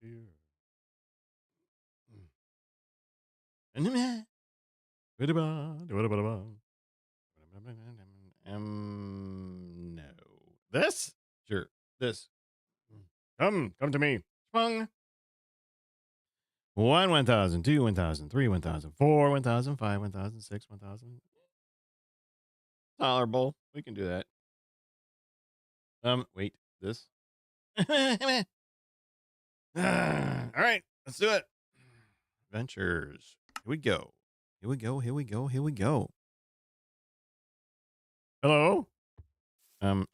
No. This? Sure. This. Come to me. Spung. 1, 1,000, 2, 1,000, 3, 1,000, 4, 1,000, 5, 1,000, 6, 1,000. Tolerable. We can do that. Wait. This? All right. Let's do it. Ventures. Here we go. Here we go. Here we go. Here we go. Hello?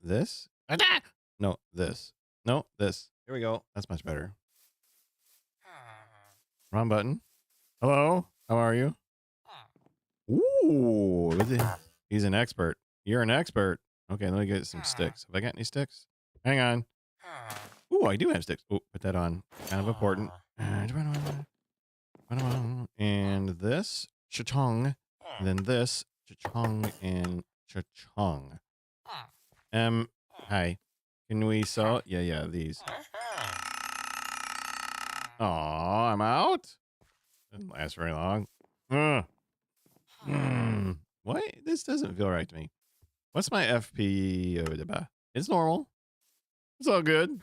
This? No, this. No, this. Here we go. That's much better. Wrong button. Hello? How are you? Ooh, he's an expert. You're an expert. Okay, let me get some sticks. Have I got any sticks? Hang on. Ooh, I do have sticks. Oh, put that on. Kind of important. And this. Cha-chong. And then this. Cha-chong and cha-chong. Hi. Can we sell? Yeah, these. Aw, I'm out. Didn't last very long. What? This doesn't feel right to me. What's my FP? It's normal. It's all good.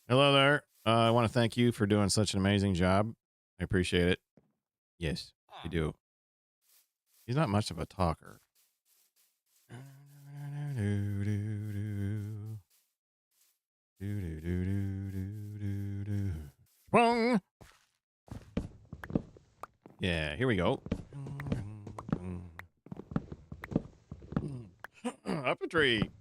Hello there. I want to thank you for doing such an amazing job. I appreciate it. Yes, you do. He's not much of a talker. Sprung. Yeah, here we go. Up a tree.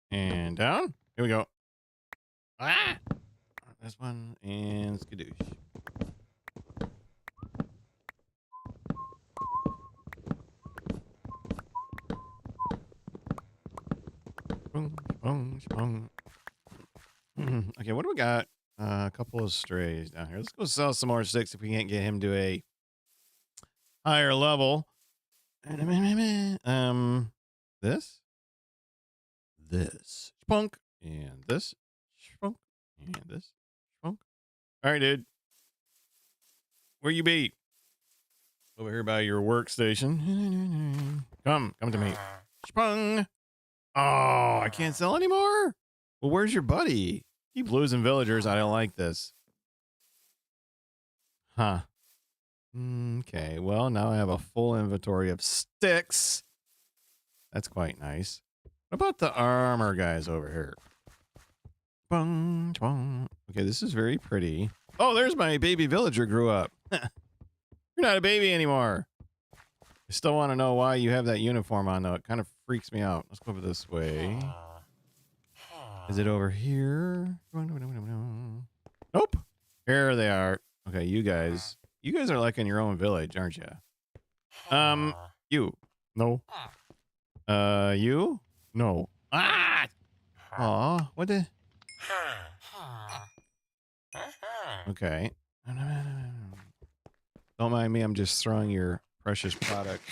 And down. Here we go. Ah! This one and skadoosh. Okay, what do we got? A couple of strays down here. Let's go sell some more sticks if we can't get him to a higher level. This spunk, and this spunk, and this spunk. All right, dude. Where you be? Over here by your workstation. Come to me. Sprung. Oh, I can't sell anymore? Well, where's your buddy? Keep losing villagers. I don't like this. Huh. Okay, well, now I have a full inventory of sticks. That's quite nice. What about the armor guys over here? Bung, bung. Okay, this is very pretty. Oh, there's my baby villager grew up. You're not a baby anymore. I still want to know why you have that uniform on, though. It kind of freaks me out. Let's go over this way. Is it over here? Nope. Here they are. Okay, you guys are like in your own village, aren't you? You. No. You? No. Ah! Aw, what the? Okay. Don't mind me, I'm just throwing your precious product.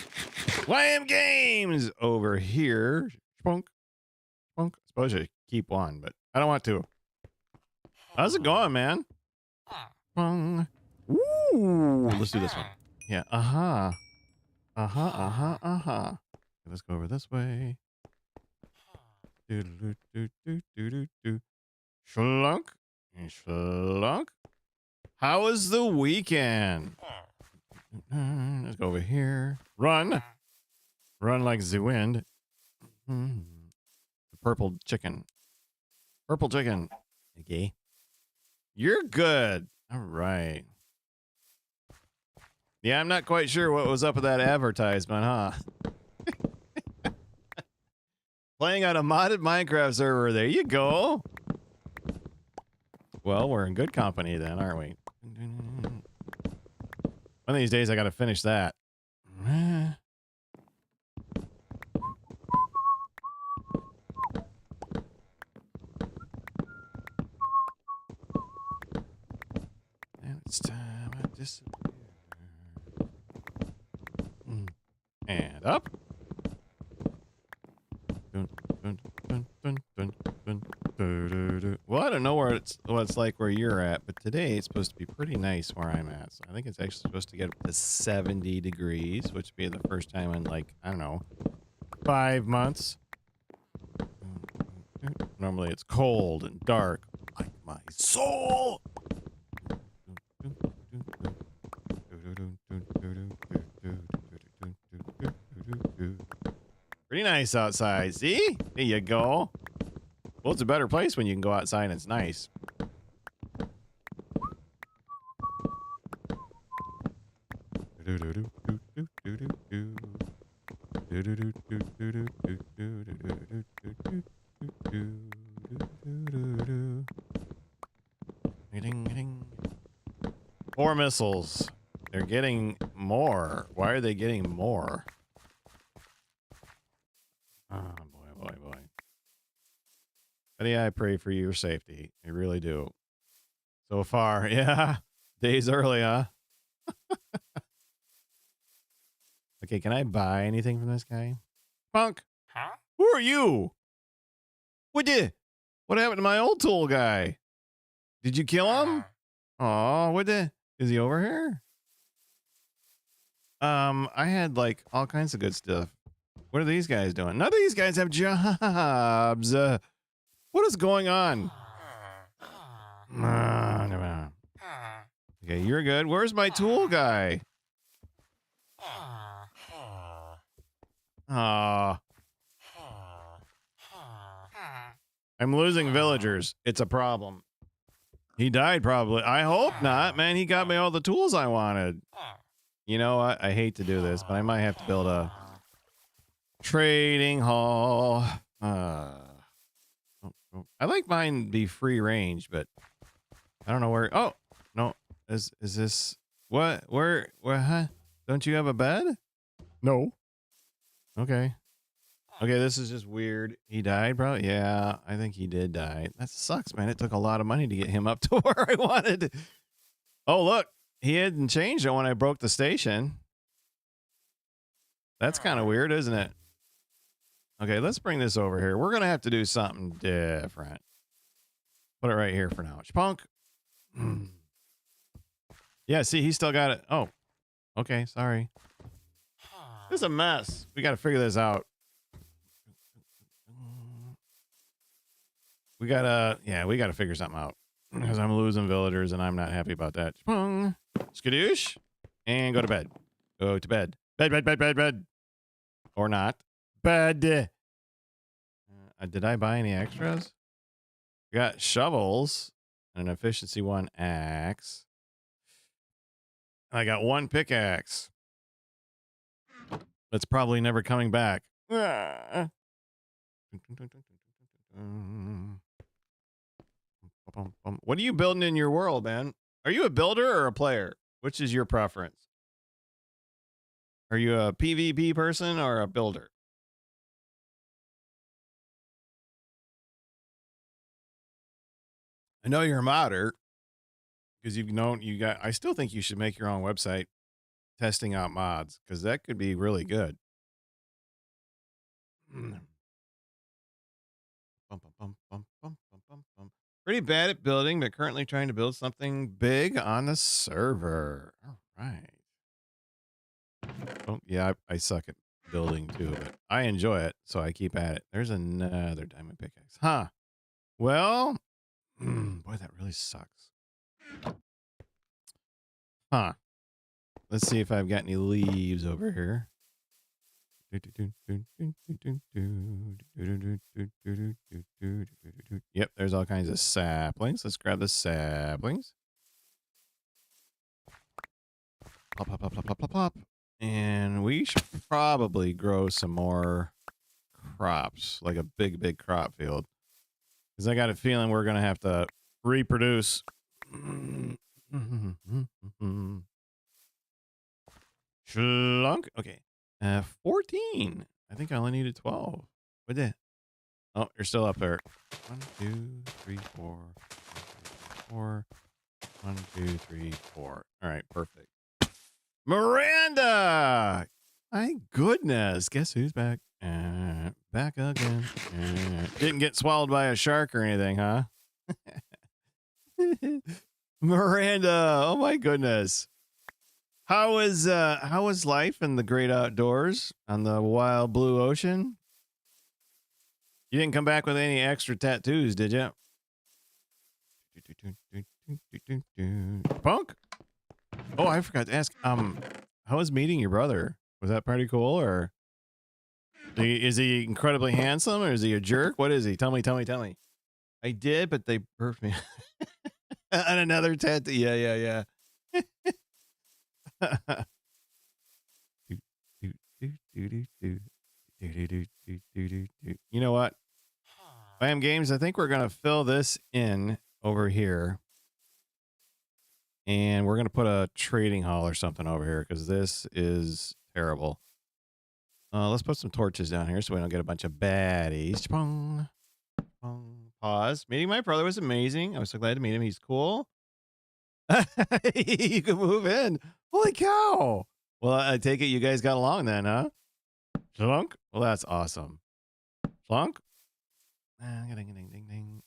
YM Games over here. Spunk. Spunk. I suppose I keep one, but I don't want to. How's it going, man? Spunk. Ooh, let's do this one. Yeah, Let's go over this way. Schlunk. Schlunk. How was the weekend? Let's go over here. Run. Run like the wind. The purple chicken. Purple chicken. Okay. You're good. All right. Yeah, I'm not quite sure what was up with that advertisement, huh? Playing on a modded Minecraft server. There you go. Well, we're in good company then, aren't we? One of these days, I got to finish that. And up. Dun, dun, dun, dun, dun, dun, dun, dun, dun. Well, I don't know what it's like where you're at, but today it's supposed to be pretty nice where I'm at. So I think it's actually supposed to get up to 70 degrees, which would be the first time in like, I don't know, 5 months. Normally it's cold and dark, like my soul. Pretty nice outside. See? There you go. Well, it's a better place when you can go outside and it's nice. More missiles. They're getting more. Why are they getting more? Oh, boy, boy, boy. Buddy, I pray for your safety. I really do. So far, yeah. Days early, huh? Okay, can I buy anything from this guy? Punk! Huh? Who are you? What happened to my old tool guy? Did you kill him? Oh, is he over here? I had like all kinds of good stuff. What are these guys doing? None of these guys have jobs. What is going on? Okay, you're good. Where's my tool guy? Ah. I'm losing villagers. It's a problem. He died probably. I hope not, man. He got me all the tools I wanted. You know what? I hate to do this, but I might have to build a trading hall. I like mine be free range, but I don't know where. Oh, no. Is this what? Where? Huh? Don't you have a bed? No. Okay. Okay, this is just weird. He died, bro? Yeah, I think he did die. That sucks, man. It took a lot of money to get him up to where I wanted. Oh, look. He hadn't changed it when I broke the station. That's kind of weird, isn't it? Okay, let's bring this over here. We're going to have to do something different. Put it right here for now. Punk. Yeah, see, he still got it. Oh, okay, sorry. This is a mess. We got to figure this out. We got to figure something out. Because I'm losing villagers and I'm not happy about that. Skadoosh. And go to bed. Go to bed. Bed. Or not. Bed. Did I buy any extras? We got shovels and an efficiency 1 axe. I got 1 pickaxe. That's probably never coming back. What are you building in your world, man? Are you a builder or a player? Which is your preference? Are you a PvP person or a builder? I know you're a modder because I still think you should make your own website testing out mods because that could be really good. Pretty bad at building, but currently trying to build something big on the server. All right. Oh, yeah, I suck at building too, but I enjoy it, so I keep at it. There's another diamond pickaxe. Huh. Well, boy, that really sucks. Huh. Let's see if I've got any leaves over here. Yep, there's all kinds of saplings. Let's grab the saplings. Plop, plop, plop, plop, plop, plop, plop. And we should probably grow some more crops, like a big crop field. Because I got a feeling we're going to have to reproduce. Schlunk. Okay. 14. I think I only needed 12. What the? Oh, you're still up there. 1, 2, 3, 4. 4. 1, 2, 3, 4. All right, perfect. Miranda! My goodness. Guess who's back? Back again. Didn't get swallowed by a shark or anything, huh? Miranda. Oh my goodness. How was life in the great outdoors on the wild blue ocean? You didn't come back with any extra tattoos, did you? Punk? Oh, I forgot to ask. How was meeting your brother? Was that pretty cool, or is he incredibly handsome, or is he a jerk? What is he? Tell me. I did, but they birthed me. And another tattoo. Yeah. You know what? Bam Games, I think we're going to fill this in over here. And we're going to put a trading hall or something over here because this is terrible. Let's put some torches down here so we don't get a bunch of baddies. Pong, pong. Pause. Meeting my brother was amazing. I was so glad to meet him. He's cool. You can move in. Holy cow. Well, I take it you guys got along then, huh? Schlunk? Well, that's awesome. Schlunk? Ding.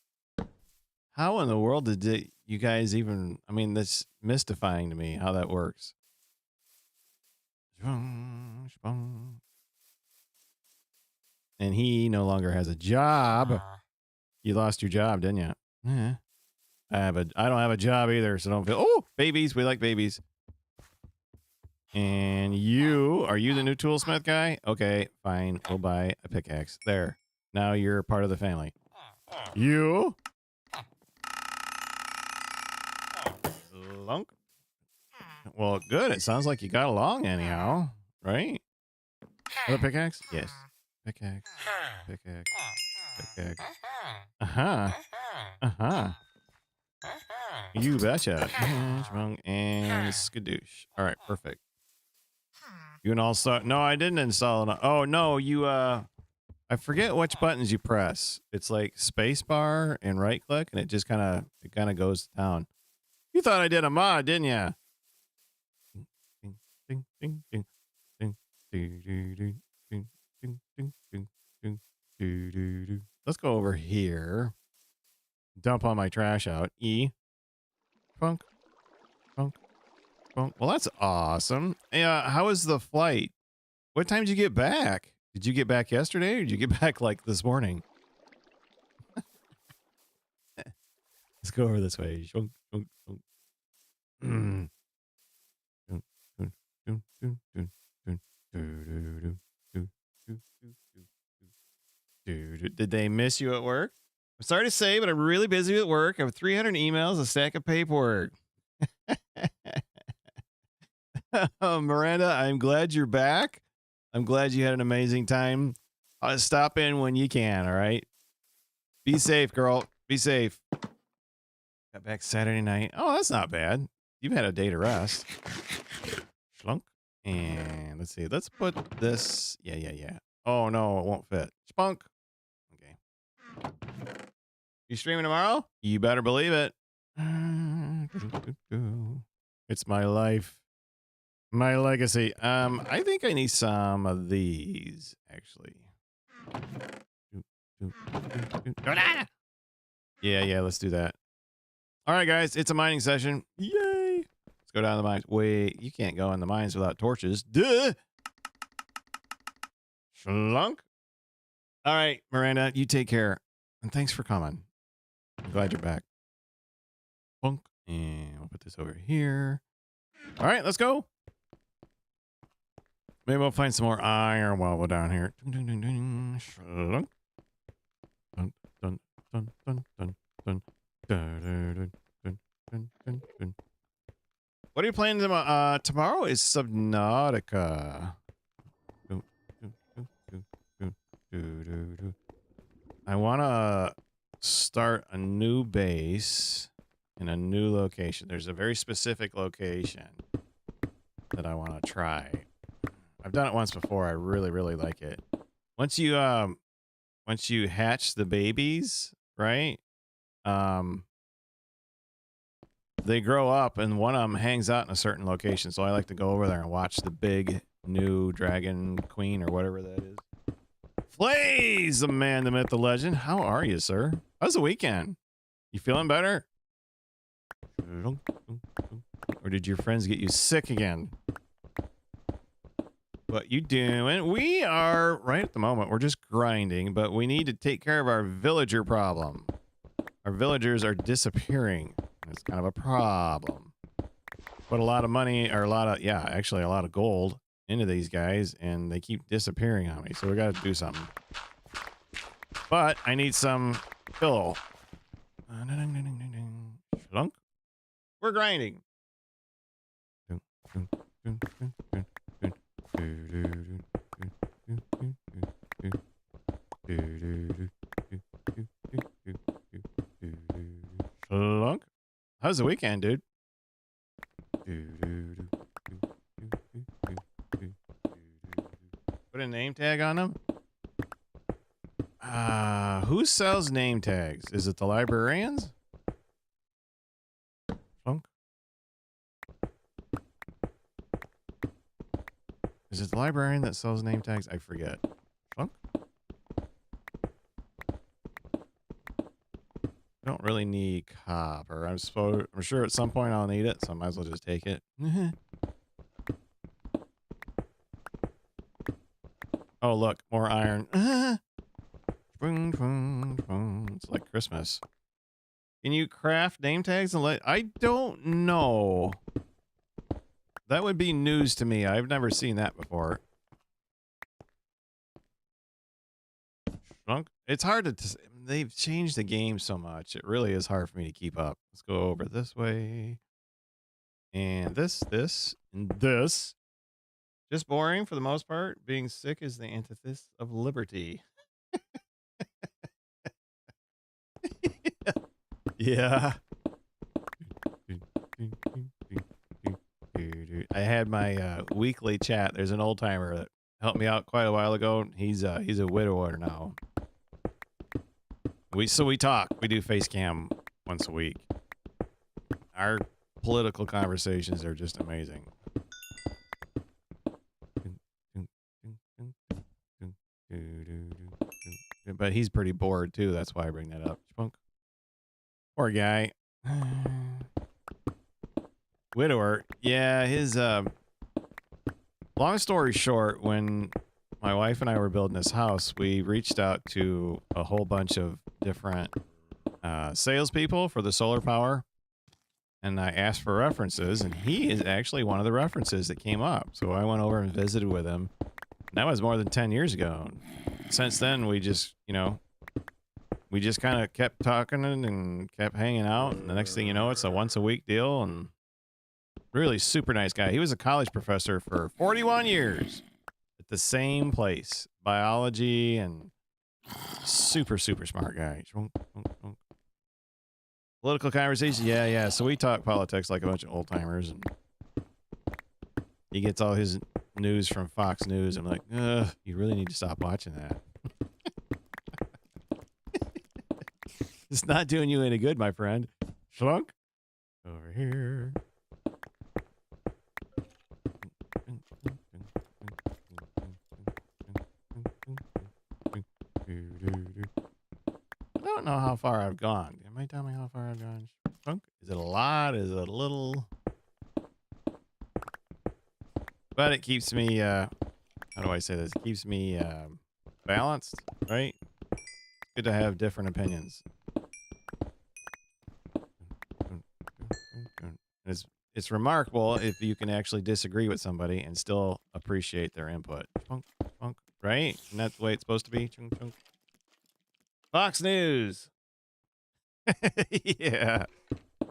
How in the world did you guys even... I mean, that's mystifying to me how that works. And he no longer has a job. You lost your job, didn't you? Yeah. I don't have a job either, so don't feel... Oh, babies. We like babies. And are you the new toolsmith guy? Okay, fine. We'll buy a pickaxe. There. Now you're part of the family. You? Lunk? Well, good. It sounds like you got along anyhow, right? Another pickaxe? Yes. Pickaxe. Uh-huh. You betcha. And skadoosh. All right, perfect. You can also... No, I didn't install it. Oh, no, you... I forget which buttons you press. It's like space bar and right click, and it just kind of goes to town. You thought I did a mod, didn't ya? Let's go over here. Dump all my trash out. E. Punk. Well, that's awesome. How was the flight? What time did you get back? Did you get back yesterday, or did you get back like this morning? Let's go over this way. Did they miss you at work? I'm sorry to say, but I'm really busy at work. I have 300 emails, a stack of paperwork. Miranda, I'm glad you're back. I'm glad you had an amazing time. Stop in when you can, all right? Be safe, girl. Be safe. Got back Saturday night. Oh, that's not bad. You've had a day to rest. Schlunk. And let's see. Let's put this. Yeah. Oh, no, it won't fit. Spunk. Okay. You streaming tomorrow? You better believe it. It's my life. My legacy. I think I need some of these, actually. Yeah, let's do that. All right, guys, it's a mining session. Yay! Let's go down the mines. Wait, you can't go in the mines without torches. Duh! Schlunk. All right, Miranda, you take care. And thanks for coming. I'm glad you're back. Punk. And we'll put this over here. All right, let's go. Maybe we'll find some more iron while we're down here. Schlunk. Dun, dun, dun, dun, dun, dun. What are you playing tomorrow? Tomorrow is Subnautica. I want to start a new base in a new location. There's a very specific location that I want to try. I've done it once before. I really, really like it. Once you hatch the babies, right? They grow up and one of them hangs out in a certain location. So I like to go over there and watch the big new dragon queen or whatever that is. Flays, the man, the myth, the legend. How are you, sir? How's the weekend? You feeling better? Or did your friends get you sick again? What you doing? We are, right at the moment, we're just grinding, but we need to take care of our villager problem. Our villagers are disappearing. It's kind of a problem. Put a lot of money, or actually a lot of gold into these guys, and they keep disappearing on me, so we gotta do something. But I need some fill. Shlunk. We're grinding. Shlunk. How's the weekend, dude? Put a name tag on them? Who sells name tags? Is it the librarians? Funk? Is it the librarian that sells name tags? I forget. Funk? I don't really need copper. I'm sure at some point I'll need it, so I might as well just take it. Oh, look, more iron. It's like Christmas. Can you craft name tags and I don't know. That would be news to me. I've never seen that before. It's hard to... They've changed the game so much. It really is hard for me to keep up. Let's go over this way. And this, and this. Just boring for the most part. Being sick is the antithesis of liberty. Yeah. I had my weekly chat. There's an old timer that helped me out quite a while ago. He's a widower now. We talk. We do face cam once a week. Our political conversations are just amazing. But he's pretty bored too. That's why I bring that up. Poor guy. Widower. Yeah, his long story short, when my wife and I were building this house, we reached out to a whole bunch of different salespeople for the solar power. And I asked for references, and he is actually one of the references that came up. So I went over and visited with him. And that was more than 10 years ago. Since then, we just, we just kind of kept talking and kept hanging out. And the next thing you know, it's a once a week deal. And really super nice guy. He was a college professor for 41 years at the same place. Biology and super, super smart guy. Political conversation. Yeah. So we talk politics like a bunch of old timers. And he gets all his news from Fox News. I'm like, you really need to stop watching that. It's not doing you any good, my friend. Shlunk. Over here. I don't know how far I've gone. Am I telling me how far I've gone? Shlunk? Is it a lot? Is it a little? But it keeps me, how do I say this? It keeps me balanced, right? It's good to have different opinions. It's remarkable if you can actually disagree with somebody and still appreciate their input. Right? And that's the way it's supposed to be. Fox News.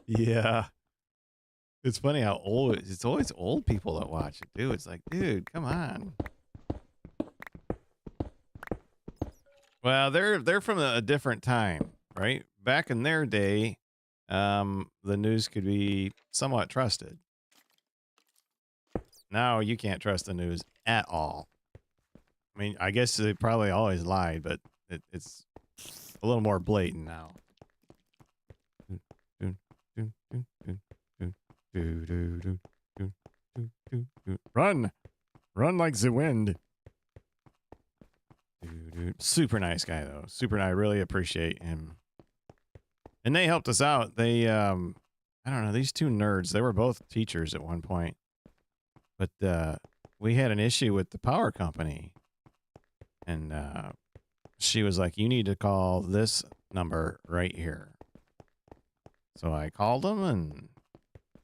Yeah. It's funny how it's always old people that watch it, dude. It's like, dude, come on. Well, they're from a different time, right? Back in their day, the news could be somewhat trusted. Now you can't trust the news at all. I mean, I guess they probably always lied, but it's a little more blatant now. Run! Run like the wind. Super nice guy, though. Super, I really appreciate him. And they helped us out. They, I don't know, these two nerds, they were both teachers at one point. But we had an issue with the power company. And she was like, you need to call this number right here. So I called them, and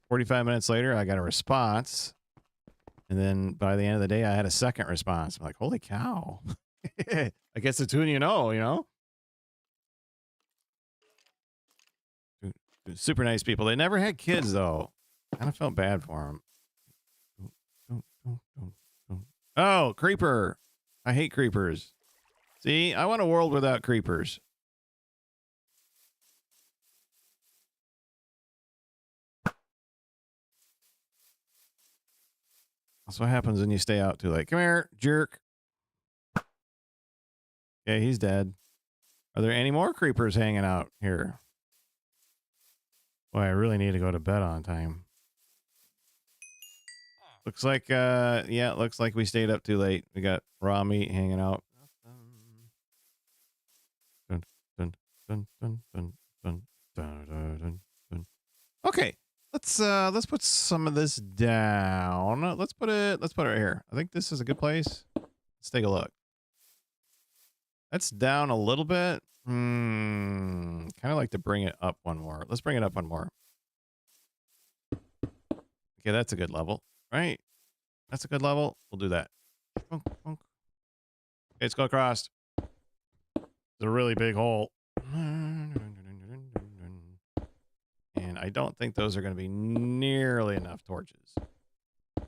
45 minutes later, I got a response. And then by the end of the day, I had a second response. I'm like, holy cow. I guess it's who you know? Super nice people. They never had kids, though. Kind of felt bad for them. Oh, creeper. I hate creepers. See, I want a world without creepers. That's what happens when you stay out too late. Come here, jerk. Okay, he's dead. Are there any more creepers hanging out here? Boy, I really need to go to bed on time. Looks like, yeah, looks like we stayed up too late. We got raw meat hanging out. Okay, let's put some of this down. Let's put it right here. I think this is a good place. Let's take a look. That's down a little bit. Kind of like to bring it up one more. Let's bring it up one more. Okay, that's a good level, right? That's a good level. We'll do that. Okay, let's go across. It's a really big hole. And I don't think those are going to be nearly enough torches. There's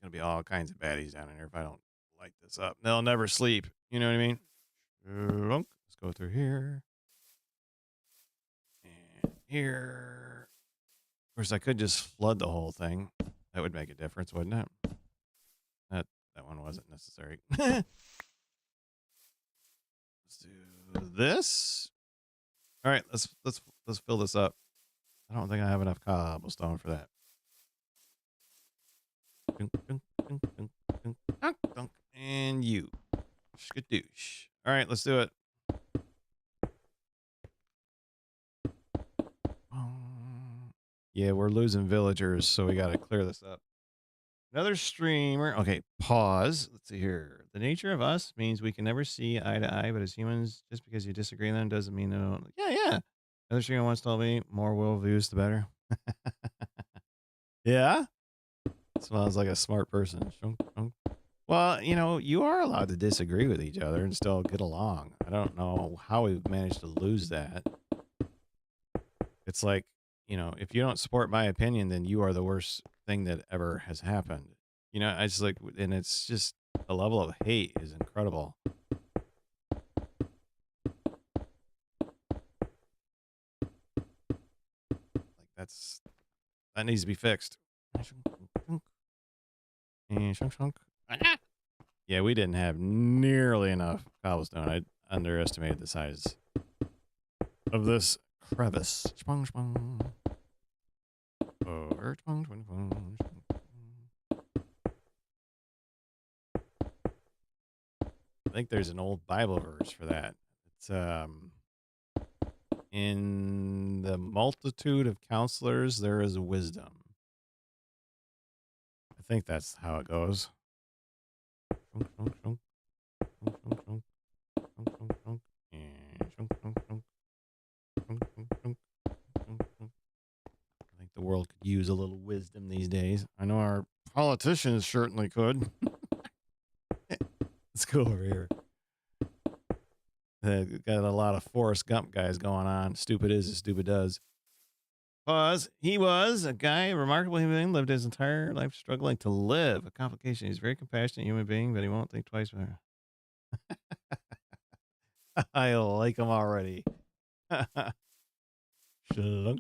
going to be all kinds of baddies down in here if I don't light this up. They'll never sleep. You know what I mean? Let's go through here. And here. Of course, I could just flood the whole thing. That would make a difference, wouldn't it? That one wasn't necessary. Let's do this. All right, let's fill this up. I don't think I have enough cobblestone for that. And you. Skadoosh. All right, let's do it. Yeah, we're losing villagers, so we got to clear this up. Another streamer. Okay, pause. Let's see here. The nature of us means we can never see eye to eye, but as humans, just because you disagree with them doesn't mean no. Yeah. Another streamer once told me, more will views, the better. Yeah? Smells like a smart person. Well, you know, you are allowed to disagree with each other and still get along. I don't know how we've managed to lose that. It's like, you know, if you don't support my opinion, then you are the worst thing that ever has happened. You know, it's like, and it's just the level of hate is incredible. Like that needs to be fixed. Yeah, we didn't have nearly enough cobblestone. I underestimated the size of this crevice. I think there's an old Bible verse for that. It's in the multitude of counselors there is wisdom. I think that's how it goes. I think the world could use a little wisdom these days. I know our politicians certainly could. Let's go over here. Got a lot of Forrest Gump guys going on. Stupid is as stupid does. Pause. He was a guy, a remarkable human being, lived his entire life struggling to live. A complication. He's a very compassionate human being, but he won't think twice about it. I like him already. Shlunk.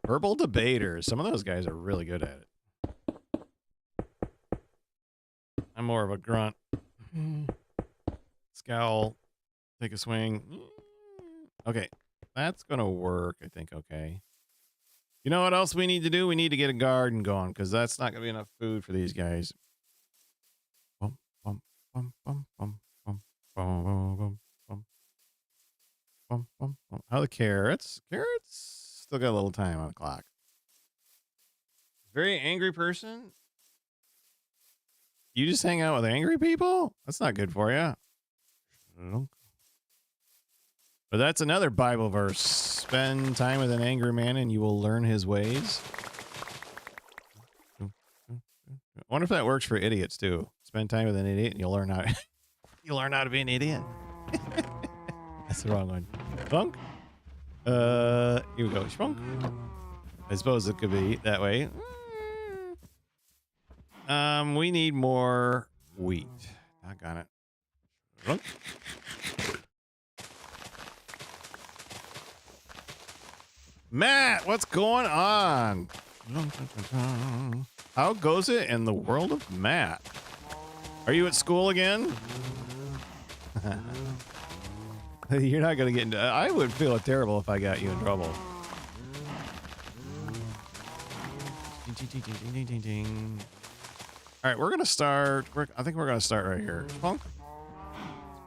Verbal debaters. Some of those guys are really good at it. I'm more of a grunt. Scowl. Take a swing. Okay. That's going to work, I think, okay. You know what else we need to do? We need to get a garden going because that's not going to be enough food for these guys. Bum, bum, bum, bum, bum, bum, bum, bum, bum, bum, bum, bum, bum. How are the carrots? Carrots still got a little time on the clock. Very angry person. You just hang out with angry people? That's not good for you. But that's another Bible verse. Spend time with an angry man and you will learn his ways. I wonder if that works for idiots too. Spend time with an idiot and you'll learn how you'll learn how to be an idiot. That's the wrong one. Spunk. Here we go. Spunk. I suppose it could be that way. We need more wheat. I got it. Spunk. Matt, what's going on? How goes it in the world of Matt? Are you at school again? You're not going to get into... I would feel terrible if I got you in trouble. All right, we're going to start... I think we're going to start right here. Punk.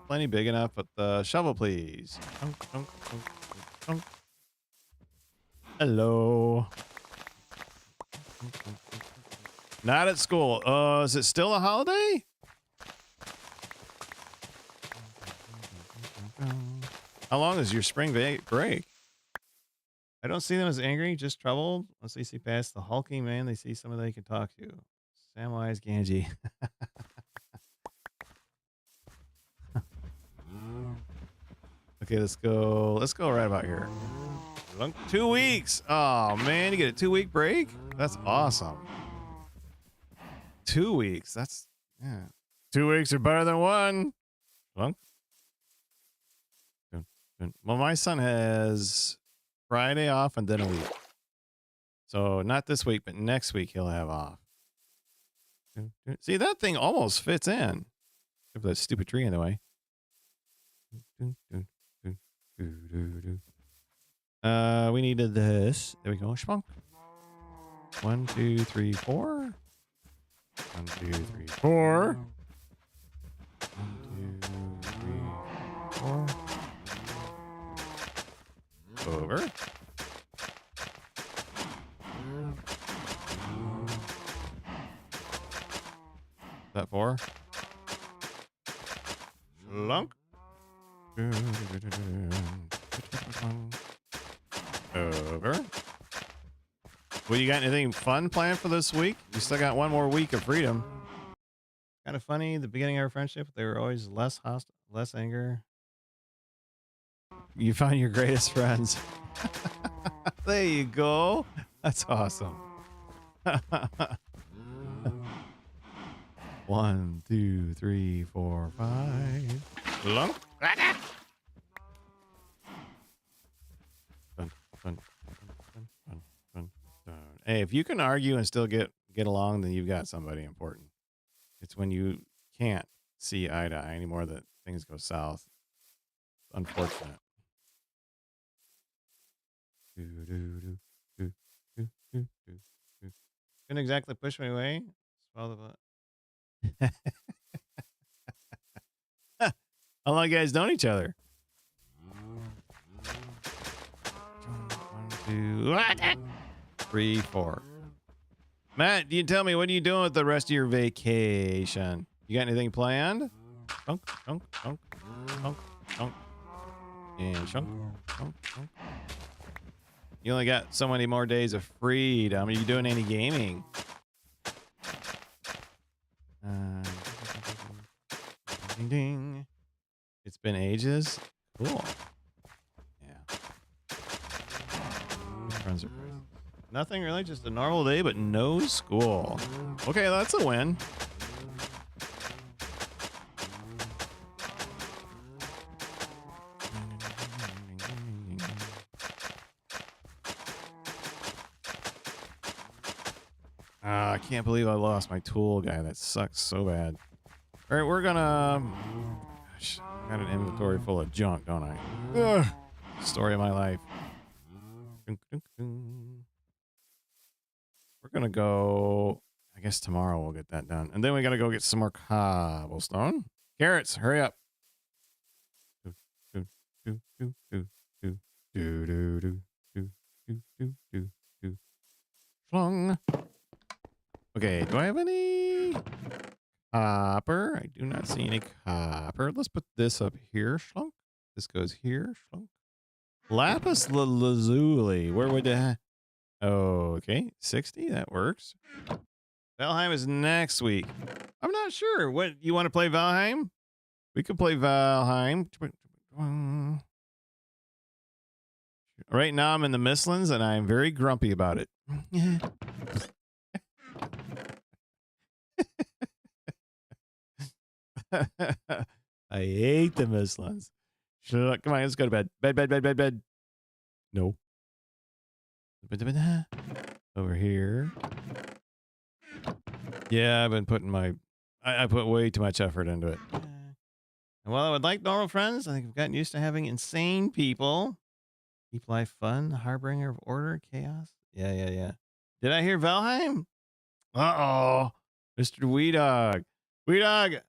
Plenty big enough, but the shovel, please. Punk, punk, punk, punk. Hello. Not at school. Is it still a holiday? How long is your spring break? I don't see them as angry, just troubled. Once they see past the hulking man, they see someone they can talk to. Samwise Gamgee. Okay, let's go. Let's go right about here. 2 weeks. Oh man, you get a 2-week break? That's awesome. 2 weeks. That's, yeah. 2 weeks are better than one. Well, my son has Friday off and then a week. So not this week, but next week he'll have off. See, that thing almost fits in. Except for that stupid tree in the way. We needed this. There we go. Spunk. 1, 2, 3, 4. 1, 2, 3, 4. 1, 2, 3, 4. Over. Is that 4? Slunk. Over. Well, you got anything fun planned for this week? You still got one more week of freedom. Kind of funny. The beginning of our friendship, they were always less hostile, less anger. You find your greatest friends. There you go. That's awesome. 1, 2, 3, 4, 5. Lump. Hey, if you can argue and still get along, then you've got somebody important. It's when you can't see eye to eye anymore that things go south. Unfortunate. Couldn't exactly push me away. Swallow the butt. How long you guys known each other? 1, 2, 3, 4. Matt, you tell me, what are you doing with the rest of your vacation? You got anything planned? Shunk, shunk, shunk, shunk, shunk, and shunk, shunk, shunk. You only got so many more days of freedom. Are you doing any gaming? Ding, ding. It's been ages. Cool. Yeah. Friends are crazy. Nothing really, just a normal day, but no school. Okay, that's a win. I can't believe I lost my tool guy. That sucks so bad. All right, we're gonna... Gosh, I got an inventory full of junk, don't I? Ugh. Story of my life. We're gonna go. I guess tomorrow we'll get that done, and then we gotta go get some more cobblestone. Carrots, hurry up. Flung. Okay, do I have any copper? I do not see any copper. Let's put this up here. Schlunk. This goes here. Schlunk. Lapis lazuli. Where would that? Oh, okay. 60. That works. Valheim is next week. I'm not sure. What you want to play Valheim? We could play Valheim. Right now I'm in the Mistlands and I'm very grumpy about it. I hate the Mistlands. Come on, let's go to bed. Bed. No. Over here. Yeah, I've been putting I put way too much effort into it. And while I would like normal friends, I think I've gotten used to having insane people. Keep life fun, harbinger of order, chaos. Yeah. Did I hear Valheim? Uh-oh. Mr. Weedog. Weedog,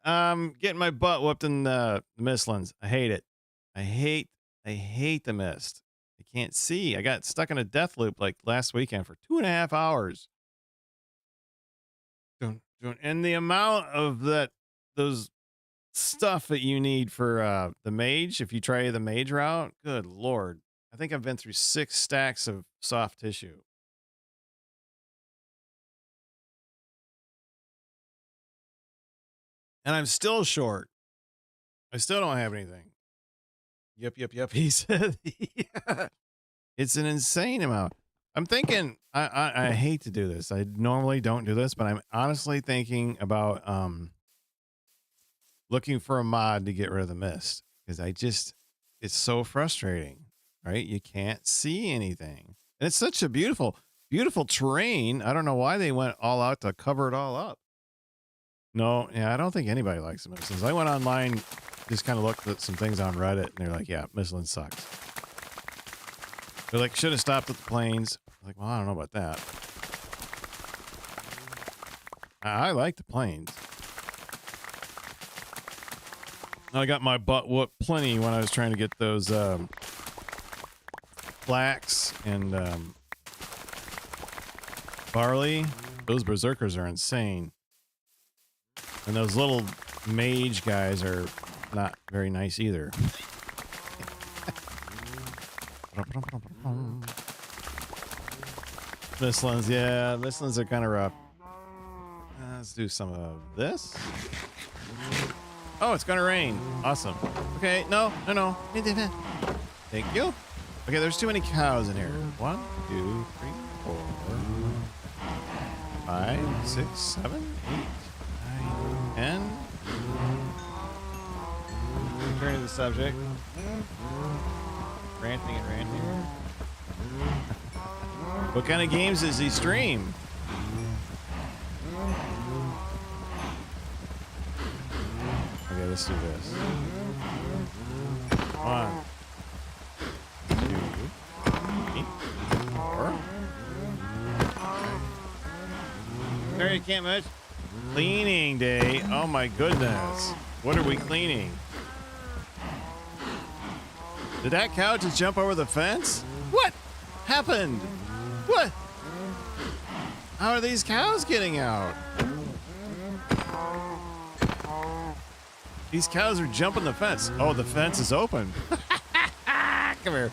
getting my butt whooped in the Mistlands. I hate it. I hate the mist. I can't see. I got stuck in a death loop like last weekend for 2.5 hours. And the amount of those stuff that you need for the mage, if you try the mage route, good Lord. I think I've been through 6 stacks of soft tissue. And I'm still short. I still don't have anything. Yep. He said, yeah. It's an insane amount. I'm thinking, I hate to do this. I normally don't do this, but I'm honestly thinking about looking for a mod to get rid of the mist. Because it's so frustrating, right? You can't see anything. And it's such a beautiful terrain. I don't know why they went all out to cover it all up. No, yeah, I don't think anybody likes the Mistlands. I went online, just kind of looked at some things on Reddit, and they're like, yeah, Mistlands sucks. They're like, should have stopped at the plains. I'm like, well, I don't know about that. I like the plains. I got my butt whooped plenty when I was trying to get those flax and barley. Those berserkers are insane. And those little mage guys are not very nice either. Mistlands, yeah, Mistlands are kind of rough. Let's do some of this. Oh, it's gonna rain. Awesome. Okay, no. Thank you. Okay, there's too many cows in here. 1, 2, 3, 4, 5, 6, 7, 8, 9, 10. Return to the subject. Ranting. What kind of games does he stream? Okay, let's do this. 1, 2, 3, 4. Sorry, I can't much. Cleaning day. Oh my goodness. What are we cleaning? Did that cow just jump over the fence? What happened? What? How are these cows getting out? These cows are jumping the fence. Oh, the fence is open. Come here.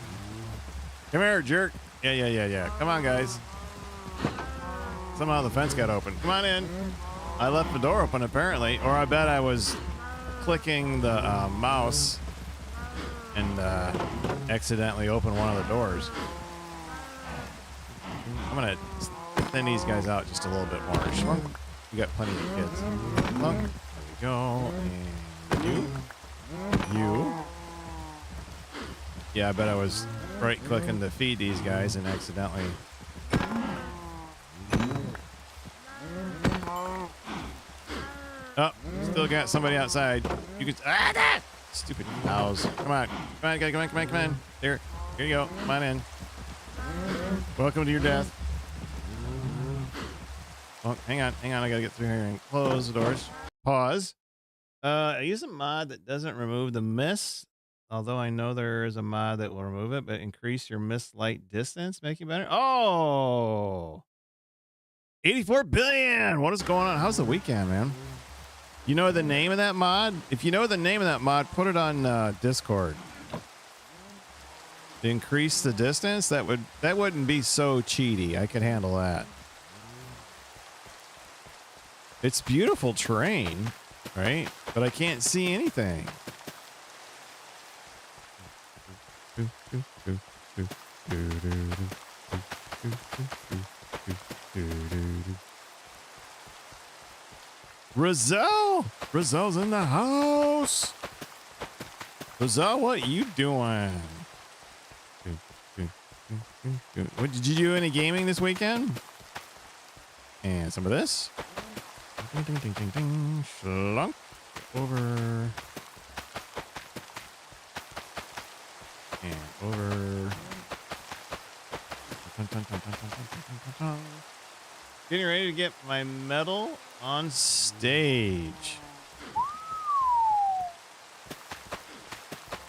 Come here, jerk. Yeah. Come on, guys. Somehow the fence got open. Come on in. I left the door open, apparently. Or I bet I was clicking the mouse and accidentally opened one of the doors. I'm going to thin these guys out just a little bit more. Shlunk. We got plenty of kids. Shlunk. There we go. And you. Yeah, I bet I was right-clicking to feed these guys and accidentally... Oh, still got somebody outside. You can... Stupid cows. Come on. Come on. There. Here you go. Come on in. Welcome to your death. Oh, hang on. I gotta get through here and close the doors. Pause. I use a mod that doesn't remove the mist, although I know there is a mod that will remove it, but increase your mist light distance, make you better. Oh, 84 billion. What is going on? How's the weekend, man? You know the name of that mod? If you know the name of that mod, put it on Discord. To increase the distance, that wouldn't be so cheaty. I could handle that. It's beautiful terrain, right? But I can't see anything. Roselle's in the house. Roselle, what you doing? What did you do? Any gaming this weekend? And some of this. Ding, ding, ding, ding, ding. Slunk over. And over. Getting ready to get my medal on stage.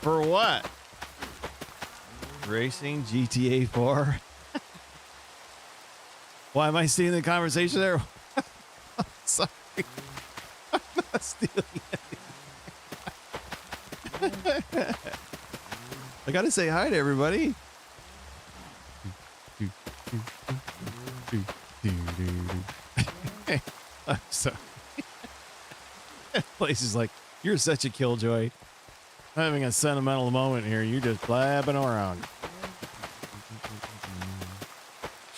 For what? Racing GTA 4. Why am I seeing the conversation there? Sorry. I'm not stealing anything. I gotta say hi to everybody. I'm sorry. Place is like, you're such a killjoy. I'm having a sentimental moment here. You're just blabbing around.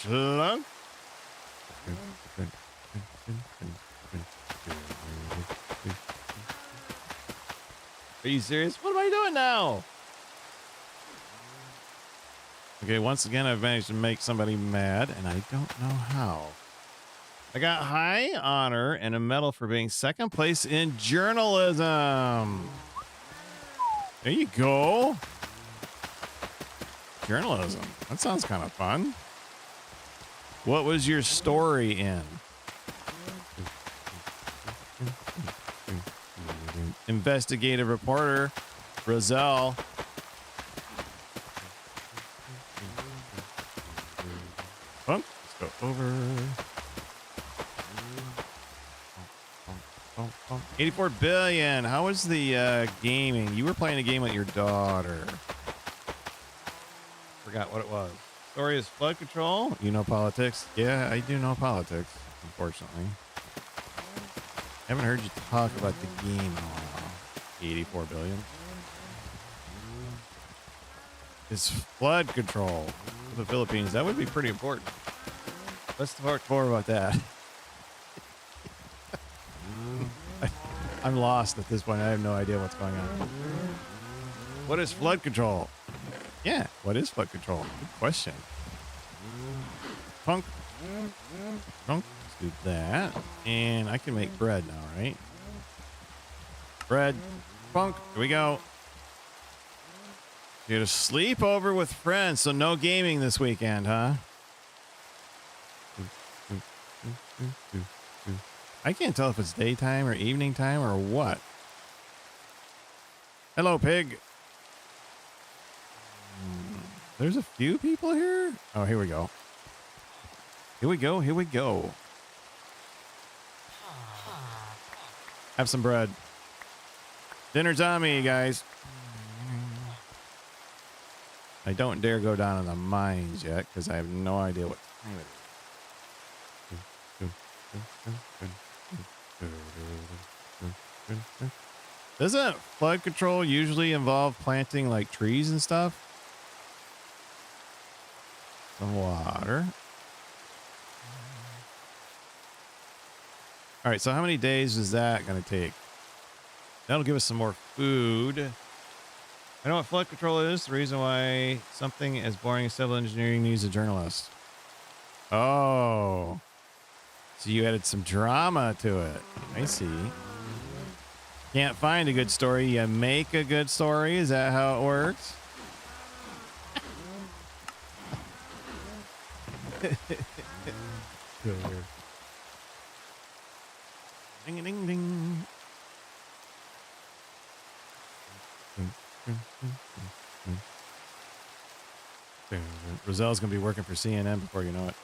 Shlunk. Are you serious? What am I doing now? Okay, once again, I've managed to make somebody mad, and I don't know how. I got high honor and a medal for being second place in journalism. There you go. Journalism. That sounds kind of fun. What was your story in? Investigative reporter, Roselle. Let's go over. 84 billion. How was the gaming? You were playing a game with your daughter. Forgot what it was. Story is flood control. You know politics? Yeah, I do know politics, unfortunately. Haven't heard you talk about the game in a while. 84 billion. It's flood control for the Philippines. That would be pretty important. Let's talk more about that. I'm lost at this point. I have no idea what's going on. What is flood control? Yeah, what is flood control? Good question. Punk. Punk. Let's do that. And I can make bread now, right? Bread. Punk. Here we go. You're to sleep over with friends, so no gaming this weekend, huh? I can't tell if it's daytime or evening time or what. Hello, pig. There's a few people here. Oh, here we go. Here we go. Here we go. Have some bread. Dinner's on me, guys. I don't dare go down in the mines yet because I have no idea what time it is. Doesn't flood control usually involve planting like trees and stuff? Some water. All right, so how many days is that going to take? That'll give us some more food. I know what flood control is. The reason why something as boring as civil engineering needs a journalist. Oh. So you added some drama to it. I see. Can't find a good story. You make a good story. Is that how it works? Ding a ding ding. Roselle's gonna be working for CNN before you know it.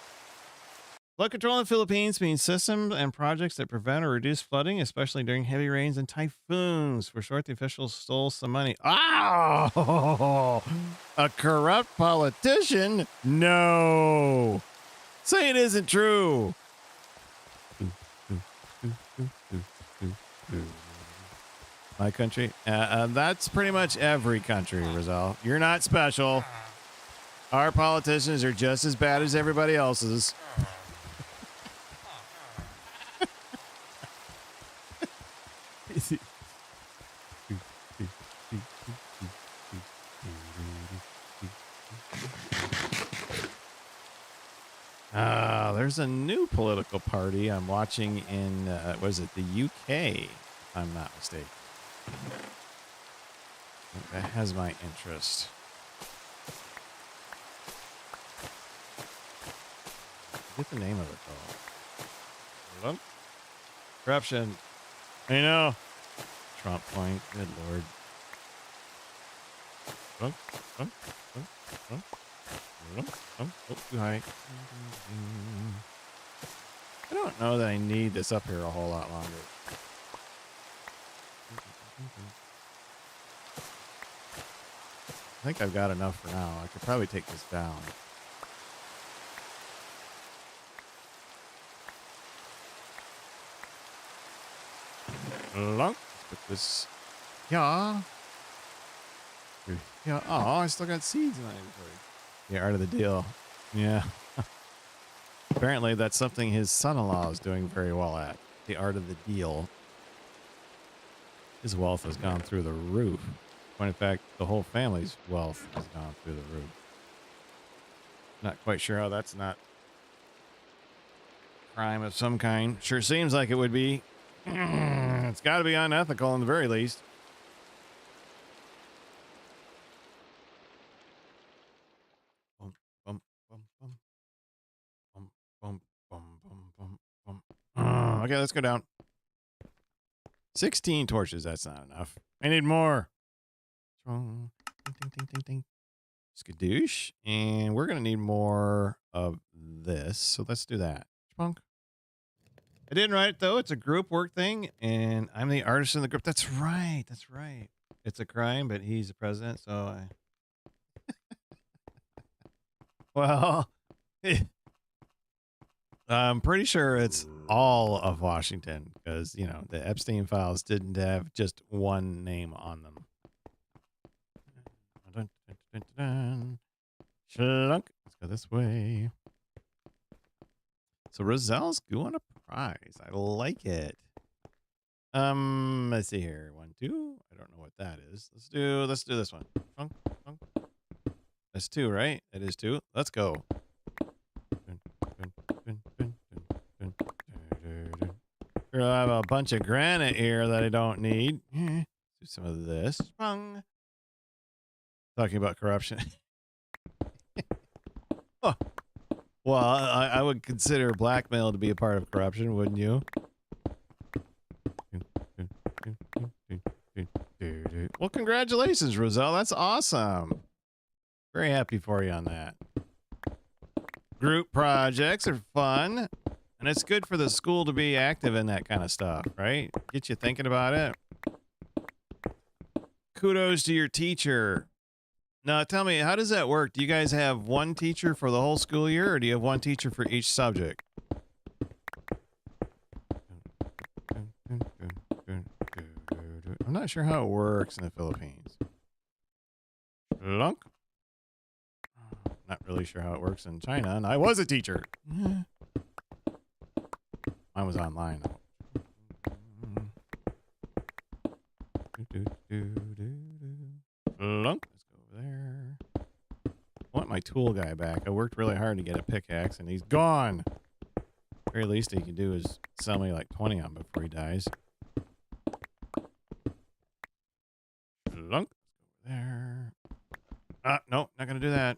Flood control in the Philippines means systems and projects that prevent or reduce flooding, especially during heavy rains and typhoons. For short, the officials stole some money. Oh, a corrupt politician? No. Say it isn't true. My country? That's pretty much every country, Roselle. You're not special. Our politicians are just as bad as everybody else's. There's a new political party I'm watching in, what is it, the UK, if I'm not mistaken. That has my interest. Get the name of it, though. Corruption. I know. Trump point. Good lord. Oh, too high. I don't know that I need this up here a whole lot longer. I think I've got enough for now. I could probably take this down. Let's put this. Yeah. Yeah. Oh, I still got seeds in my inventory. Yeah, art of the deal. Yeah. Apparently, that's something his son-in-law is doing very well at. The art of the deal. His wealth has gone through the roof. When in fact, the whole family's wealth has gone through the roof. Not quite sure how that's not crime of some kind. Sure seems like it would be. It's got to be unethical in the very least. Okay, let's go down. 16 torches. That's not enough. I need more. Ding, ding, ding, ding. Skadoosh. And we're going to need more of this. So let's do that. Spunk. I didn't write it, though. It's a group work thing. And I'm the artist in the group. That's right. That's right. It's a crime, but he's the president. So I. Well, I'm pretty sure it's all of Washington because, you know, the Epstein files didn't have just one name on them. Shlunk. Let's go this way. So Roselle's going a prize. I like it. Let's see here. 1, 2. I don't know what that is. Let's do this one. That's 2, right? It is 2. Let's go. I have a bunch of granite here that I don't need. Do some of this. Talking about corruption. Oh. Well, I would consider blackmail to be a part of corruption, wouldn't you? Well, congratulations, Roselle. That's awesome. Very happy for you on that. Group projects are fun. And it's good for the school to be active in that kind of stuff, right? Get you thinking about it. Kudos to your teacher. Now, tell me, how does that work? Do you guys have one teacher for the whole school year, or do you have one teacher for each subject? I'm not sure how it works in the Philippines. Lunk? Not really sure how it works in China, and I was a teacher. Mine was online. Lunk. Let's go over there. I want my tool guy back. I worked really hard to get a pickaxe, and he's gone. Very least he can do is sell me like 20 on before he dies. Lunk. Let's go over there. No, not gonna do that.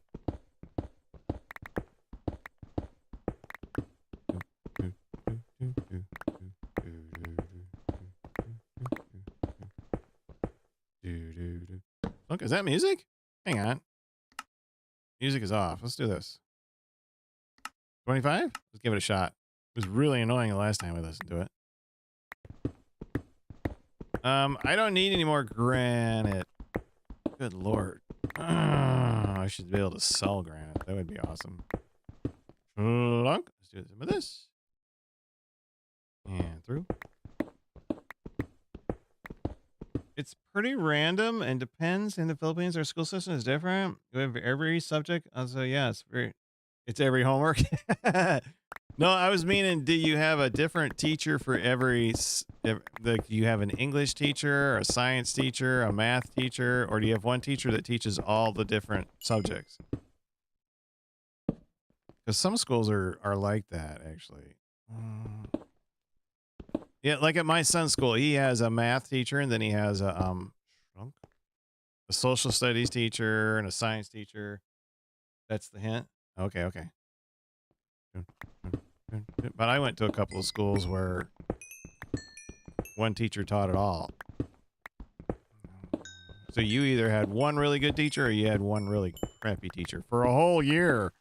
Look, is that music? Hang on. Music is off. Let's do this. 25? Let's give it a shot. It was really annoying the last time I listened to it. I don't need any more granite. Good lord. I should be able to sell granite. That would be awesome. Let's do some of this. And through. It's pretty random and depends. In the Philippines, our school system is different. We have every subject. So yeah, it's every homework. No, I was meaning, do you have a different teacher for like you have an English teacher, a science teacher, a math teacher, or do you have one teacher that teaches all the different subjects? Because some schools are like that, actually. Yeah, like at my son's school, he has a math teacher, and then he has a social studies teacher and a science teacher. That's the hint. Okay. But I went to a couple of schools where one teacher taught it all. So you either had one really good teacher or you had one really crappy teacher for a whole year.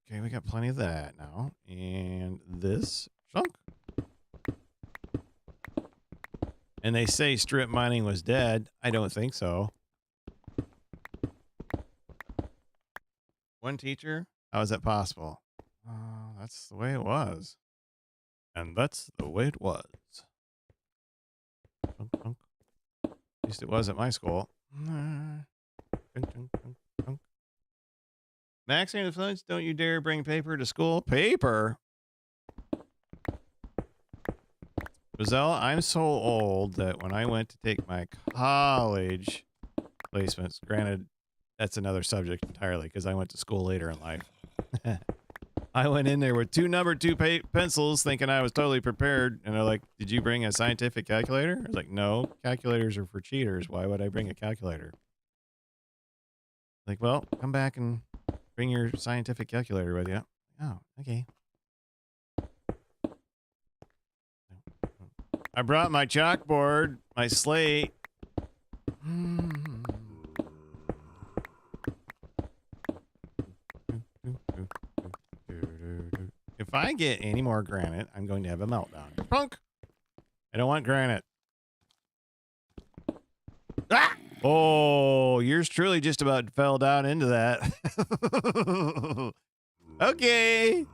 Okay, we got plenty of that now. And this chunk. And they say strip mining was dead. I don't think so. One teacher? How is that possible? That's the way it was. And that's the way it was. At least it was at my school. Max influence, don't you dare bring paper to school. Paper? Roselle, I'm so old that when I went to take my college placements, granted, that's another subject entirely because I went to school later in life. I went in there with two number 2 pencils thinking I was totally prepared. And they're like, did you bring a scientific calculator? I was like, no, calculators are for cheaters. Why would I bring a calculator? Like, well, come back and bring your scientific calculator with you. Oh, okay. I brought my chalkboard, my slate. If I get any more granite, I'm going to have a meltdown. Punk! I don't want granite. Ah! Oh, yours truly just about fell down into that. Okay.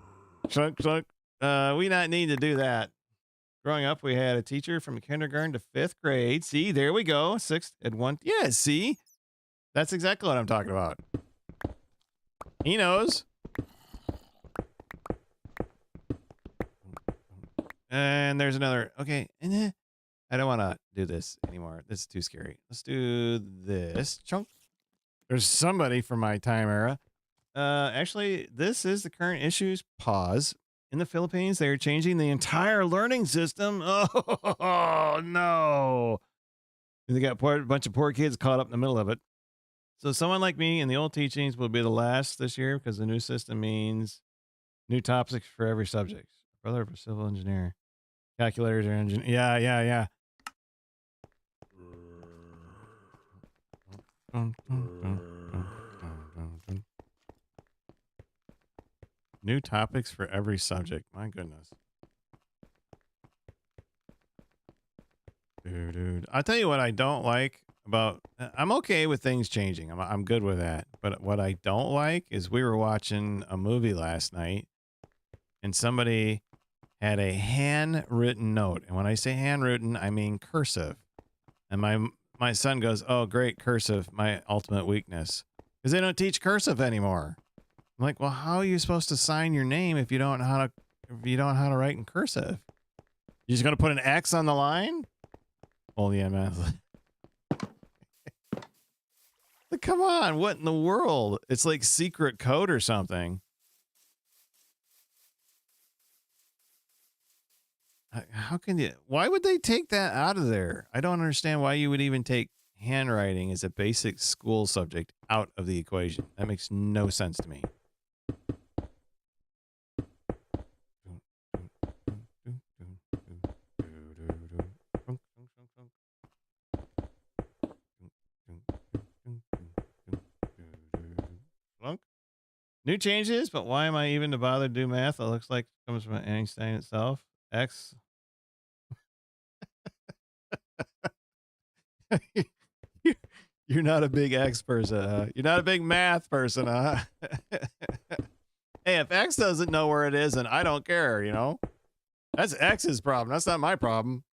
Chunk. We not need to do that. Growing up, we had a teacher from kindergarten to 5th grade. See, there we go. 6th and 1. Yeah, see? That's exactly what I'm talking about. He knows. And there's another. Okay. I don't want to do this anymore. This is too scary. Let's do this. Chunk. There's somebody from my time era. Actually, this is the current issues. Pause. In the Philippines, they are changing the entire learning system. Oh, no. And they got a bunch of poor kids caught up in the middle of it. So someone like me in the old teachings will be the last this year because the new system means new topics for every subject. Brother of a civil engineer. Calculators are engineer. Yeah. New topics for every subject. My goodness. Dude. I'll tell you what I don't like about... I'm okay with things changing. I'm good with that. But what I don't like is we were watching a movie last night and somebody had a handwritten note. And when I say handwritten, I mean cursive. And my son goes, oh, great, cursive, my ultimate weakness. Because they don't teach cursive anymore. I'm like, well, how are you supposed to sign your name if you don't know how to write in cursive? You're just gonna put an X on the line? Oh yeah, man. Like, come on, what in the world? It's like secret code or something. How can you? Why would they take that out of there? I don't understand why you would even take handwriting as a basic school subject out of the equation. That makes no sense to me. New changes, but why am I even to bother to do math? It looks like it comes from Einstein itself. X. You're not a big X person, huh? You're not a big math person, huh? Hey, if X doesn't know where it is, and I don't care, you know? That's X's problem. That's not my problem.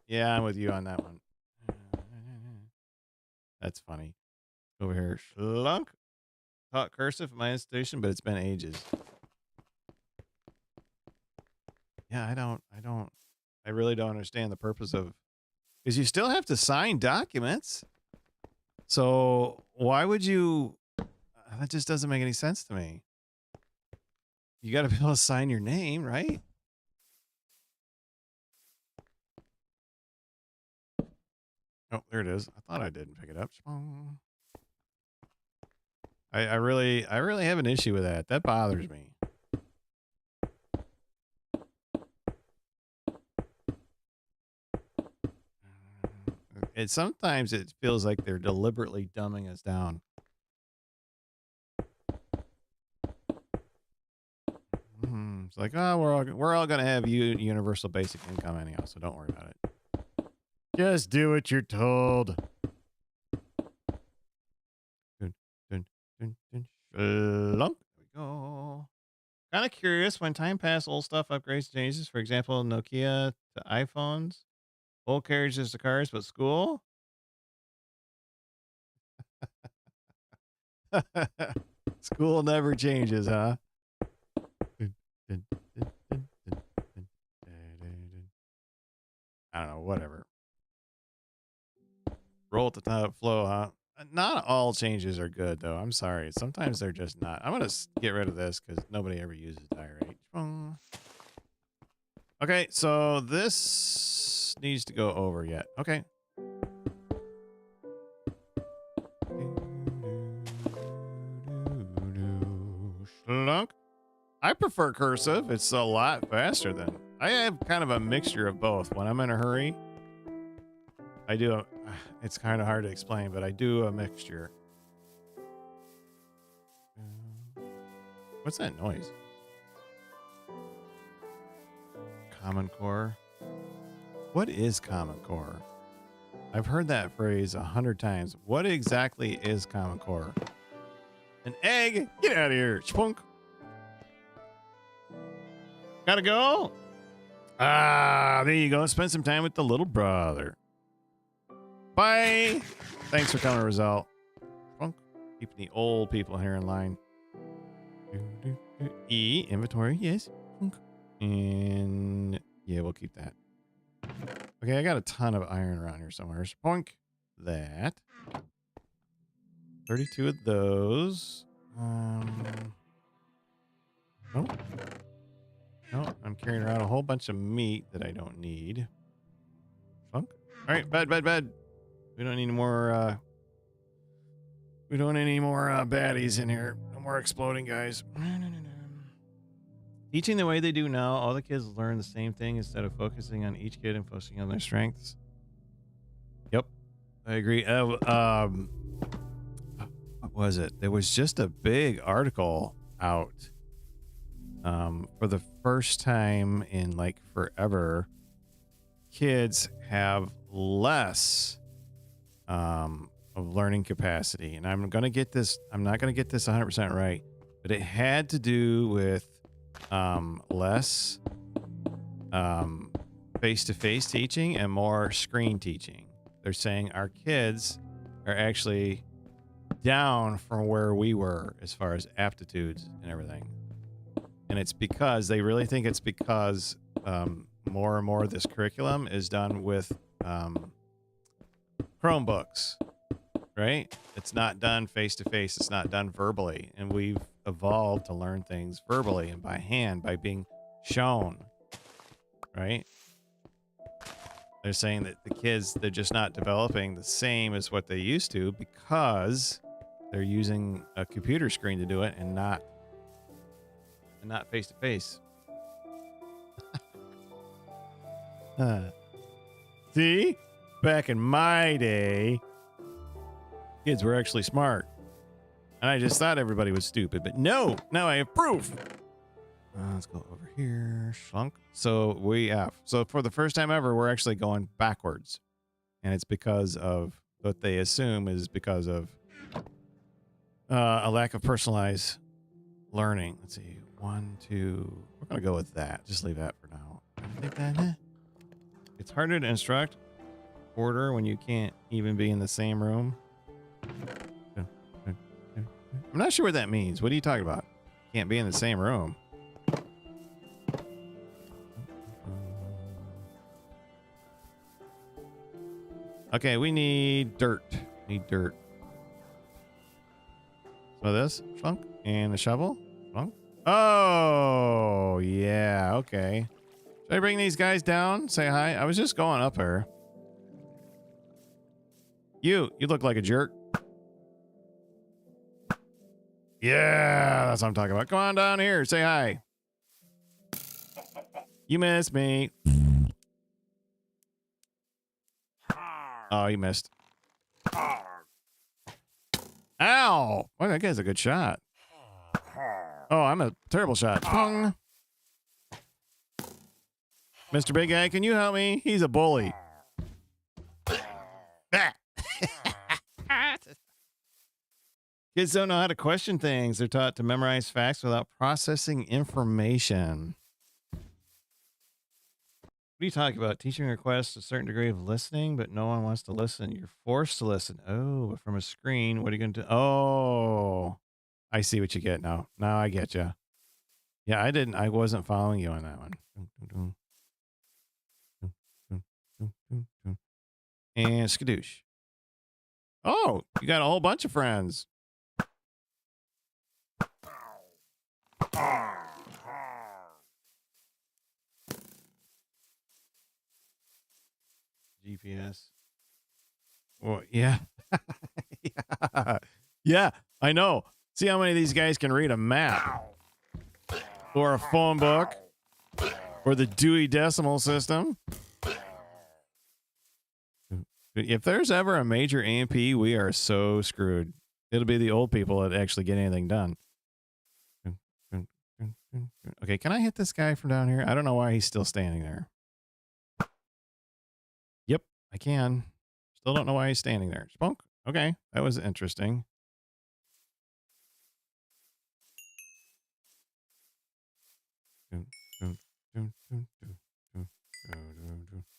Yeah, I'm with you on that one. That's funny. Over here, Schlunk. Taught cursive at my institution, but it's been ages. Yeah, I really don't understand the purpose of, because you still have to sign documents. So why would you, that just doesn't make any sense to me. You got to be able to sign your name, right? Oh, there it is. I thought I didn't pick it up. I really have an issue with that. That bothers me. Sometimes it feels like they're deliberately dumbing us down. It's like, oh, we're all gonna have universal basic income anyhow, so don't worry about it. Just do what you're told. There we go. Kind of curious when time passes, old stuff upgrades changes. For example, Nokia to iPhones, old carriages to cars, but school. School never changes, huh? I don't know, whatever. Roll at the top, flow, huh? Not all changes are good, though. I'm sorry. Sometimes they're just not. I'm going to get rid of this because nobody ever uses die rate. Okay, so this needs to go over yet. Okay. Schlunk. I prefer cursive. It's a lot faster than. I have kind of a mixture of both. When I'm in a hurry, I do. It's kind of hard to explain, but I do a mixture. What's that noise? Common Core. What is Common Core? I've heard that phrase 100 times. What exactly is Common Core? An egg? Get out of here. Spunk. Gotta go. Ah, there you go. Spend some time with the little brother. Bye. Thanks for coming, Result. Spunk. Keeping the old people here in line. E, inventory, yes. And yeah, we'll keep that. Okay, I got a ton of iron around here somewhere. Spoink that. 32 of those. Nope. No, I'm carrying around a whole bunch of meat that I don't need. Spunk. All right, bed. We don't need any more. We don't need any more baddies in here. No more exploding guys. Teaching the way they do now, all the kids learn the same thing instead of focusing on each kid and focusing on their strengths. Yep, I agree. What was it? There was just a big article out for the first time in like forever. Kids have less of learning capacity, and I'm gonna get this. I'm not gonna get this 100% right, but it had to do with less face-to-face teaching and more screen teaching. They're saying our kids are actually down from where we were as far as aptitudes and everything. And it's because they really think it's because more and more of this curriculum is done with Chromebooks, right? It's not done face-to-face. It's not done verbally. And we've evolved to learn things verbally and by hand, by being shown, right? They're saying that the kids, they're just not developing the same as what they used to because they're using a computer screen to do it and not face-to-face. See? Back in my day, kids were actually smart. And I just thought everybody was stupid, but no, now I have proof. Let's go over here. Shrunk. So so for the first time ever, we're actually going backwards. And it's because of what they assume is because of a lack of personalized learning. Let's see. 1, 2. We're going to go with that. Just leave that for now. I think that, it's harder to instruct order when you can't even be in the same room. I'm not sure what that means. What are you talking about? Can't be in the same room. Okay, we need dirt. Need dirt. So this, Shrunk, and a shovel. Shrunk. Oh, yeah, okay. Should I bring these guys down? Say hi? I was just going up here. You look like a jerk. Yeah, that's what I'm talking about. Come on down here. Say hi. You missed me. Oh, you missed. Ow! Well, that guy's a good shot. Oh, I'm a terrible shot. Pong. Mr. Big Guy, can you help me? He's a bully. Kids don't know how to question things. They're taught to memorize facts without processing information. What are you talking about? Teaching requests a certain degree of listening, but no one wants to listen. You're forced to listen. Oh, but from a screen, what are you going to do? Oh, I see what you get now. Now I get you. Yeah, I wasn't following you on that one. And skadoosh. Oh, you got a whole bunch of friends. GPS. Well, yeah. Yeah. Yeah, I know. See how many of these guys can read a map or a phone book or the Dewey Decimal System. If there's ever a major AMP, we are so screwed. It'll be the old people that actually get anything done. Okay, can I hit this guy from down here? I don't know why he's still standing there. Yep, I can. Still don't know why he's standing there. Spunk. Okay, that was interesting.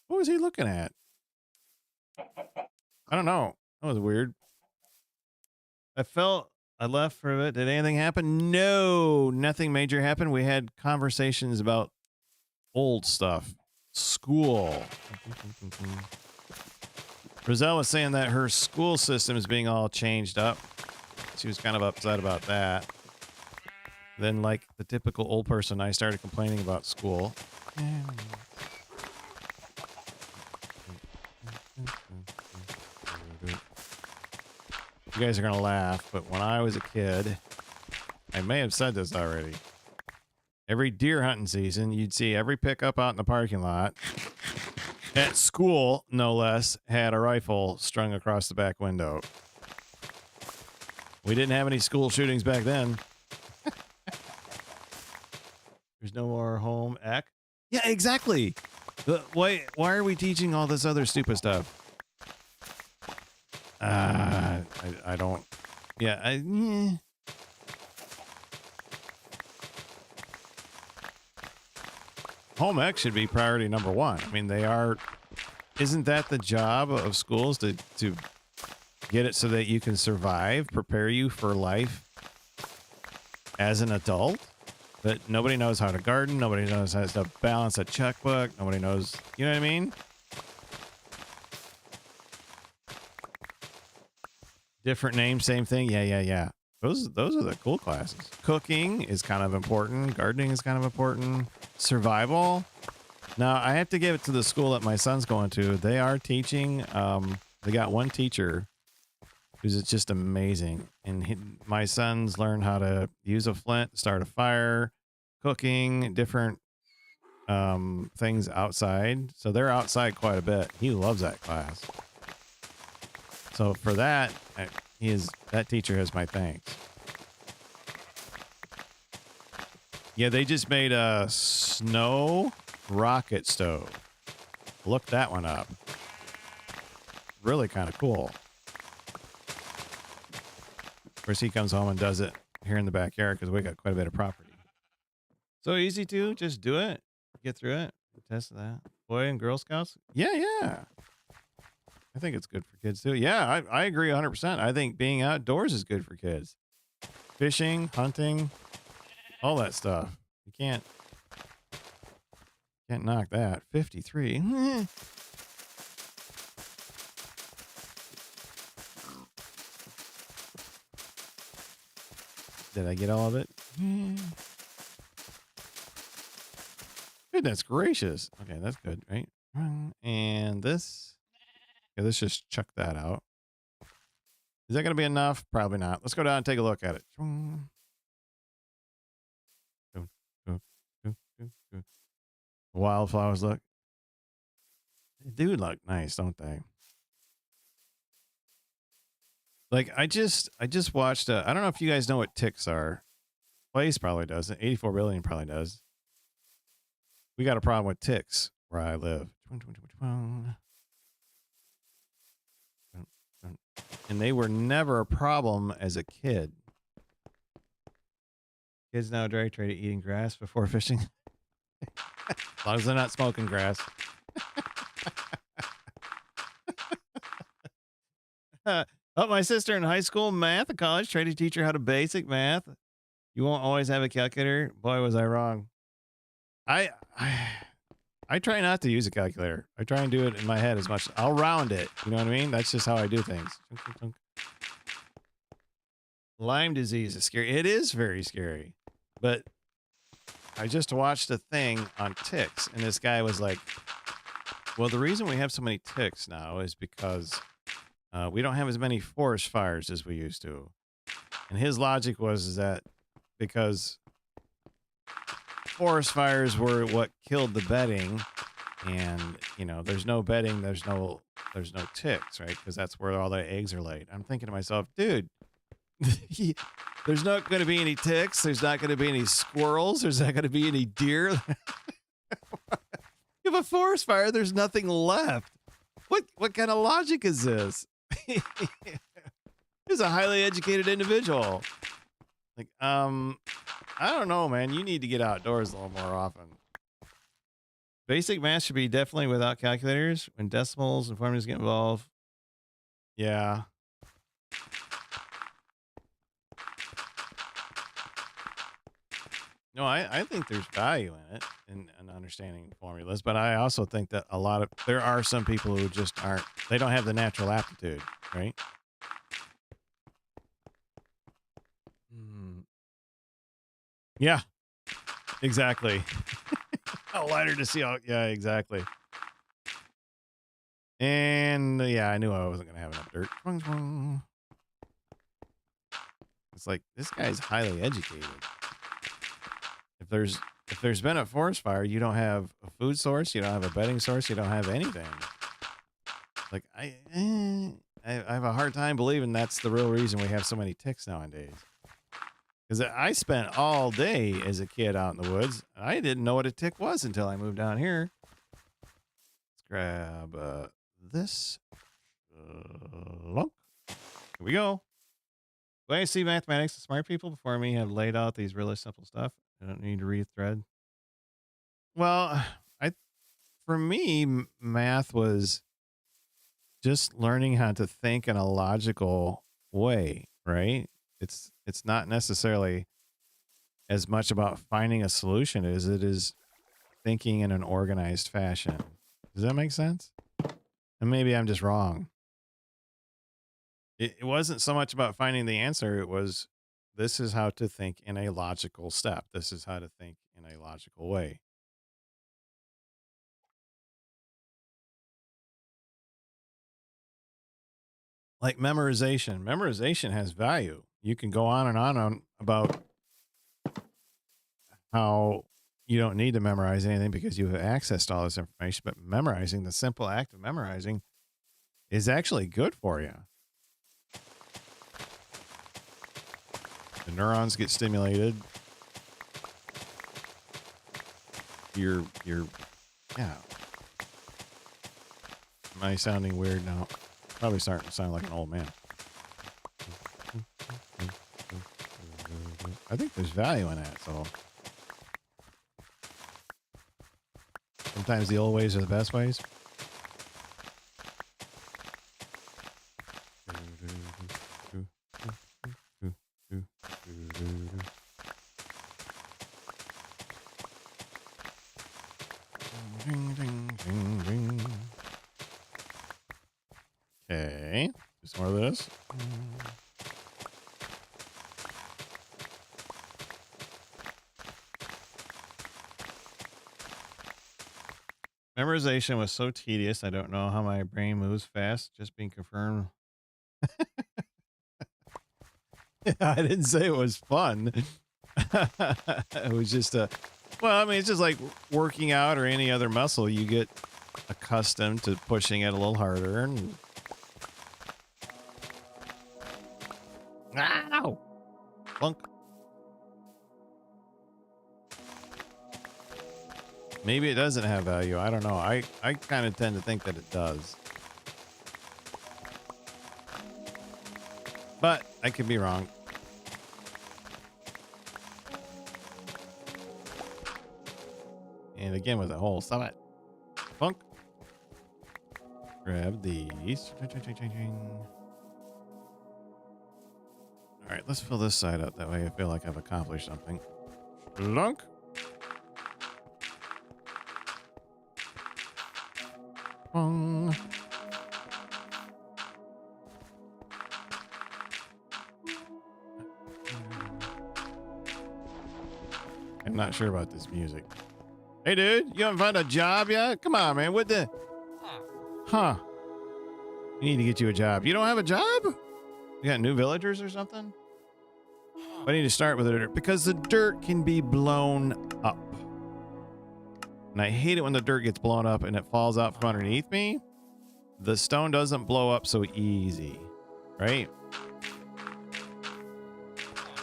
What was he looking at? I don't know. That was weird. I left for a bit. Did anything happen? No, nothing major happened. We had conversations about old stuff. School. Roselle was saying that her school system is being all changed up. She was kind of upset about that. Then, like the typical old person, I started complaining about school. You guys are going to laugh, but when I was a kid, I may have said this already. Every deer hunting season, you'd see every pickup out in the parking lot at school, no less, had a rifle strung across the back window. We didn't have any school shootings back then. There's no more home ec. Yeah, exactly. Why are we teaching all this other stupid stuff? I don't. Yeah, Home ec should be priority number one. I mean, they are. Isn't that the job of schools to get it so that you can survive, prepare you for life as an adult? But nobody knows how to garden. Nobody knows how to balance a checkbook. Nobody knows. You know what I mean? Different name, same thing. Yeah. Those are the cool classes. Cooking is kind of important. Gardening is kind of important. Survival. Now, I have to give it to the school that my son's going to. They are teaching. They got one teacher who's just amazing. And my son's learned how to use a flint, start a fire, cooking, different things outside. So they're outside quite a bit. He loves that class. So for that, that teacher has my thanks. Yeah, they just made a snow rocket stove. Look that one up. Really kind of cool. Of course, he comes home and does it here in the backyard because we got quite a bit of property. So easy to just do it. Get through it. Test that. Boy and Girl Scouts. Yeah, yeah. I think it's good for kids too. Yeah, I agree 100%. I think being outdoors is good for kids. Fishing, hunting, all that stuff. You can't knock that. 53. Did I get all of it? Goodness gracious. Okay, that's good, right? And this. Okay, let's just chuck that out. Is that going to be enough? Probably not. Let's go down and take a look at it. Wildflowers look. They do look nice, don't they? Like I just watched I don't know if you guys know what ticks are. Place probably doesn't. 84 billion probably does. We got a problem with ticks where I live. And they were never a problem as a kid. Kids now try to eating grass before fishing. As long as they're not smoking grass. Oh, my sister in high school, math at college, tried to teach her how to basic math. You won't always have a calculator. Boy, was I wrong. I try not to use a calculator. I try and do it in my head as much. I'll round it. You know what I mean? That's just how I do things. Lyme disease is scary. It is very scary. But I just watched a thing on ticks, and this guy was like, well, the reason we have so many ticks now is because we don't have as many forest fires as we used to. And his logic was that because forest fires were what killed the bedding, and you know, there's no bedding, there's no ticks, right? Because that's where all the eggs are laid. I'm thinking to myself, dude, there's not going to be any ticks, there's not going to be any squirrels, there's not going to be any deer. You have a forest fire, there's nothing left. What kind of logic is this? He's a highly educated individual. Like, I don't know, man. You need to get outdoors a little more often. Basic math should be definitely without calculators. When decimals and formulas get involved. Yeah. No, I think there's value in it, in understanding formulas, but I also think that there are some people who just they don't have the natural aptitude, right? Yeah, exactly. A lighter to see out. Yeah, exactly. And yeah, I knew I wasn't going to have enough dirt. It's like, this guy's highly educated. If there's been a forest fire, you don't have a food source, you don't have a bedding source, you don't have anything. Like I have a hard time believing that's the real reason we have so many ticks nowadays. Because I spent all day as a kid out in the woods. I didn't know what a tick was until I moved down here. Let's grab this. Lump. Here we go. When I see mathematics, the smart people before me have laid out these really simple stuff. I don't need to rethread. Well, for me, math was just learning how to think in a logical way, right? It's not necessarily as much about finding a solution as it is thinking in an organized fashion. Does that make sense? And maybe I'm just wrong. It wasn't so much about finding the answer. It was, this is how to think in a logical step. This is how to think in a logical way. Like memorization. Memorization has value. You can go on and on about how you don't need to memorize anything because you have access to all this information, but memorizing, the simple act of memorizing, is actually good for you. The neurons get stimulated. your yeah. Am I sounding weird now? Probably starting to sound like an old man. I think there's value in that, so sometimes the old ways are the best ways. Okay, just more of this. Memorization was so tedious. I don't know how my brain moves fast. Just being confirmed. I didn't say it was fun. It was just well, I mean, it's just like working out or any other muscle. You get accustomed to pushing it a little harder and no. Plunk. Maybe it doesn't have value. I don't know. I kind of tend to think that it does. But I could be wrong. And again with a hole. Stop it. Plunk. Grab these. All right, let's fill this side up. That way I feel like I've accomplished something. Plunk. Bong. I'm not sure about this music. Hey, dude, you haven't found a job yet? Come on, man. What the? Huh. You need to get you a job. You don't have a job? You got new villagers or something? I need to start with the dirt because the dirt can be blown up. And I hate it when the dirt gets blown up and it falls out from underneath me. The stone doesn't blow up so easy, right?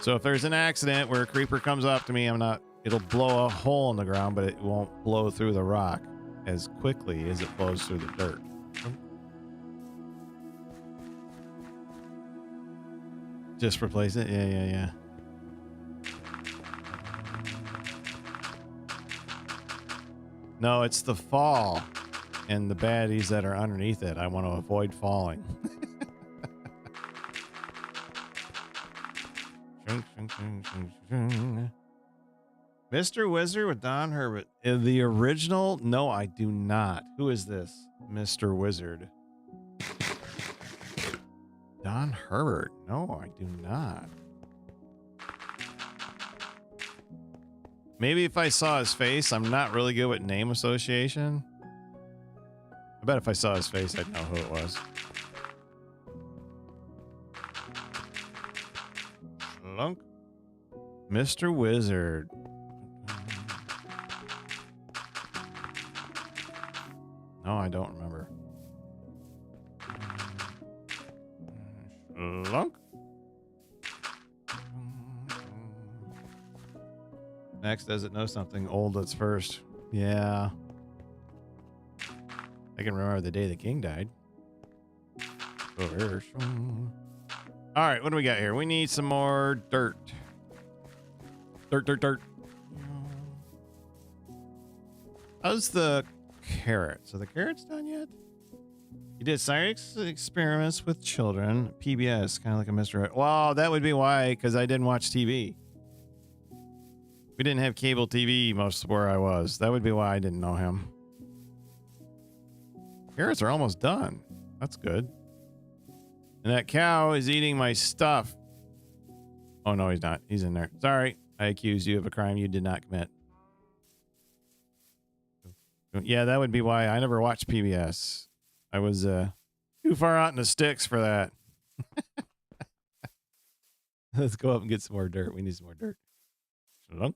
So if there's an accident where a creeper comes up to me, it'll blow a hole in the ground, but it won't blow through the rock as quickly as it blows through the dirt. Just replace it? Yeah. No, it's the fall and the baddies that are underneath it. I want to avoid falling. Mr. Wizard with Don Herbert. The original? No, I do not. Who is this? Mr. Wizard. Don Herbert. No, I do not. Maybe if I saw his face. I'm not really good with name association. I bet if I saw his face, I'd know who it was. Slunk. Mr. Wizard. No, I don't remember. Slunk. Next, does it know something old that's first? Yeah. I can remember the day the king died. All right, what do we got here? We need some more dirt. Dirt. How's the carrot? So the carrot's done yet? You did science experiments with children. PBS, kind of like a Mr. Wow, that would be why, because I didn't watch TV. We didn't have cable TV most of where I was. That would be why I didn't know him. Carrots are almost done. That's good. And that cow is eating my stuff. Oh, no, he's not. He's in there. Sorry. I accuse you of a crime you did not commit. Yeah, that would be why I never watched PBS. I was too far out in the sticks for that. Let's go up and get some more dirt. We need some more dirt. Shlunk.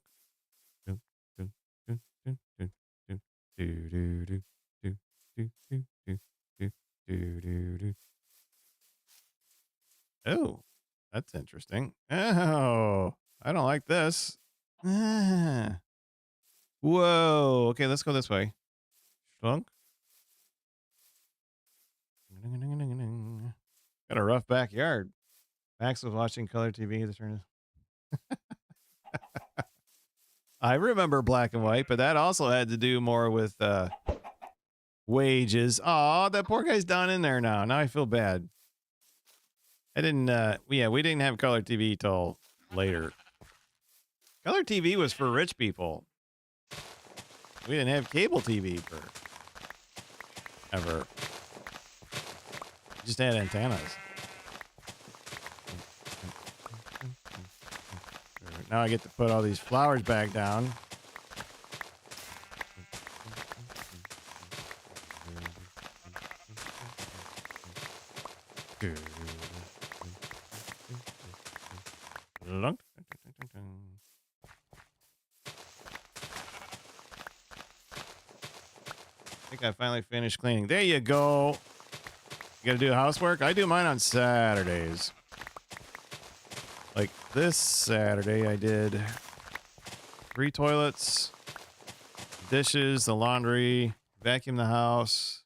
Oh, that's interesting. Oh, I don't like this. Whoa. Okay, let's go this way. Schlunk. Got a rough backyard. Max was watching color TV. I remember black and white, but that also had to do more with wages. Oh, that poor guy's down in there now. Now I feel bad. I didn't. Yeah, we didn't have color TV till later. Color TV was for rich people. We didn't have cable TV for ever. Just had antennas. Now I get to put all these flowers back down. I think I finally finished cleaning. There you go. You gotta do housework? I do mine on Saturdays. Like this Saturday, I did 3 toilets, dishes, the laundry, vacuum the house,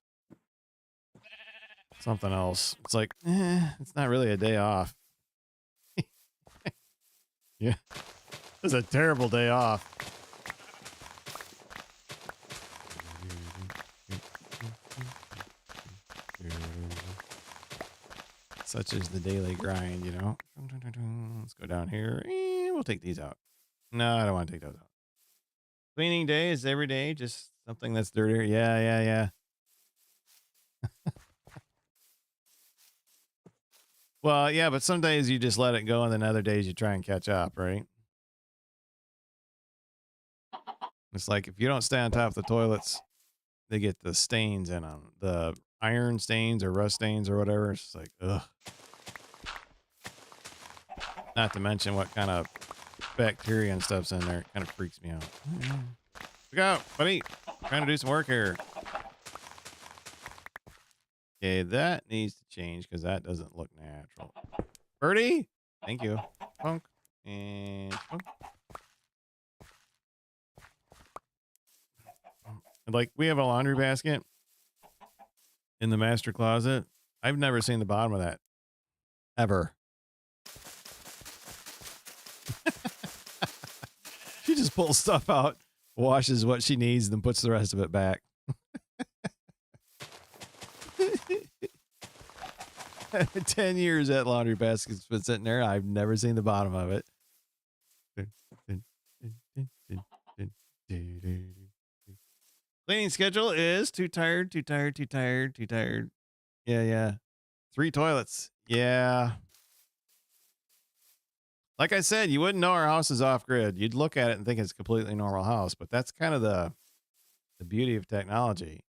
something else. It's like, it's not really a day off. Yeah, this is a terrible day off. Such is the daily grind, you know. Let's go down here. We'll take these out. No, I don't want to take those out. Cleaning day is every day, just something that's dirtier. Yeah. Well, yeah, but some days you just let it go, and then other days you try and catch up, right? It's like if you don't stay on top of the toilets, they get the stains in them. The iron stains or rust stains or whatever. It's just like, ugh. Not to mention what kind of bacteria and stuff's in there. It kind of freaks me out. Look out, buddy. Trying to do some work here. Okay, that needs to change because that doesn't look natural. Birdie, thank you. Punk and punk. Like, we have a laundry basket in the master closet. I've never seen the bottom of that. Ever. She just pulls stuff out, washes what she needs, then puts the rest of it back. 10 years that laundry basket's been sitting there. I've never seen the bottom of it. Cleaning schedule is too tired. Yeah. 3 toilets. Yeah. Like I said, you wouldn't know our house is off grid. You'd look at it and think it's a completely normal house, but that's kind of the beauty of technology.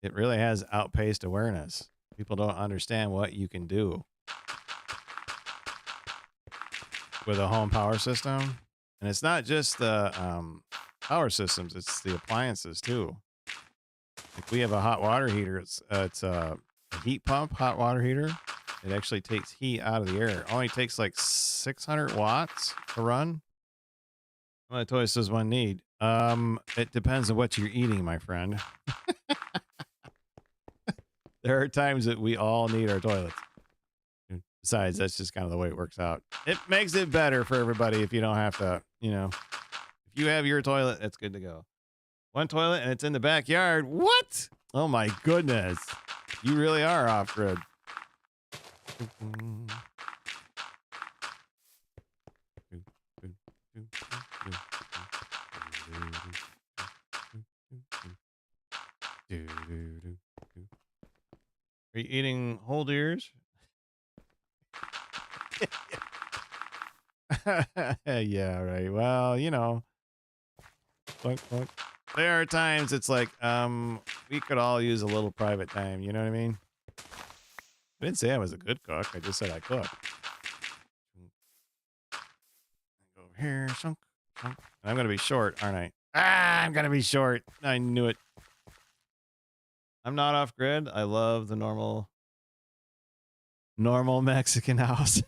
It really has outpaced awareness. People don't understand what you can do with a home power system. And it's not just the power systems, it's the appliances too. Like we have a hot water heater. It's a heat pump hot water heater. It actually takes heat out of the air. It only takes like 600 watts to run. How many toilets does one need? It depends on what you're eating, my friend. There are times that we all need our toilets. Besides, that's just kind of the way it works out. It makes it better for everybody if you don't have to, you know, if you have your toilet, it's good to go. 1 toilet and it's in the backyard. What? Oh my goodness. You really are off grid. Are you eating whole deers? Yeah, right. Well, you know, there are times it's like, we could all use a little private time. You know what I mean? I didn't say I was a good cook. I just said I cook. Go over here, shunk. I'm going to be short, aren't I? I'm going to be short. I knew it. I'm not off grid. I love the normal Mexican house.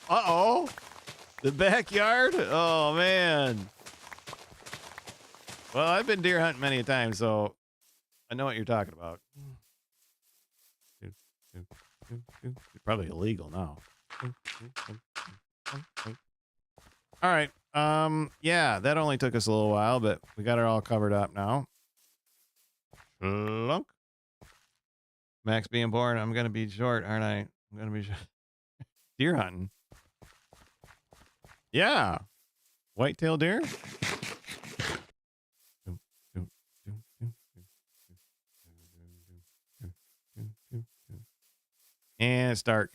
Uh-oh. The backyard? Oh, man. Well, I've been deer hunting many a time, so I know what you're talking about. Probably illegal now. All right. Yeah, that only took us a little while, but we got it all covered up now. Lunk. Max being born. I'm going to be short, aren't I? I'm going to be deer hunting. Yeah. Whitetail deer. And it's dark.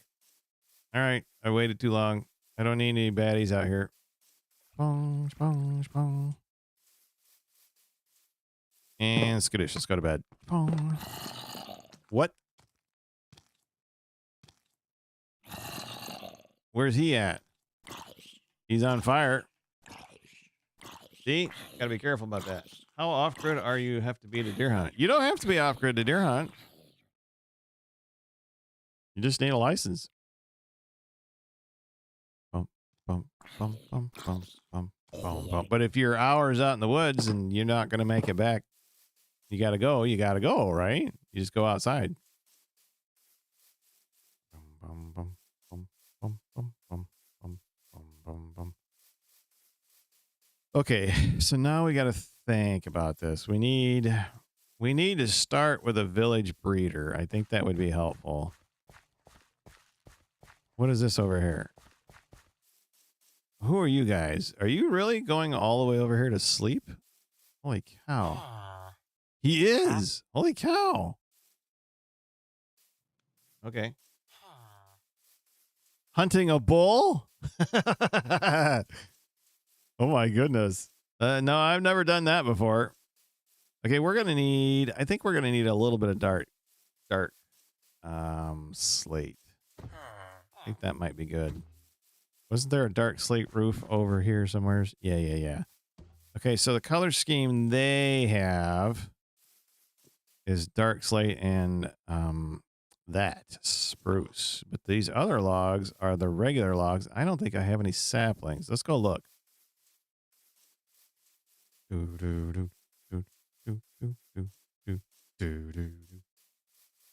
All right. I waited too long. I don't need any baddies out here. Bong, bong, bong. And skadoosh. Let's go to bed. Bong. What? Where's he at? He's on fire. See? Gotta be careful about that. How off-grid are you have to be to deer hunt? You don't have to be off-grid to deer hunt. You just need a license. Bump, bump, bump, bump, bump, bump, bump, bump. But if you're hours out in the woods and you're not going to make it back, you got to go, right? You just go outside. Bum, bum, bum, bum, bum, bum, bum, bum, bum, bum. Okay, so now we got to think about this. We need to start with a village breeder. I think that would be helpful. What is this over here? Who are you guys? Are you really going all the way over here to sleep? Holy cow. He is. Holy cow. Okay. Hunting a bull? Oh my goodness. No, I've never done that before. Okay, I think we're going to need a little bit of dark slate. I think that might be good. Wasn't there a dark slate roof over here somewhere? Yeah. Okay, so the color scheme they have is dark slate and that spruce. But these other logs are the regular logs. I don't think I have any saplings. Let's go look.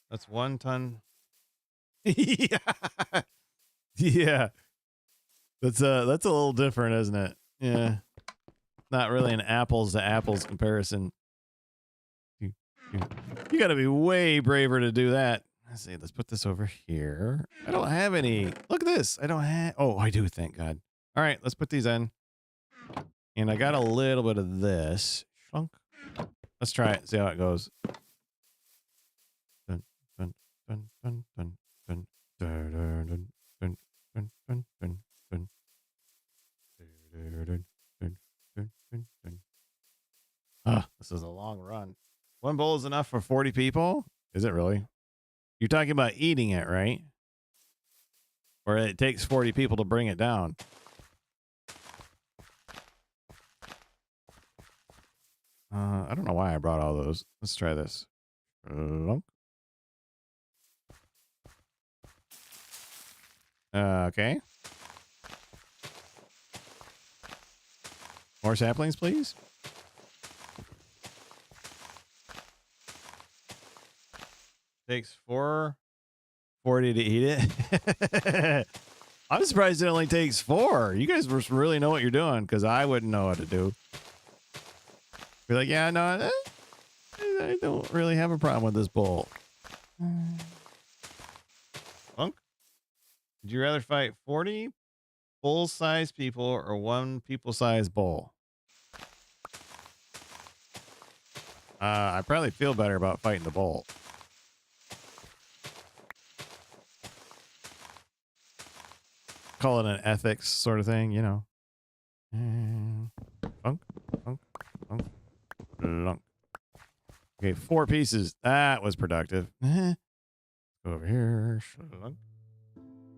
That's 1 ton. Yeah. Yeah. That's a little different, isn't it? Yeah. Not really an apples to apples comparison. You got to be way braver to do that. Let's see. Let's put this over here. I don't have any. Look at this. I don't have. Oh, I do. Thank God. All right. Let's put these in. And I got a little bit of this. Shrunk. Let's try it. See how it goes. Dun, dun, dun, dun, dun, dun, dun, dun, dun, dun, dun, dun, dun, dun. This is a long run. 1 bowl is enough for 40 people? Is it really? You're talking about eating it, right? Or it takes 40 people to bring it down. I don't know why I brought all those. Let's try this. Okay. More saplings, please. Takes 440 to eat it. I'm surprised it only takes 4. You guys really know what you're doing, because I wouldn't know what to do. Be like, yeah, no, I don't really have a problem with this bull. Punk? Would you rather fight 40 bull-sized people or 1 people-sized bull? I probably feel better about fighting the bull. Call it an ethics sort of thing, you know. Funk, funk, funk, lunk. Okay, 4 pieces. That was productive. Go over here.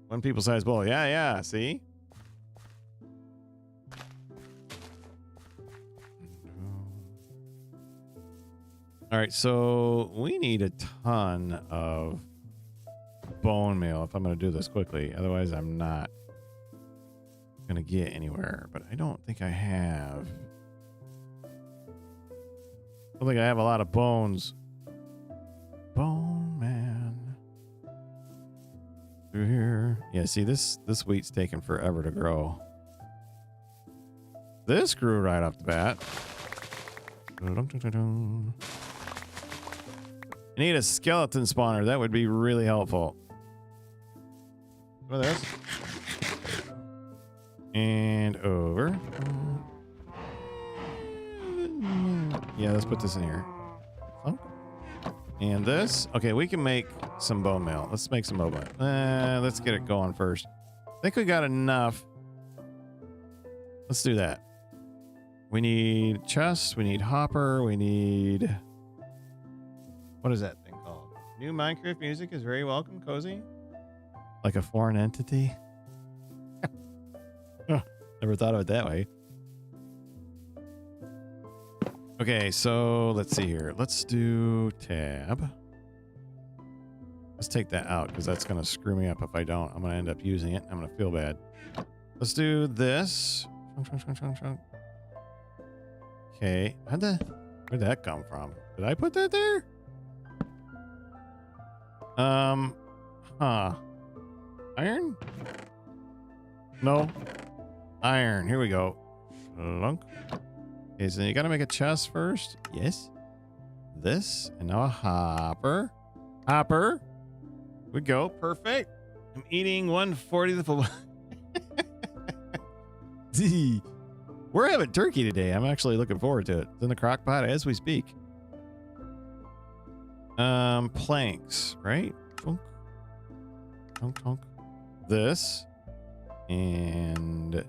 1 people-sized bull. Yeah. See? All right, so we need a ton of bone meal if I'm going to do this quickly. Otherwise, I'm not. gonna get anywhere, but I don't think I have. I don't think I have a lot of bones. Bone man. Through here. Yeah, see this wheat's taking forever to grow. This grew right off the bat. I need a skeleton spawner. That would be really helpful. What is this? And over. Yeah, let's put this in here. Oh. And this. Okay, we can make some bone meal. Let's make some bone meal. Let's get it going first. I think we got enough. Let's do that. We need chest. We need hopper. We need... What is that thing called? New Minecraft music is very welcome, Cozy. Like a foreign entity? Never thought of it that way. Okay, so let's see here. Let's do tab. Let's take that out because that's going to screw me up if I don't. I'm going to end up using it. I'm going to feel bad. Let's do this. Okay. Where'd that come from? Did I put that there? Iron? No. Iron. Here we go. Lunk. Okay, so you gotta make a chest first. Yes. This. And now a hopper. Hopper. Here we go. Perfect. I'm eating 1/40th of a... We're having turkey today. I'm actually looking forward to it. It's in the crock pot as we speak. Planks, right? Chunk. Chunk, chunk. This. And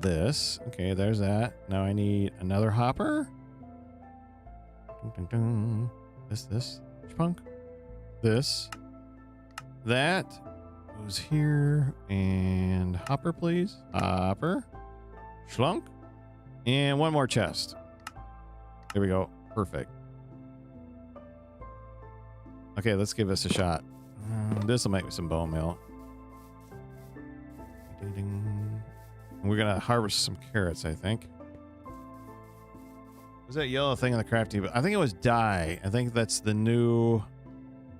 this. Okay, there's that. Now I need another hopper. Dun, dun, dun. This. Chunk. This. That goes here. And hopper, please. Hopper. Schlunk. And one more chest. There we go. Perfect. Okay, let's give this a shot. This will make me some bone meal. Ding, ding. We're going to harvest some carrots, I think. Was that yellow thing in the crafting? I think it was dye. I think that's the new...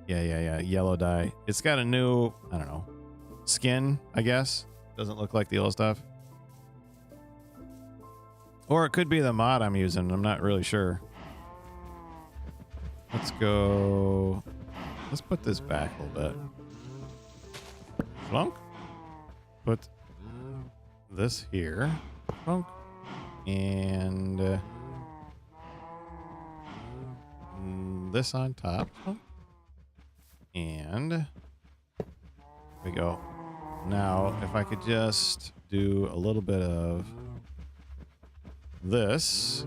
Yeah. Yellow dye. It's got a new, I don't know, skin, I guess. Doesn't look like the old stuff. Or it could be the mod I'm using. I'm not really sure. Let's go... Let's put this back a little bit. Flunk. Put this here. Flunk. And this on top. Flunk. And there we go. Now, if I could just do a little bit of this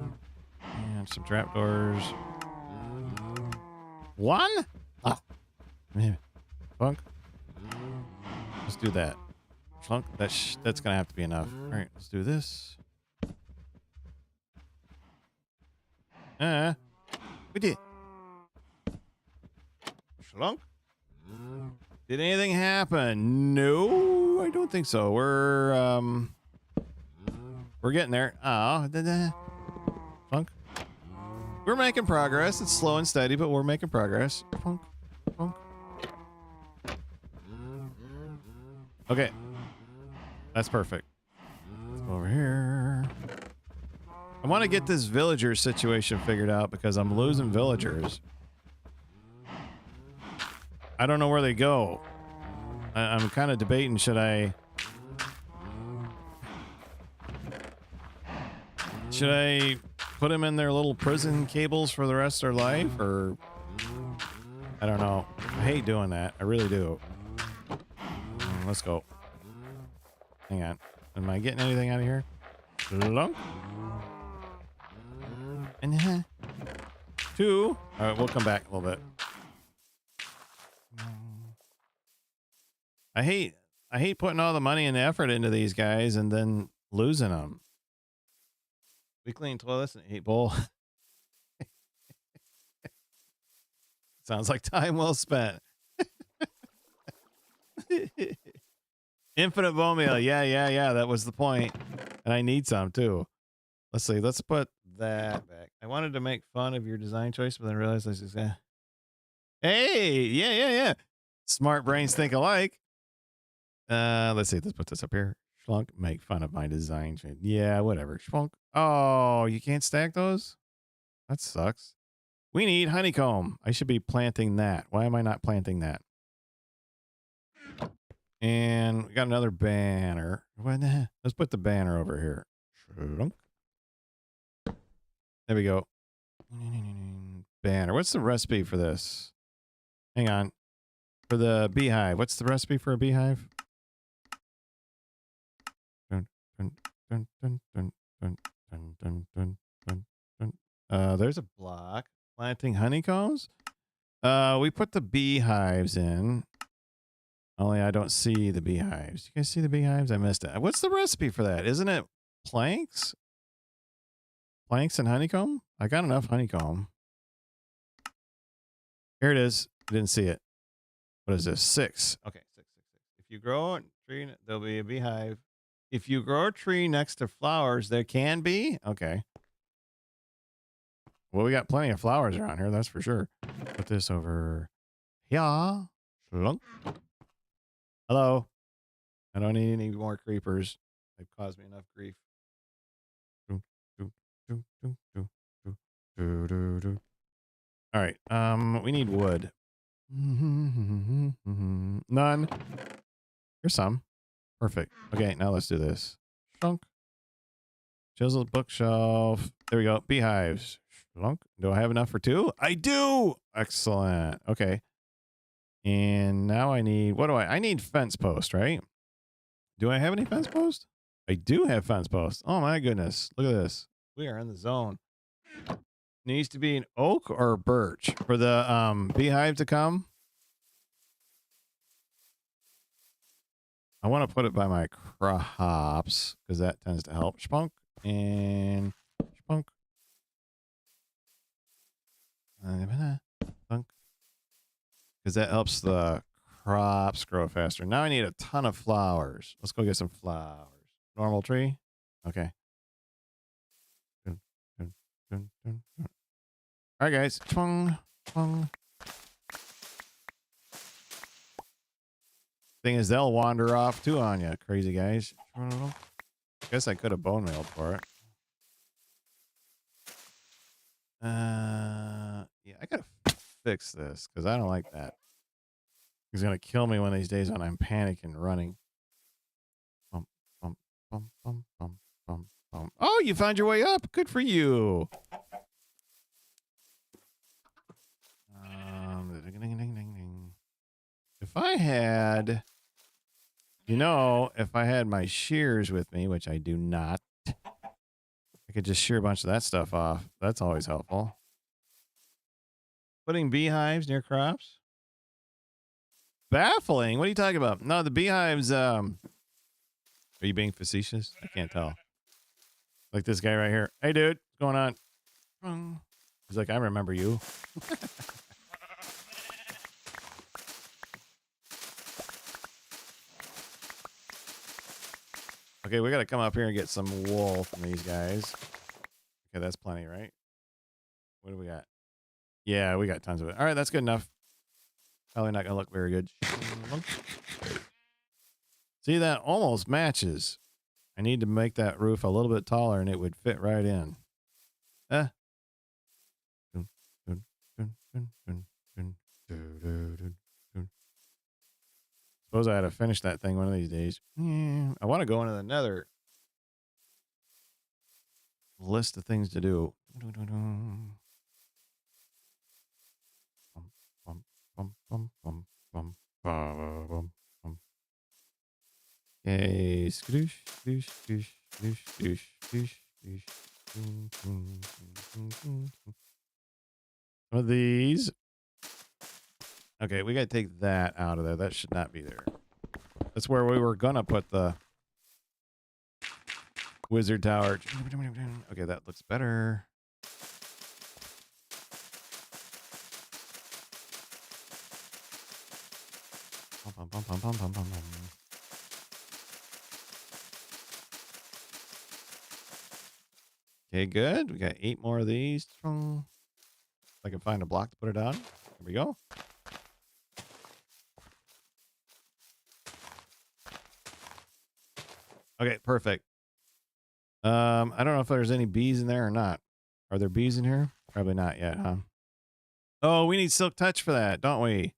and some trapdoors. One? Oh, man. Funk. Let's do that. Funk. That's gonna have to be enough. All right, let's do this. We did. Schlunk. Did anything happen? No, I don't think so. We're getting there. Oh, Funk. We're making progress. It's slow and steady, but we're making progress. Funk. Funk. Okay. That's perfect. Let's go over here. I want to get this villager situation figured out because I'm losing villagers. I don't know where they go. I'm kind of debating, should I put them in their little prison cables for the rest of their life, or I don't know. I hate doing that. I really do. Let's go. Hang on. Am I getting anything out of here? Lunk. And two. All right, we'll come back a little bit. I hate putting all the money and effort into these guys and then losing them. We clean toilets and eat bowl. Sounds like time well spent. Infinite bone meal. Yeah. That was the point. And I need some too. Let's see. Let's put that back. I wanted to make fun of your design choice, but then realized I just, hey, yeah. Smart brains think alike. Let's see. Let's put this up here. Schlunk, make fun of my design choice. Yeah, whatever. Schlunk. Oh, you can't stack those? That sucks. We need honeycomb. I should be planting that. Why am I not planting that? And we got another banner. Let's put the banner over here. There we go. Banner. What's the recipe for this? Hang on. For the beehive. What's the recipe for a beehive? There's a block. Planting honeycombs. We put the beehives in. Only I don't see the beehives. You guys see the beehives? I missed it. What's the recipe for that? Isn't it planks? Planks and honeycomb? I got enough honeycomb. Here it is. I didn't see it. What is this? 6. Okay, 6. If you grow a tree, there'll be a beehive. If you grow a tree next to flowers, there can be? Okay. Well, we got plenty of flowers around here, that's for sure. Put this over here. Hello. I don't need any more creepers. They've caused me enough grief. All right. We need wood. None. Here's some. Perfect. Okay, now let's do this. Shunk. Chiseled bookshelf. There we go. Beehives. Shlunk. Do I have enough for 2? I do. Excellent. Okay. And now I need, what do I need fence post, right? Do I have any fence post? I do have fence post. Oh my goodness. Look at this. We are in the zone. Needs to be an oak or birch for the beehive to come. I want to put it by my crops because that tends to help. Spunk and spunk. Because that helps the crops grow faster. Now I need a ton of flowers. Let's go get some flowers. Normal tree? Okay. All right, guys. Twung, twung. Thing is, they'll wander off too on you, crazy guys. Guess I could have bone mailed for it. Yeah, I gotta fix this because I don't like that. He's gonna kill me one of these days when I'm panicking running. Bum, bum, bum, bum, bum, bum, bum. Oh, you found your way up. Good for you. If I had, if I had my shears with me, which I do not, I could just shear a bunch of that stuff off. That's always helpful. Putting beehives near crops? Baffling. What are you talking about? No, the beehives, are you being facetious? I can't tell. Like this guy right here. Hey, dude, what's going on? He's like, I remember you. Okay, we got to come up here and get some wool from these guys. Okay, that's plenty, right? What do we got? Yeah, we got tons of it. All right, that's good enough. Probably not going to look very good. See, that almost matches. I need to make that roof a little bit taller and it would fit right in. Suppose I had to finish that thing one of these days. I want to go into the nether. List of things to do. Okay, skadoosh, skadoosh, skadoosh, skadoosh, skadoosh, skadoosh. One of these. Okay, we gotta take that out of there. That should not be there. That's where we were gonna put the wizard tower. Okay, that looks better. Okay, good. We got 8 more of these. If I can find a block to put it on. Here we go. Okay, perfect. I don't know if there's any bees in there or not. Are there bees in here? Probably not yet, huh? Oh, we need Silk Touch for that, don't we?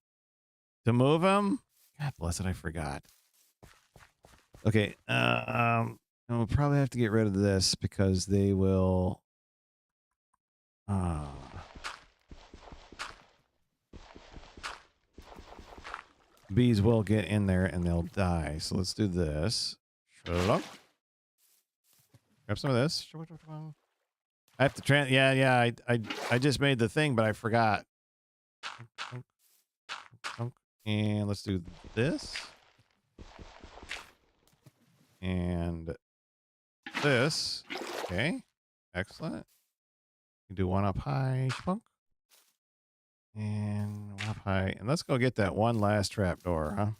To move them? God bless it, I forgot. Okay, and we'll probably have to get rid of this because they will... bees will get in there and they'll die. So let's do this. Grab some of this. I have to I just made the thing, but I forgot. And let's do this. And this. Okay. Excellent. You do one up high. Spunk. And one up high. And let's go get that one last trap door, huh?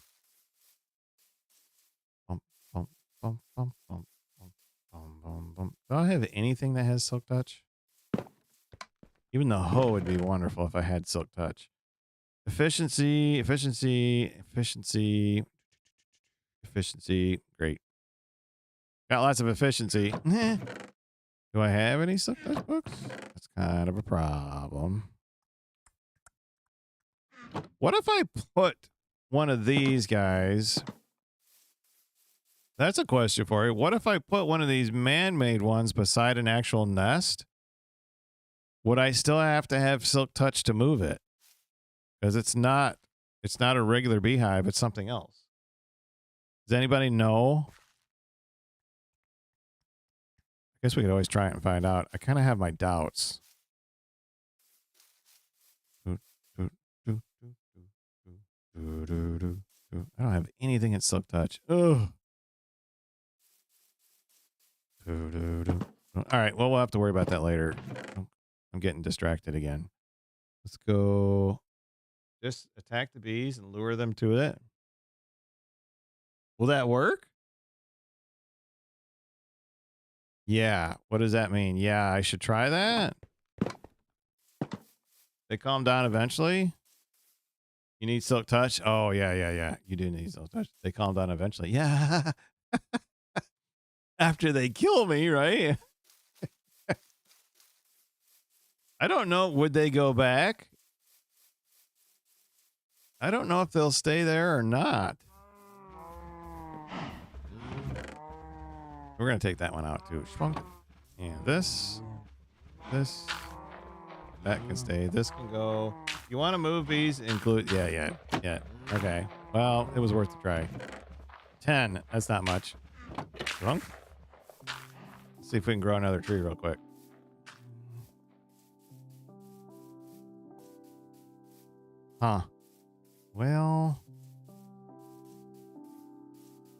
Bump, bump, bump, bump, bump, bump, bump, bump, bump. Do I have anything that has Silk Touch? Even the hoe would be wonderful if I had Silk Touch. Efficiency, efficiency, efficiency, efficiency. Great. Got lots of efficiency. Do I have any Silk Touch books? That's kind of a problem. What if I put one of these guys? That's a question for you. What if I put one of these man-made ones beside an actual nest? Would I still have to have Silk Touch to move it? Because it's not a regular beehive, it's something else. Does anybody know? I guess we could always try it and find out. I kind of have my doubts. I don't have anything in Silk Touch. Ugh. All right, well, we'll have to worry about that later. I'm getting distracted again. Let's go. Just attack the bees and lure them to it. Will that work? Yeah. What does that mean? Yeah, I should try that. They calm down eventually. You need Silk Touch? Oh, yeah. You do need Silk Touch. They calm down eventually. Yeah. After they kill me, right? I don't know. Would they go back? I don't know if they'll stay there or not. We're going to take that one out too. And this. That can stay. This can go. You want to move these? Include. Yeah. Okay. Well, it was worth a try. 10. That's not much. Drunk. Let's see if we can grow another tree real quick. Huh. Well,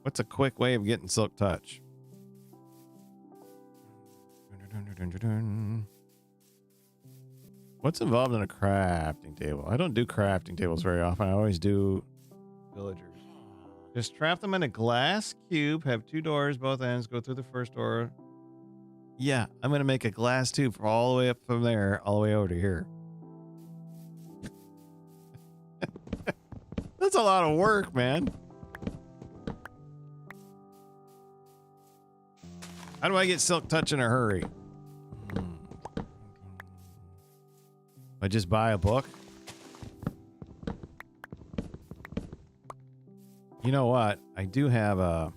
what's a quick way of getting Silk Touch? What's involved in a crafting table? I don't do crafting tables very often. I always do villagers. Just trap them in a glass cube, have 2 doors, both ends, go through the first door. Yeah, I'm going to make a glass tube for all the way up from there, all the way over to here. That's a lot of work, man. How do I get Silk Touch in a hurry? I just buy a book. You know what? I do have a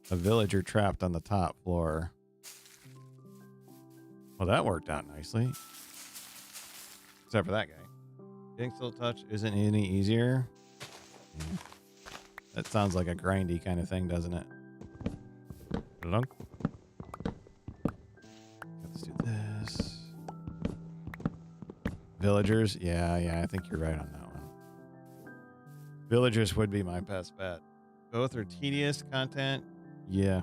villager trapped on the top floor. Well, that worked out nicely. Except for that guy. Getting Silk Touch isn't any easier. That sounds like a grindy kind of thing, doesn't it? Let's do this. Villagers. Yeah, I think you're right on that one. Villagers would be my best bet. Both are tedious content. Yeah.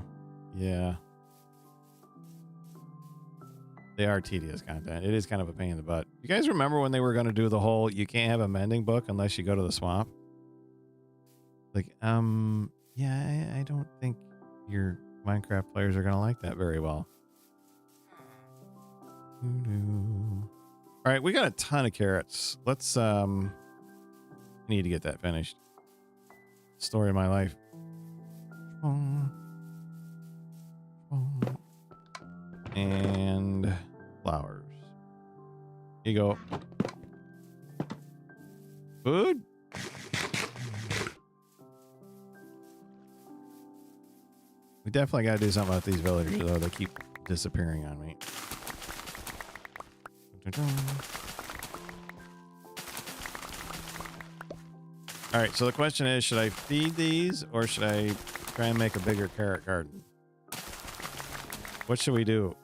They are tedious content. It is kind of a pain in the butt. You guys remember when they were going to do the whole, you can't have a mending book unless you go to the swamp? Like, yeah, I don't think your Minecraft players are going to like that very well. All right, we got a ton of carrots. Let's need to get that finished. Story of my life. And flowers. Here you go. Food. We definitely got to do something about these villagers, though. They keep disappearing on me. All right, so the question is, should I feed these or should I try and make a bigger carrot garden? What should we do?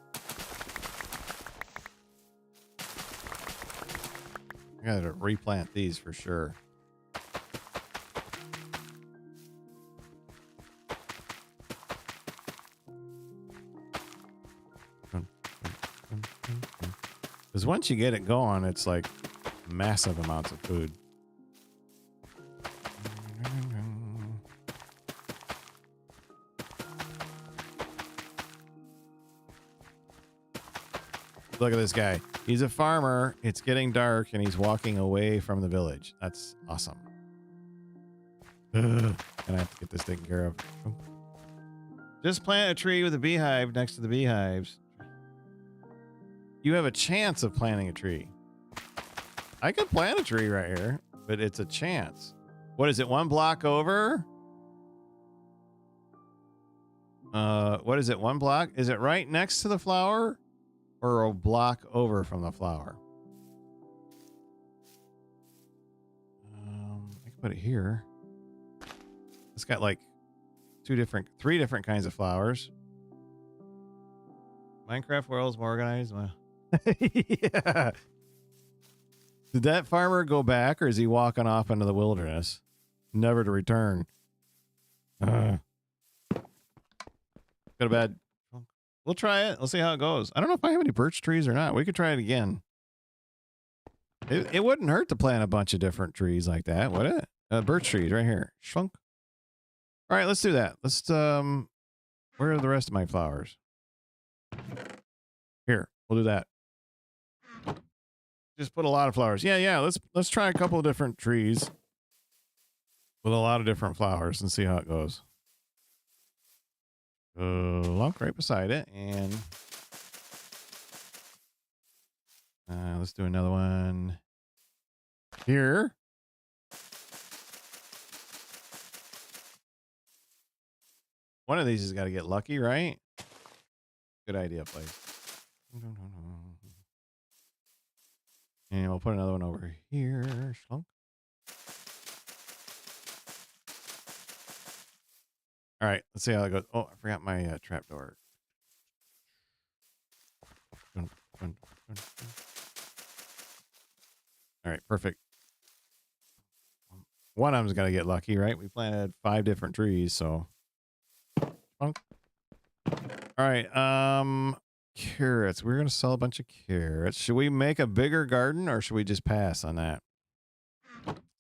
I gotta replant these for sure. Because once you get it going, it's like massive amounts of food. Look at this guy. He's a farmer. It's getting dark and he's walking away from the village. That's awesome. And I have to get this taken care of. Just plant a tree with a beehive next to the beehives. You have a chance of planting a tree. I could plant a tree right here, but it's a chance. What is it? 1 block over? What is it? 1 block? Is it right next to the flower? Or a block over from the flower? I can put it here. It's got like 3 different kinds of flowers. Minecraft world's more organized. Yeah. Did that farmer go back, or is he walking off into the wilderness, never to return? Got a bad. We'll try it. We'll see how it goes. I don't know if I have any birch trees or not. We could try it again. It wouldn't hurt to plant a bunch of different trees like that, would it? Birch trees right here. Shrunk. All right, let's do that. Let's where are the rest of my flowers? Here, we'll do that. Just put a lot of flowers. Yeah. Let's try a couple of different trees with a lot of different flowers and see how it goes. Lump right beside it, and let's do another one here. One of these has got to get lucky, right? Good idea, place. And we'll put another one over here. Schlunk. All right, let's see how that goes. Oh, I forgot my trapdoor. All right, perfect. One of them's got to get lucky, right? We planted 5 different trees, so. All right, carrots. We're going to sell a bunch of carrots. Should we make a bigger garden, or should we just pass on that?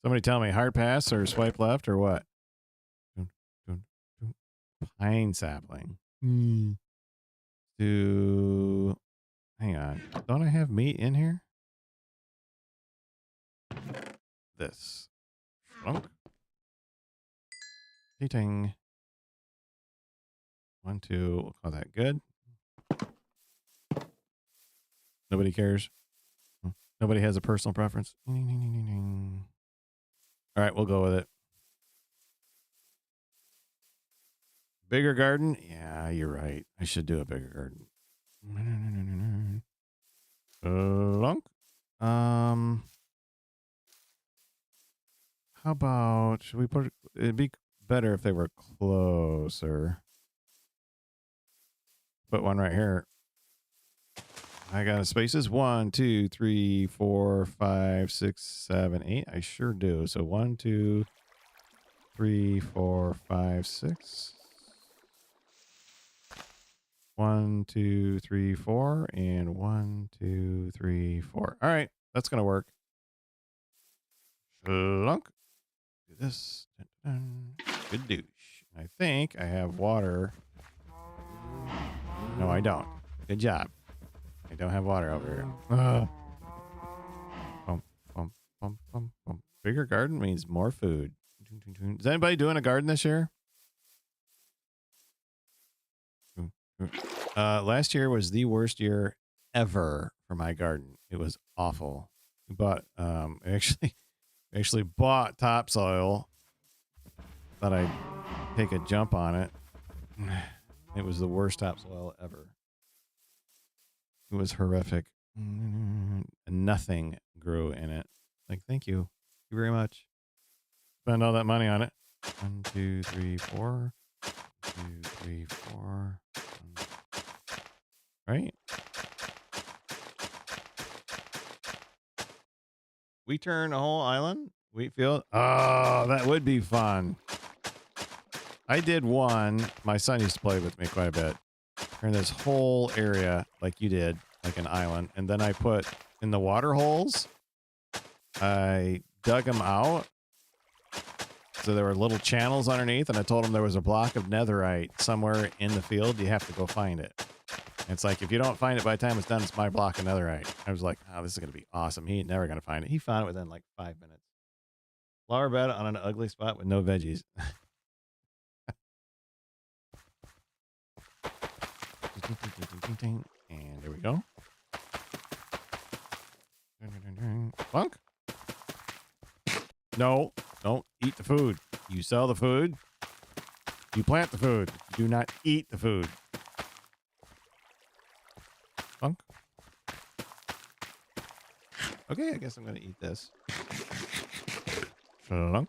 Somebody tell me, hard pass or swipe left or what? Pine sapling. Hang on. Don't I have meat in here? This. Eating. 1, 2. We'll call that good. Nobody cares. Nobody has a personal preference. All right, we'll go with it. Bigger garden? Yeah, you're right. I should do a bigger garden. Lunk. How about, should we put, it'd be better if they were closer. Put one right here. I got spaces 1, 2, 3, 4, 5, 6, 7, 8. I sure do. So 1, 2, 3, 4, 5, 6. 1, 2, 3, 4, and 1, 2, 3, 4. All right, that's gonna work. Schlunk. Do this. Dun, dun, dun. Good douche. I think I have water. No, I don't. Good job. I I don't have water over here. Ugh. Bump, bump, bump, bump, bump. Bigger garden means more food. Is anybody doing a garden this year? Last year was the worst year ever for my garden. It was awful. We bought actually bought topsoil. Thought I'd take a jump on it. It was the worst topsoil ever. It was horrific. Nothing grew in it. Like, thank you. Thank you very much. Spend all that money on it. 1, 2, 3, 4. 2, 3, 4. Right? We turn a whole island? Wheatfield? Oh, that would be fun. I did one. My son used to play with me quite a bit. Turn this whole area like you did, like an island. And then I put in the water holes, I dug them out. So there were little channels underneath, and I told him there was a block of netherite somewhere in the field. You have to go find it. And it's like, if you don't find it by the time it's done, it's my block of netherite. I was like, oh, this is going to be awesome. He ain't never going to find it. He found it within like 5 minutes. Flower bed on an ugly spot with no veggies. And there we go. Funk? No, don't eat the food. You sell the food. You plant the food. You do not eat the food. Funk? Okay, I guess I'm going to eat this. Shlunk.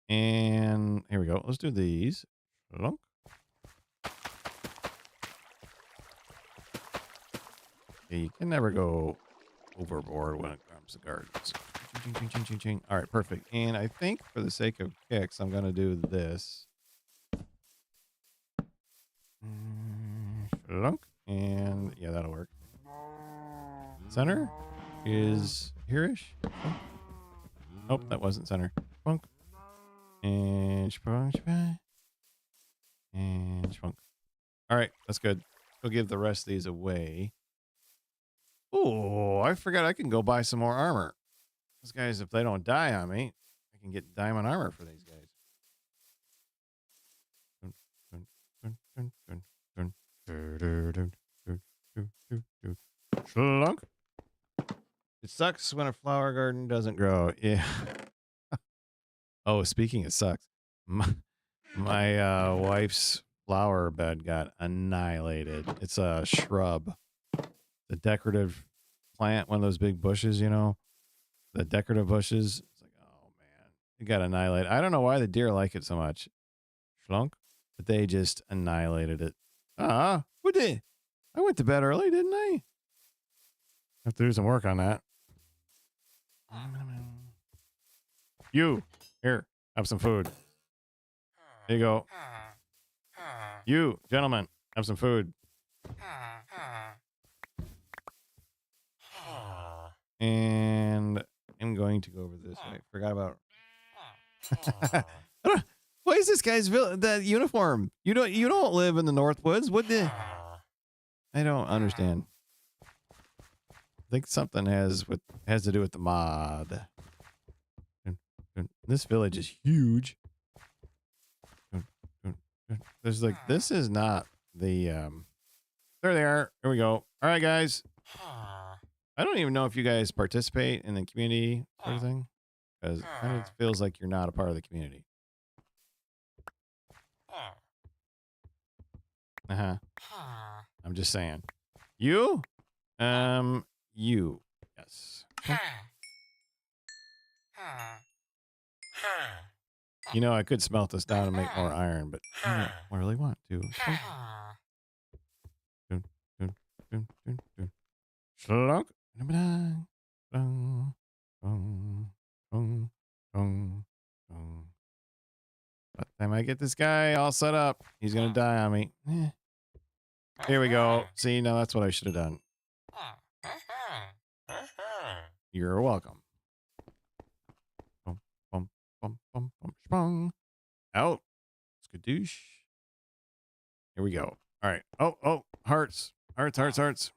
And here we go. Let's do these. Shlunk. Yeah, you can never go overboard when it comes to gardens. All right, perfect. And I think for the sake of kicks, I'm going to do this. Shlunk. And yeah, that'll work. Center is here-ish. Nope, that wasn't center. Spunk. And spunk. And spunk. All right, that's good. We'll give the rest of these away. Oh, I forgot I can go buy some more armor. These guys, if they don't die on me, I can get diamond armor for these guys. Shlunk. It sucks when a flower garden doesn't grow. Yeah. Oh, speaking of sucks, my wife's flower bed got annihilated. It's a shrub. The decorative plant, one of those big bushes, you know, the decorative bushes. It's like, oh man, it got annihilated. I don't know why the deer like it so much. Shlunk. But they just annihilated it. What did? I went to bed early, didn't I? Have to do some work on that. You, here, have some food. There you go. You, gentlemen, have some food. And I'm going to go over this. I forgot about. Why is this guy's that uniform? You don't live in the Northwoods. What the? I don't understand. I think something has to do with the mod. This village is huge. There's like, this is not the there they are. Here we go. All right, guys. I don't even know if you guys participate in the community sort of thing, because it kind of feels like you're not a part of the community. I'm just saying. You? You. Yes. You know, I could smelt this down and make more iron, but I don't really want to. Slunk. By the time I get this guy all set up, he's going to die on me. Here we go. See, now that's what I should have done. You're welcome. Bum, bum, bum, sprung. Out. Skadoosh. Here we go. All right. Oh, hearts. Hearts, hearts, hearts.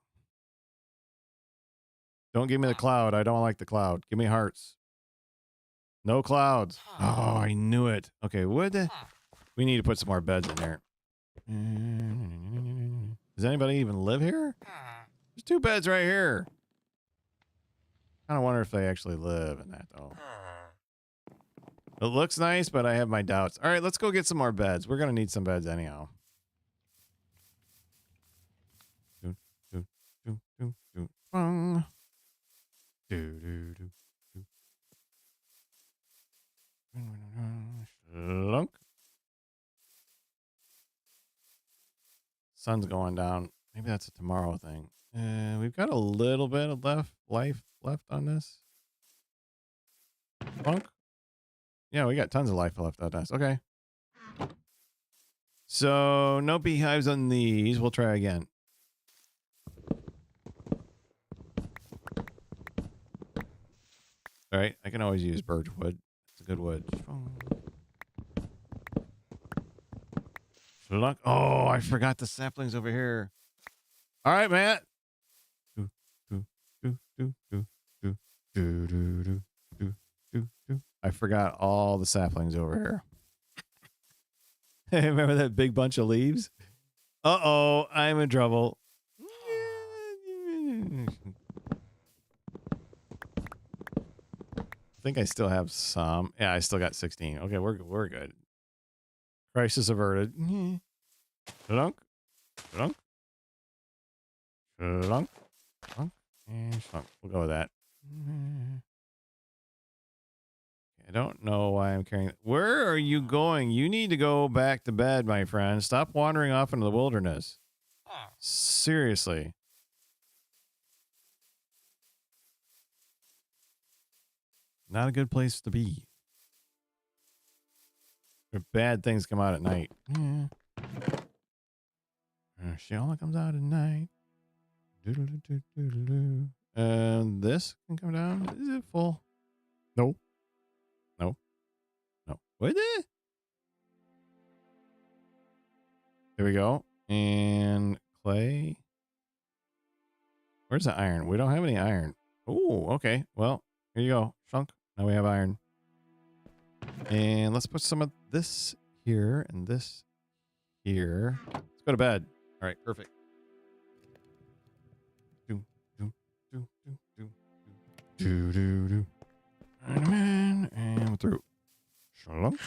Don't give me the cloud. I don't like the cloud. Give me hearts. No clouds. Oh, I knew it. Okay, we need to put some more beds in there. Does anybody even live here? There's 2 beds right here. I kind of wonder if they actually live in that, though. It looks nice, but I have my doubts. All right, let's go get some more beds. We're going to need some beds anyhow. Do, do, do, do, do. Bung. Do, do, do, do. Slunk. Sun's going down. Maybe that's a tomorrow thing. We've got a little bit of life left on this. Slunk. Yeah, we got tons of life left on this. Okay. So no beehives on these. We'll try again. All right, I can always use birch wood. It's a good wood. Oh, I forgot the saplings over here. All right, Matt. I forgot all the saplings over here. Remember that big bunch of leaves? Uh-oh, I'm in trouble. I think I still have some. Yeah, I still got 16. Okay, we're good. Crisis averted. Shlunk. Shlunk. Shlunk. Shlunk. And shlunk. We'll go with that. I don't know why I'm carrying. Where are you going? You need to go back to bed, my friend. Stop wandering off into the wilderness. Seriously. Not a good place to be. Where bad things come out at night. She only comes out at night. And this can come down. Is it full? No. No. No. What? There we go. And clay. Where's the iron? We don't have any iron. Oh, okay. Well, here you go. Shunk. Now we have iron. And let's put some of this here and this here. Let's go to bed. All right, perfect. Do, do, do, do, do, do, do, do. And we're through. Shalom.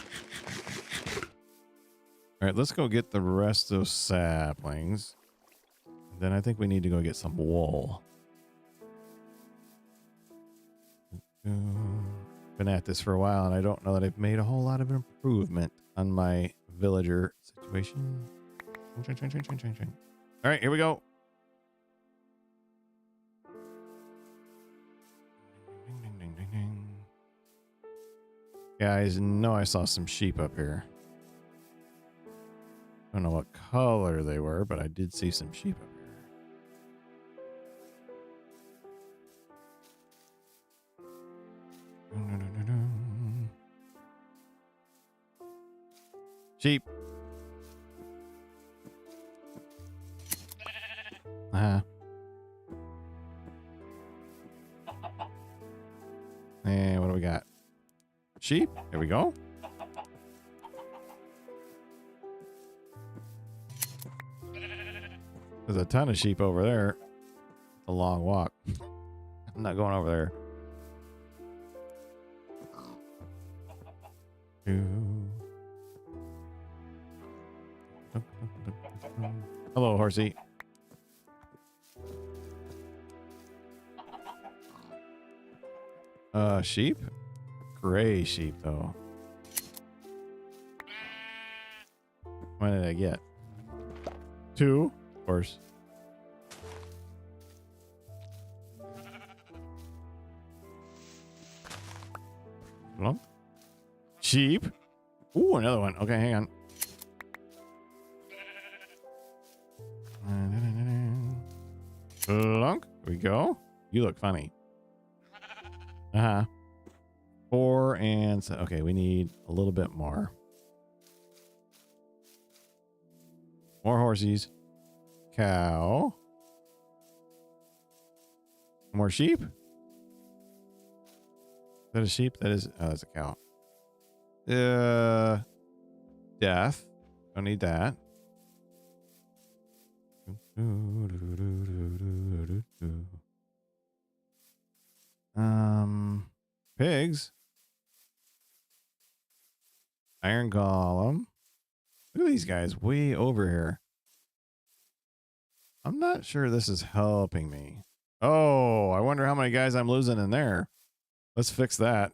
All right, let's go get the rest of those saplings. Then I think we need to go get some wool. Been at this for a while, and I don't know that I've made a whole lot of improvement on my villager situation. All right, here we go. Guys, know I saw some sheep up here. I don't know what color they were, but I did see some sheep up here. Sheep. And what do we got? Sheep. There we go. There's a ton of sheep over there. It's a long walk. I'm not going over there. Hello, horsey. Sheep? Gray sheep, though. What did I get? 2, of course. Lump. Sheep. Ooh, another one. Okay, hang on. Lunk. Here we go. You look funny. Uh-huh. 4 and okay, we need a little bit more. More horsies. Cow. More sheep. Is that a sheep? That is, oh, that's a cow. Death. Don't need that. Pigs. Iron Golem. Look at these guys way over here. I'm not sure this is helping me. Oh, I wonder how many guys I'm losing in there. Let's fix that.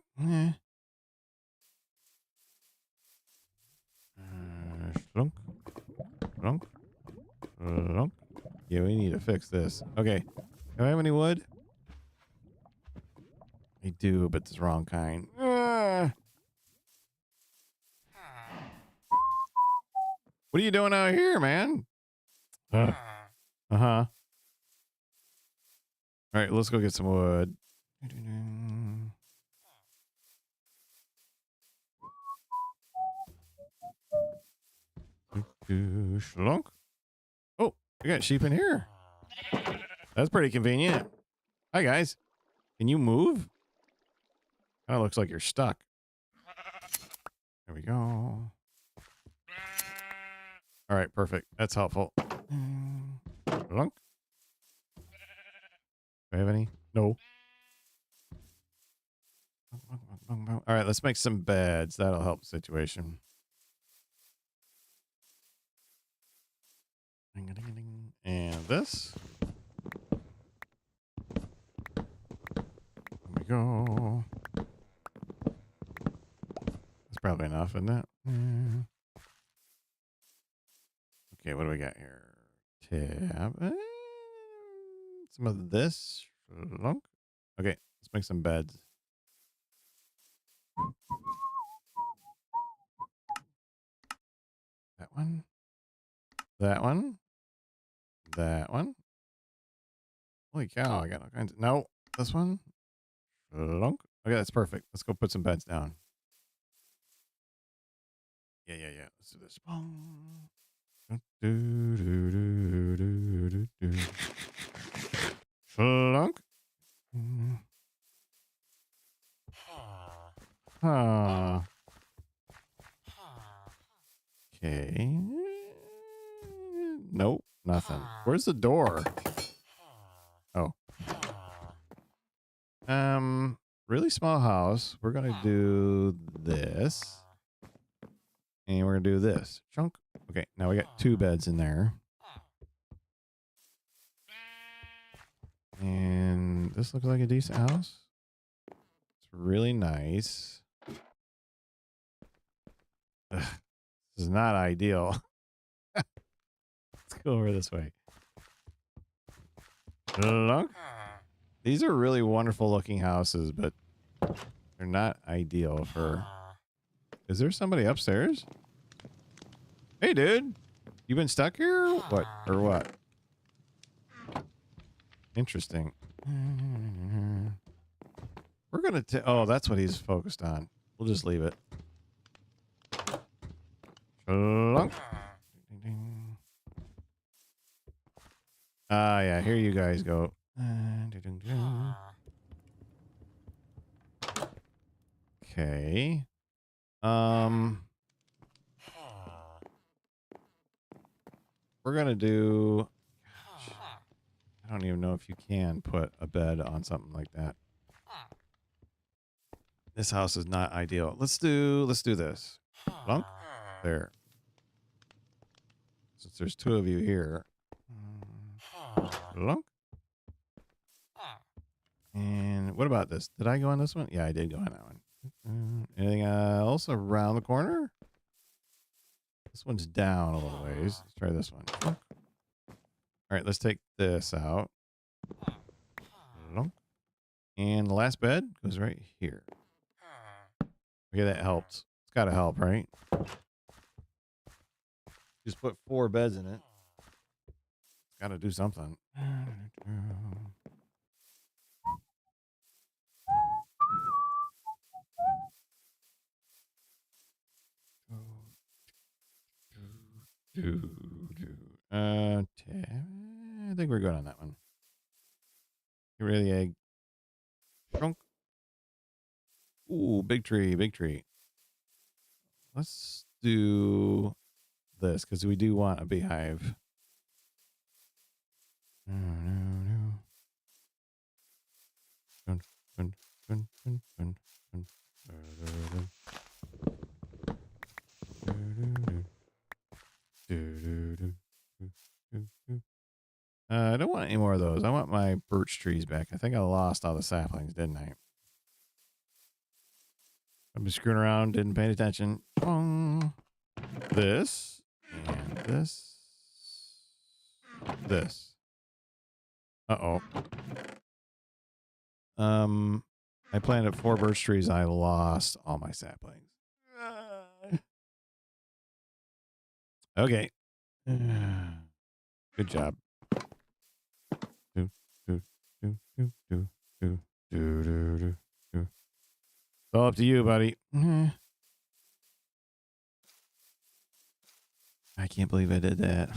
Slunk. Slunk. Slunk. Yeah, we need to fix this. Okay. Do I have any wood? I do, but it's the wrong kind. What are you doing out here, man? Uh-huh. All right, let's go get some wood. Schlunk. Oh, we got sheep in here. That's pretty convenient. Hi, guys. Can you move? Kind of looks like you're stuck. There we go. All right, perfect. That's helpful. Schlunk. Do I have any? No. All right, let's make some beds. That'll help the situation. And this. There we go. That's probably enough, isn't it? Okay, what do we got here? Tab. Some of this. Okay, let's make some beds. That one. That one. That one. Holy cow, I got all kinds of... No, this one. Okay, that's perfect. Let's go put some beds down. Yeah. Let's do this. Slunk. Okay. Nope, nothing. Where's the door? Oh. Really small house. We're gonna do this. And we're gonna do this. Chunk. Okay, now we got 2 beds in there. And this looks like a decent house. It's really nice. Ugh, this is not ideal. Let's go over this way. Look. These are really wonderful looking houses, but they're not ideal for... Is there somebody upstairs? Hey, dude. You been stuck here? What? Or what? Interesting. We're going to... Oh, that's what he's focused on. We'll just leave it. Yeah, here you guys go. Okay. We're gonna do... I don't even know if you can put a bed on something like that. This house is not ideal. Let's do this. Lunk? There. Since there's 2 of you here. Lunk? And what about this? Did I go on this one? Yeah, I did go on that one. Anything else around the corner? This one's down a little ways. Let's try this one. All right, let's take this out. And the last bed goes right here. Okay, that helps. It's got to help, right? Just put 4 beds in it. It's got to do something. I think we're good on that one. Get rid of the egg. Trunk. Ooh, big tree, big tree. Let's do this because we do want a beehive. I don't want any more of those. I want my birch trees back. I think I lost all the saplings, didn't I? I've been screwing around, didn't pay attention. This and this. This. Uh-oh. I planted 4 birch trees. I lost all my saplings. Okay. Good job. Do, do, do, do, do, do, do, do, do. It's all up to you, buddy. I can't believe I did that.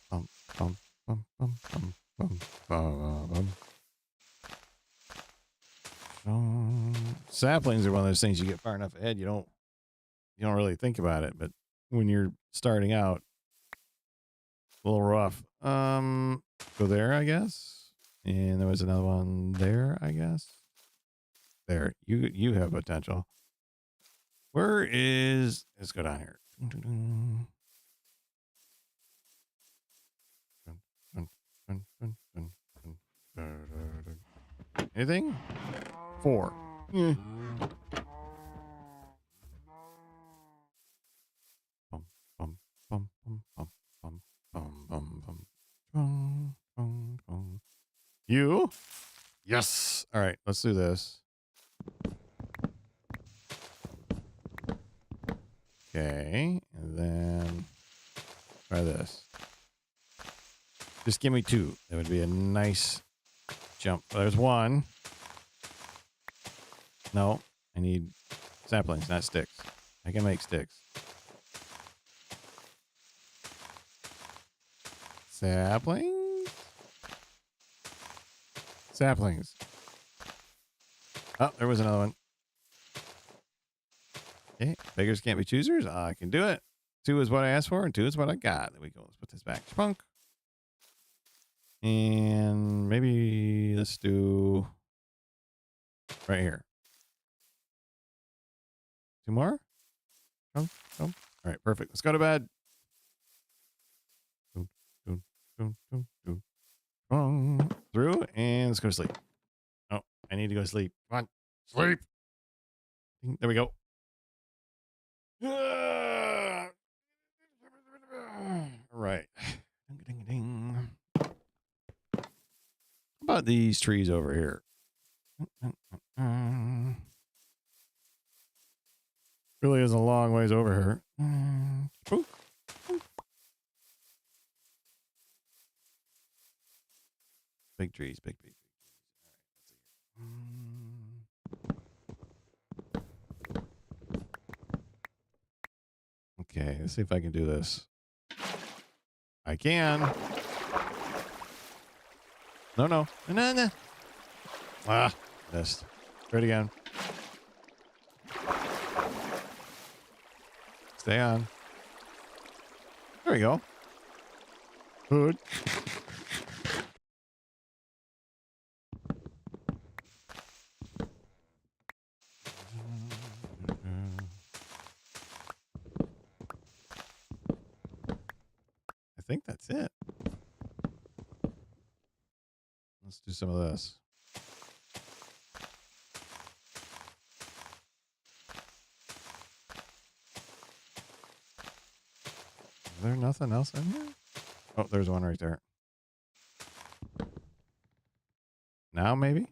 Bum, bum, bum, bum, bum, bum, bum, bum. Saplings are one of those things you get far enough ahead, you don't really think about it, but when you're starting out, a little rough. Go there, I guess. And there was another one there, I guess. There, you have potential. Where is? Let's go down here. Anything? 4. Bum, bum, bum, bum, bum, bum, bum, bum, bum. Bum, bum, bum. You? Yes. All right, let's do this. Okay, and then try this. Just give me 2. That would be a nice jump. There's 1. No, I need saplings, not sticks. I can make sticks. Saplings? Saplings. Oh, there was another one. Okay, beggars can't be choosers. I can do it. 2 is what I asked for, and 2 is what I got. There we go. Let's put this back. Spunk. And maybe let's do right here. 2 more. All right, perfect. Let's go to bed. Through, and let's go to sleep. Oh, I need to go to sleep. Come on, sleep. There we go. All right. Ding, ding, ding. How about these trees over here? Really is a long ways over here. Ooh. Big trees, big. All right, let's see here. Okay, let's see if I can do this. I can. No. Ah, missed. Try it again. Stay on. There we go. Good. I think that's it. Let's do some of this. Is there nothing else in here? Oh, there's one right there. Now maybe?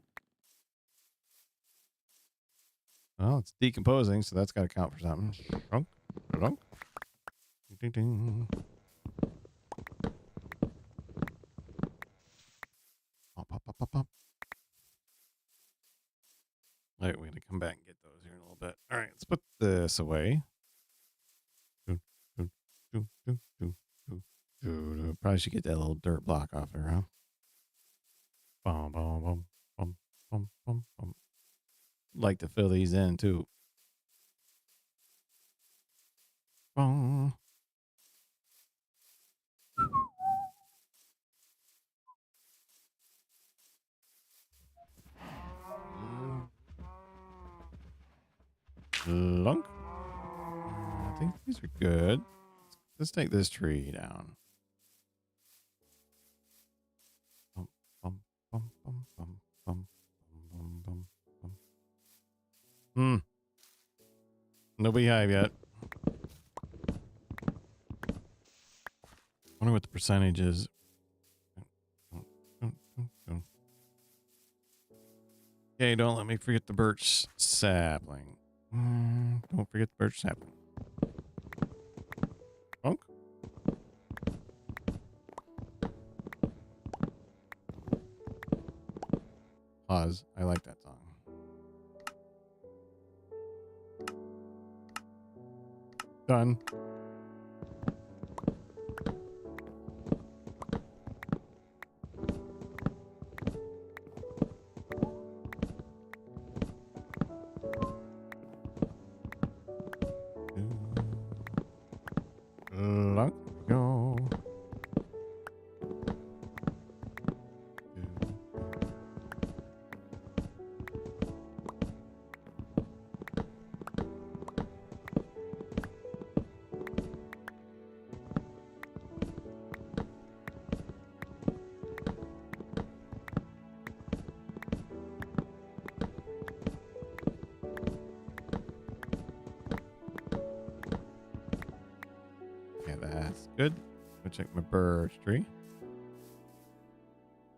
Well, it's decomposing, so that's got to count for something. Dunk, dunk. Ding, ding, ding. Pop, pop, pop, pop, pop. this away. Doo, doo, doo, doo, doo, doo, doo, doo. Probably should get that little dirt block off there, huh? Bum, bum, bum, bum, bum, bum, bum. Like to fill these in too. Bum. Lunk. I think these are good. Let's take this tree down. Bum, bum, bum, bum, bum, bum, bum, bum, bum. No beehive yet. Wonder what the percentage is. Okay, don't let me forget the birch sapling. Don't forget the birch sapling. Punk. Pause. I like that song. Done. Lunk. Go. Okay, that's good. Go check my birch tree.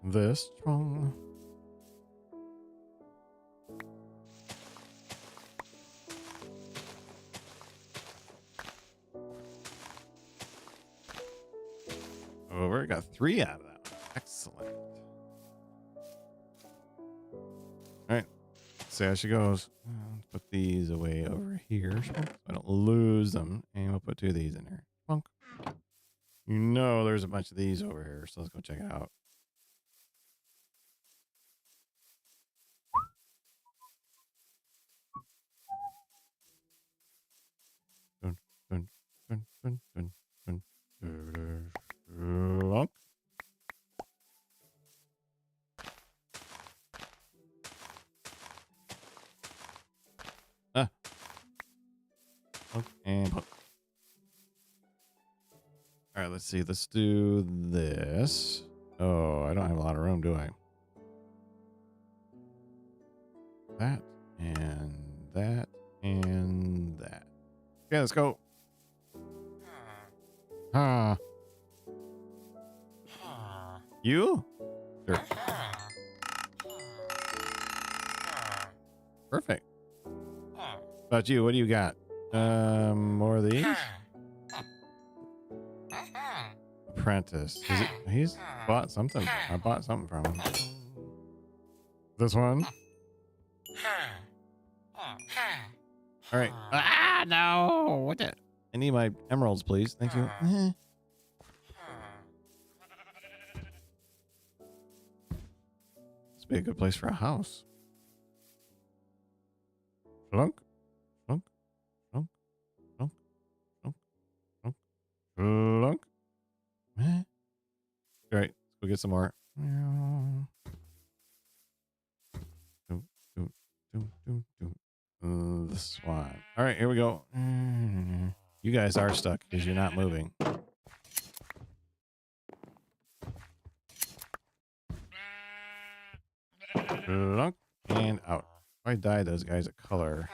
This strong. Over. Got 3 out of that one. Excellent. All right. See how she goes. Let's put these away over here so I don't lose them. And we'll put 2 of these in there. Punk. You know there's a bunch of these over here, so let's go check it out. Dun, dun, dun, dun, dun, dun, dun, dun. Ah. And punk. All right, let's see. Let's do this. Oh, I don't have a lot of room, do I? That and that and that. Okay, let's go. Ah. You? Sure. Perfect. About you, what do you got? More of these? Apprentice. Is it? He's bought something. I bought something from him. This one. All right. Ah, no. What the? I need my emeralds, please. Thank you. This would be a good place for a house. Flunk. Flunk. Flunk. Flunk. Flunk. Flunk. Flunk. All right. Let's go get some more. This one. All right, here we go. You guys are stuck because you're not moving. Plunk and out. If I dye those guys a color,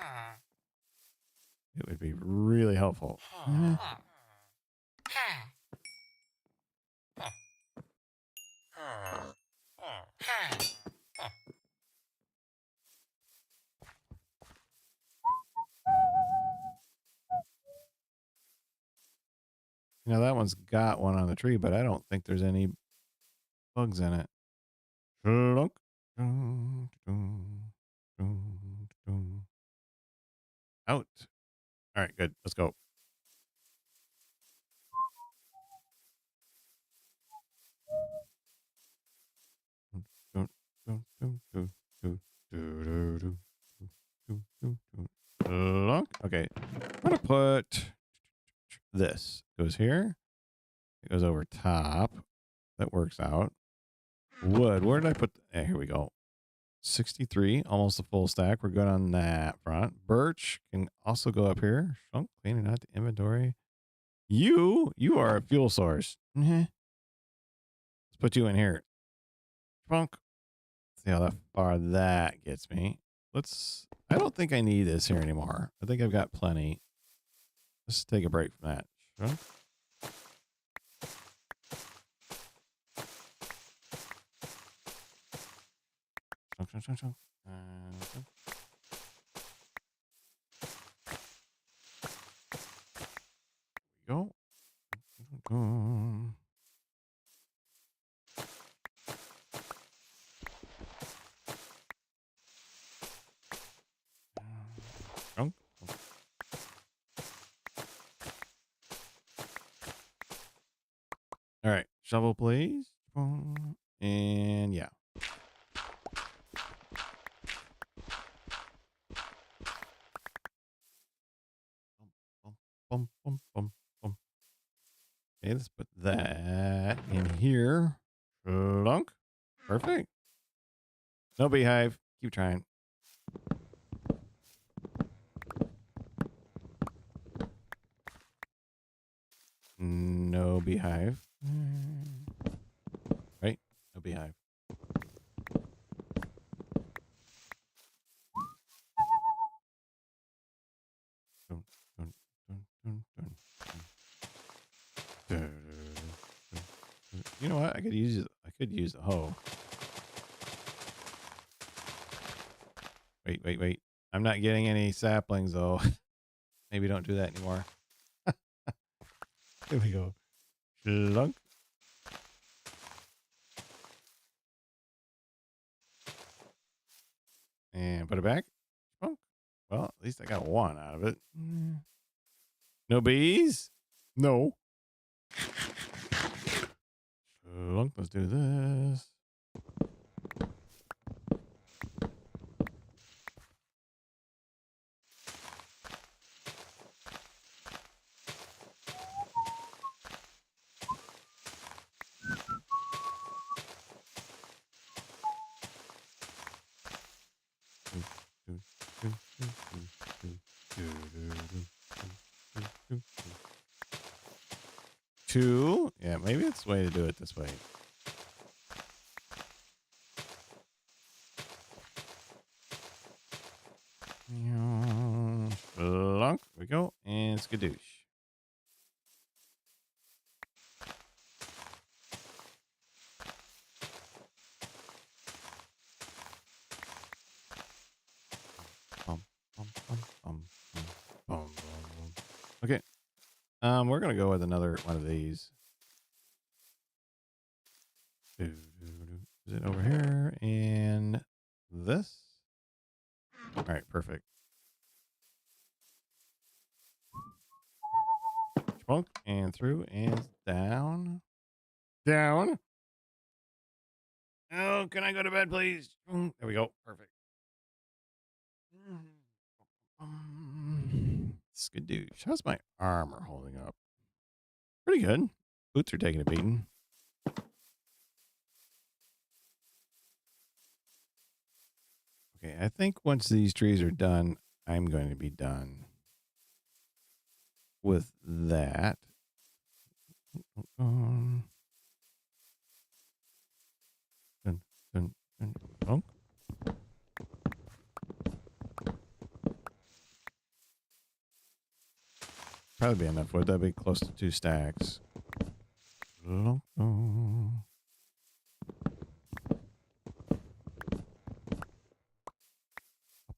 it would be really helpful. You know, that one's got one on the tree, but I don't think there's any bugs in it. Plunk. Out. All right, good. Let's go. Look. Okay. I'm gonna put this. Goes here. It goes over top. That works out. Wood. Where did I put? Here we go. 63, almost a full stack. We're good on that front. Birch can also go up here. Shunk, cleaning out the inventory. You are a fuel source. Let's put you in here. Shunk. See how far that gets me. I don't think I need this here anymore. I think I've got plenty. Let's take a break from that. Shunk. Shunk. Shunk. Go. Shunk. All right, shovel, please. And yeah. Bum, bum, bum, bum. Okay, let's put that in here. Flunk. Perfect. No beehive. Keep trying. No beehive. Right? No beehive. Dun, dun, dun, dun, dun, dun. You know what? I could use the hoe. Wait. I'm not getting any saplings though. Maybe don't do that anymore. Here we go. Flunk. And put it back. Flunk. Well, at least I got one out of it. No bees? No. Flunk. Let's do this. Two. Yeah, maybe it's the way to do it this way. Flunk. We go. And skadoosh. Okay. We're gonna go with another one of these. Is it over here? And this? All right, perfect. Chunk and through and down. Down. Oh, can I go to bed, please? There we go. Perfect. Skadoosh. How's my armor holding up? Pretty good. Boots are taking a beating. Okay, I think once these trees are done, I'm going to be done with that. Dun, dun, dun. Probably be enough wood. That'd be close to 2 stacks.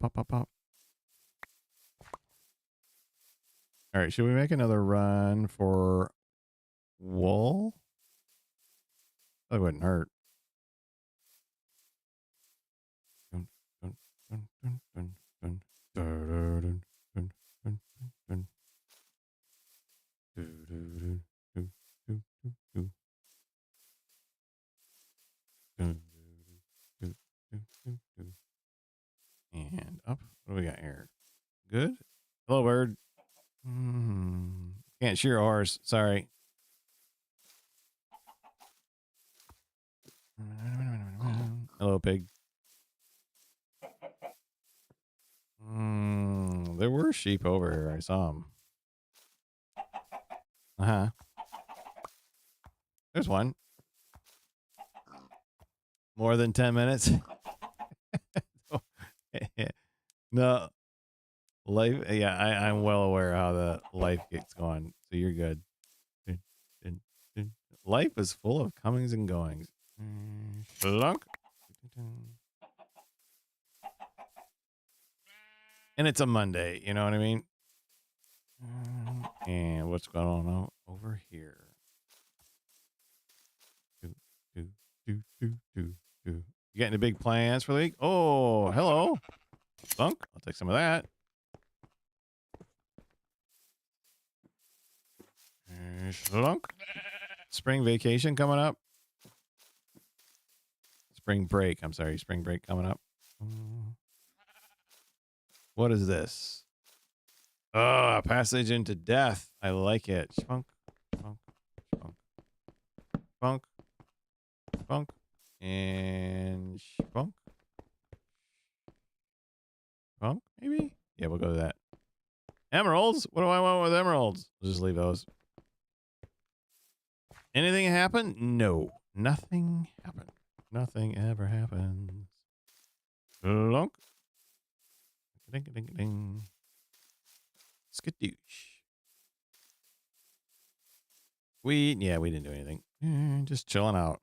Pop. All right, should we make another run for wool? That wouldn't hurt. Good. Hello, bird. Can't shear a horse. Sorry. Hello, pig. There were sheep over here. I saw them. Uh-huh. There's one. More than 10 minutes? No. Life, yeah, I'm well aware how the life gets going, so you're good. Life is full of comings and goings. Slunk. And it's a Monday, you know what I mean? And what's going on over here? You got any big plans for the week? Oh, hello. Slunk. I'll take some of that. Slunk. Spring vacation coming up. Spring break. I'm sorry. Spring break coming up. What is this? Oh, passage into death. I like it. Spunk. Spunk. Spunk. Spunk. Spunk. And spunk. Spunk, maybe? Yeah, we'll go to that. Emeralds? What do I want with emeralds? We'll just leave those. Anything happen? No. Nothing happened. Nothing ever happens. Lunk. Ding, ding, ding. Skadoosh. We didn't do anything. Just chilling out.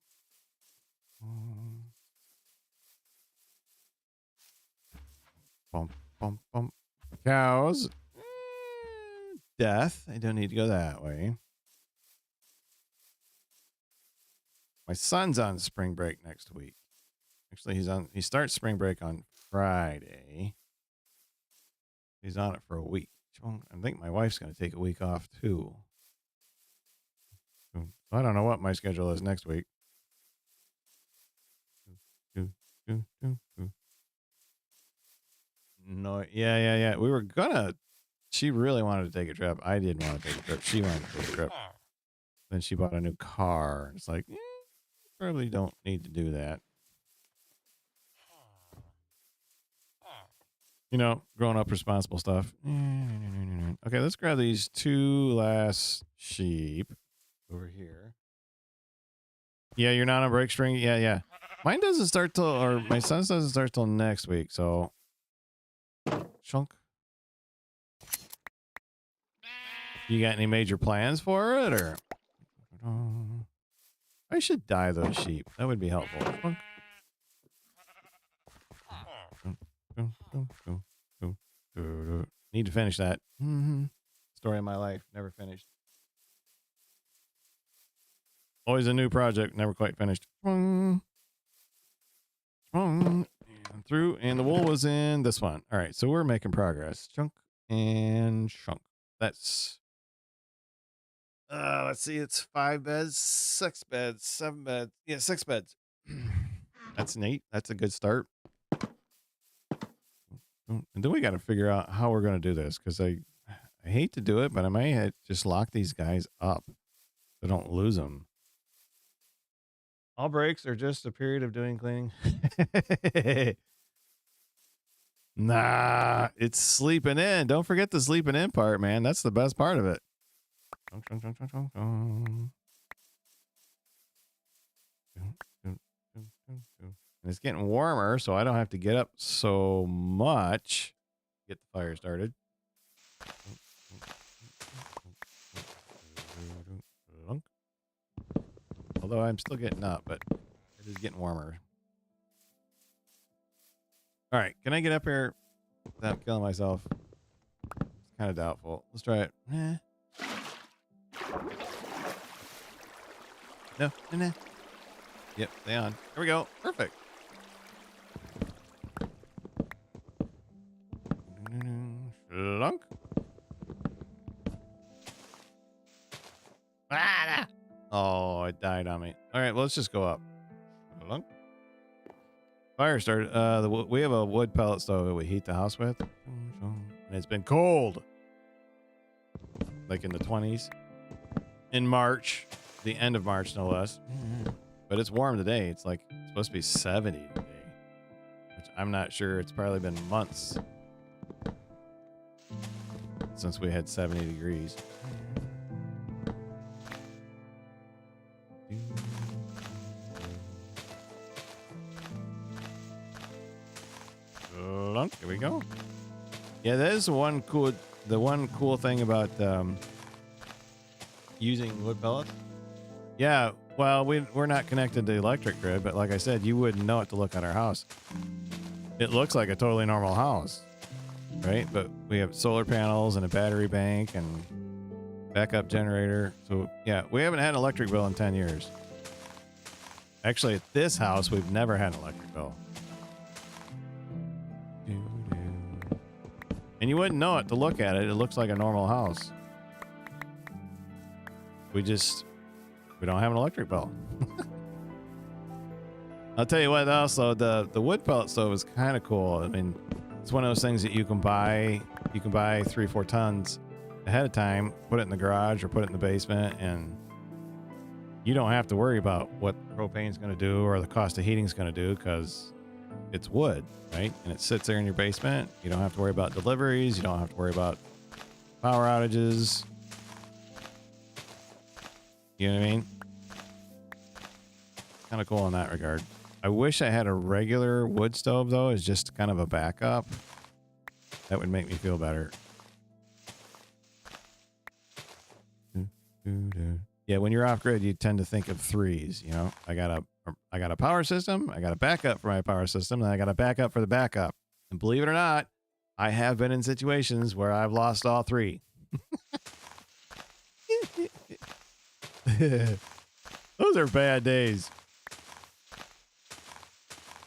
Bump, bump, bump. Cows. Death. I don't need to go that way. My son's on spring break next week. Actually, he starts spring break on Friday. He's on it for a week. I think my wife's going to take a week off too. I don't know what my schedule is next week. No, yeah. We were gonna. She really wanted to take a trip. I didn't want to take a trip. She wanted to take a trip. Then she bought a new car. It's like, probably don't need to do that. You know, growing up responsible stuff. Okay, let's grab these two last sheep over here. Yeah, you're not on break string. Yeah. Mine doesn't start till, or my son's doesn't start till next week. So, chunk. You got any major plans for it, or? I should dye those sheep. That would be helpful. Chunk. Need to finish that. Story of my life. Never finished. Always a new project. Never quite finished. And through. And the wool was in this one. All right. So we're making progress. Chunk and chunk. That's. Let's see. It's 5 beds, 6 beds, 7 beds. Yeah, 6 beds. That's neat. That's a good start. And then we got to figure out how we're going to do this, because I hate to do it, but I might just lock these guys up so don't lose them. All breaks are just a period of doing cleaning. Nah, it's sleeping in. Don't forget the sleeping in part, man. That's the best part of it. And it's getting warmer, so I don't have to get up so much. Get the fire started. Although I'm still getting up, but it is getting warmer. All right, can I get up here without killing myself? It's kind of doubtful. Let's try it. No. Yep, stay on. Here we go. Perfect. Slunk. Oh, it died on me. All right, well, let's just go up. Slunk. Fire started. We have a wood pellet stove that we heat the house with. And it's been cold. Like in the 20s. In March. The end of March, no less. But it's warm today. It's like it's supposed to be 70 today. Which I'm not sure. It's probably been months since we had 70 degrees. Here we go. Yeah, that is the one cool thing about using wood pellets. Yeah, well, we're not connected to the electric grid, but like I said, you wouldn't know it to look at our house. It looks like a totally normal house, right? But we have solar panels and a battery bank and backup generator. So yeah, we haven't had an electric bill in 10 years. Actually, at this house, we've never had an electric bill. And you wouldn't know it to look at it. It looks like a normal house. We don't have an electric bill. I'll tell you what else though, the wood pellet stove is kind of cool. I mean, it's one of those things that you can buy 3-4 tons ahead of time, put it in the garage or put it in the basement, and you don't have to worry about what propane's going to do or the cost of heating's going to do because it's wood, right? And it sits there in your basement. You don't have to worry about deliveries. You don't have to worry about power outages. You know what I mean? Kind of cool in that regard. I wish I had a regular wood stove though, as just kind of a backup. That would make me feel better. Yeah, when you're off grid, you tend to think of threes. You know, I got a power system, I got a backup for my power system, and I got a backup for the backup. And believe it or not, I have been in situations where I've lost all three. Those are bad days.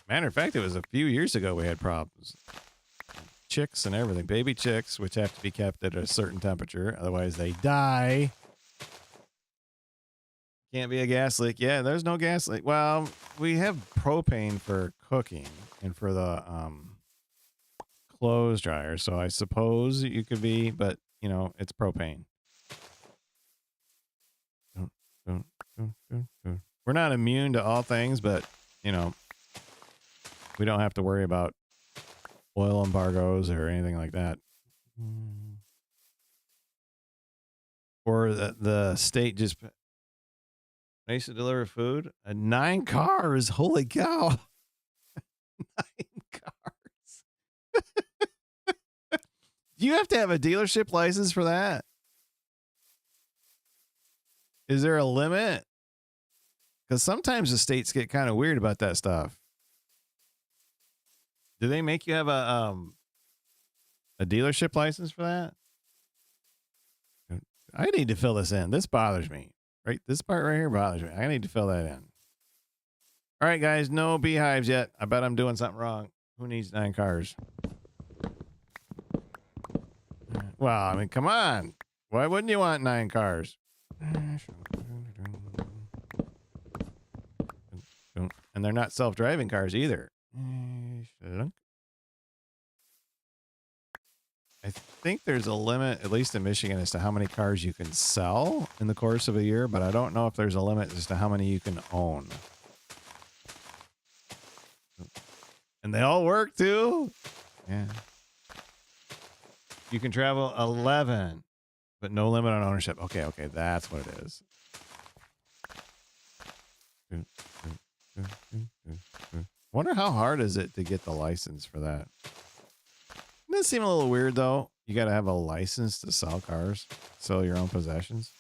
Matter of fact, it was a few years ago we had problems. Chicks and everything. Baby chicks, which have to be kept at a certain temperature, otherwise they die. Can't be a gas leak. Yeah, there's no gas leak. Well, we have propane for cooking and for the clothes dryer, so I suppose you could be, but you know, it's propane. We're not immune to all things, but you know, we don't have to worry about oil embargoes or anything like that. Or the state just I used to deliver food. 9 cars. Holy cow. 9 cars. Do you have to have a dealership license for that? Is there a limit? Because sometimes the states get kind of weird about that stuff. Do they make you have a dealership license for that? I need to fill this in. This bothers me. Right? This part right here bothers me. I need to fill that in. All right, guys. No beehives yet. I bet I'm doing something wrong. Who needs 9 cars? Well, I mean, come on. Why wouldn't you want 9 cars? And they're not self-driving cars either. I think there's a limit, at least in Michigan, as to how many cars you can sell in the course of a year, but I don't know if there's a limit as to how many you can own. And they all work too. Yeah. You can travel 11, but no limit on ownership. Okay, that's what it is. Wonder how hard is it to get the license for that? Doesn't that seem a little weird though? You got to have a license to sell cars, sell your own possessions.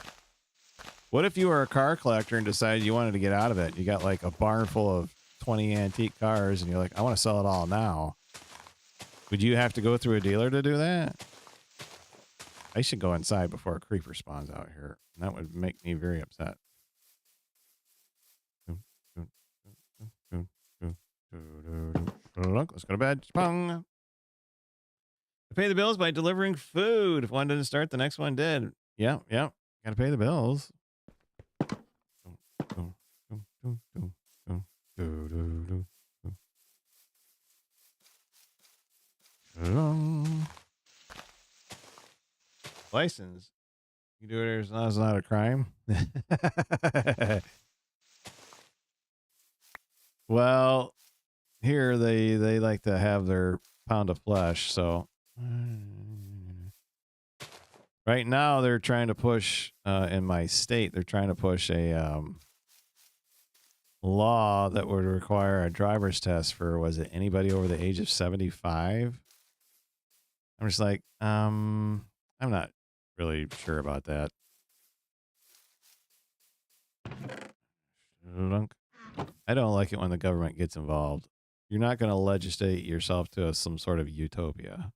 What if you were a car collector and decided you wanted to get out of it? You got like a barn full of 20 antique cars and you're like, I want to sell it all now. Would you have to go through a dealer to do that? I should go inside before a creeper spawns out here. That would make me very upset. Let's go to bed. Pong. I pay the bills by delivering food. If one didn't start, the next one did. Yeah. Got to pay the bills. License. You can do it as long as it's not a crime. Well, here they like to have their pound of flesh, so right now they're trying to push in my state, they're trying to push a law that would require a driver's test for, was it anybody over the age of 75? I'm just like, I'm not really sure about that. I don't like it when the government gets involved. You're not going to legislate yourself to some sort of utopia.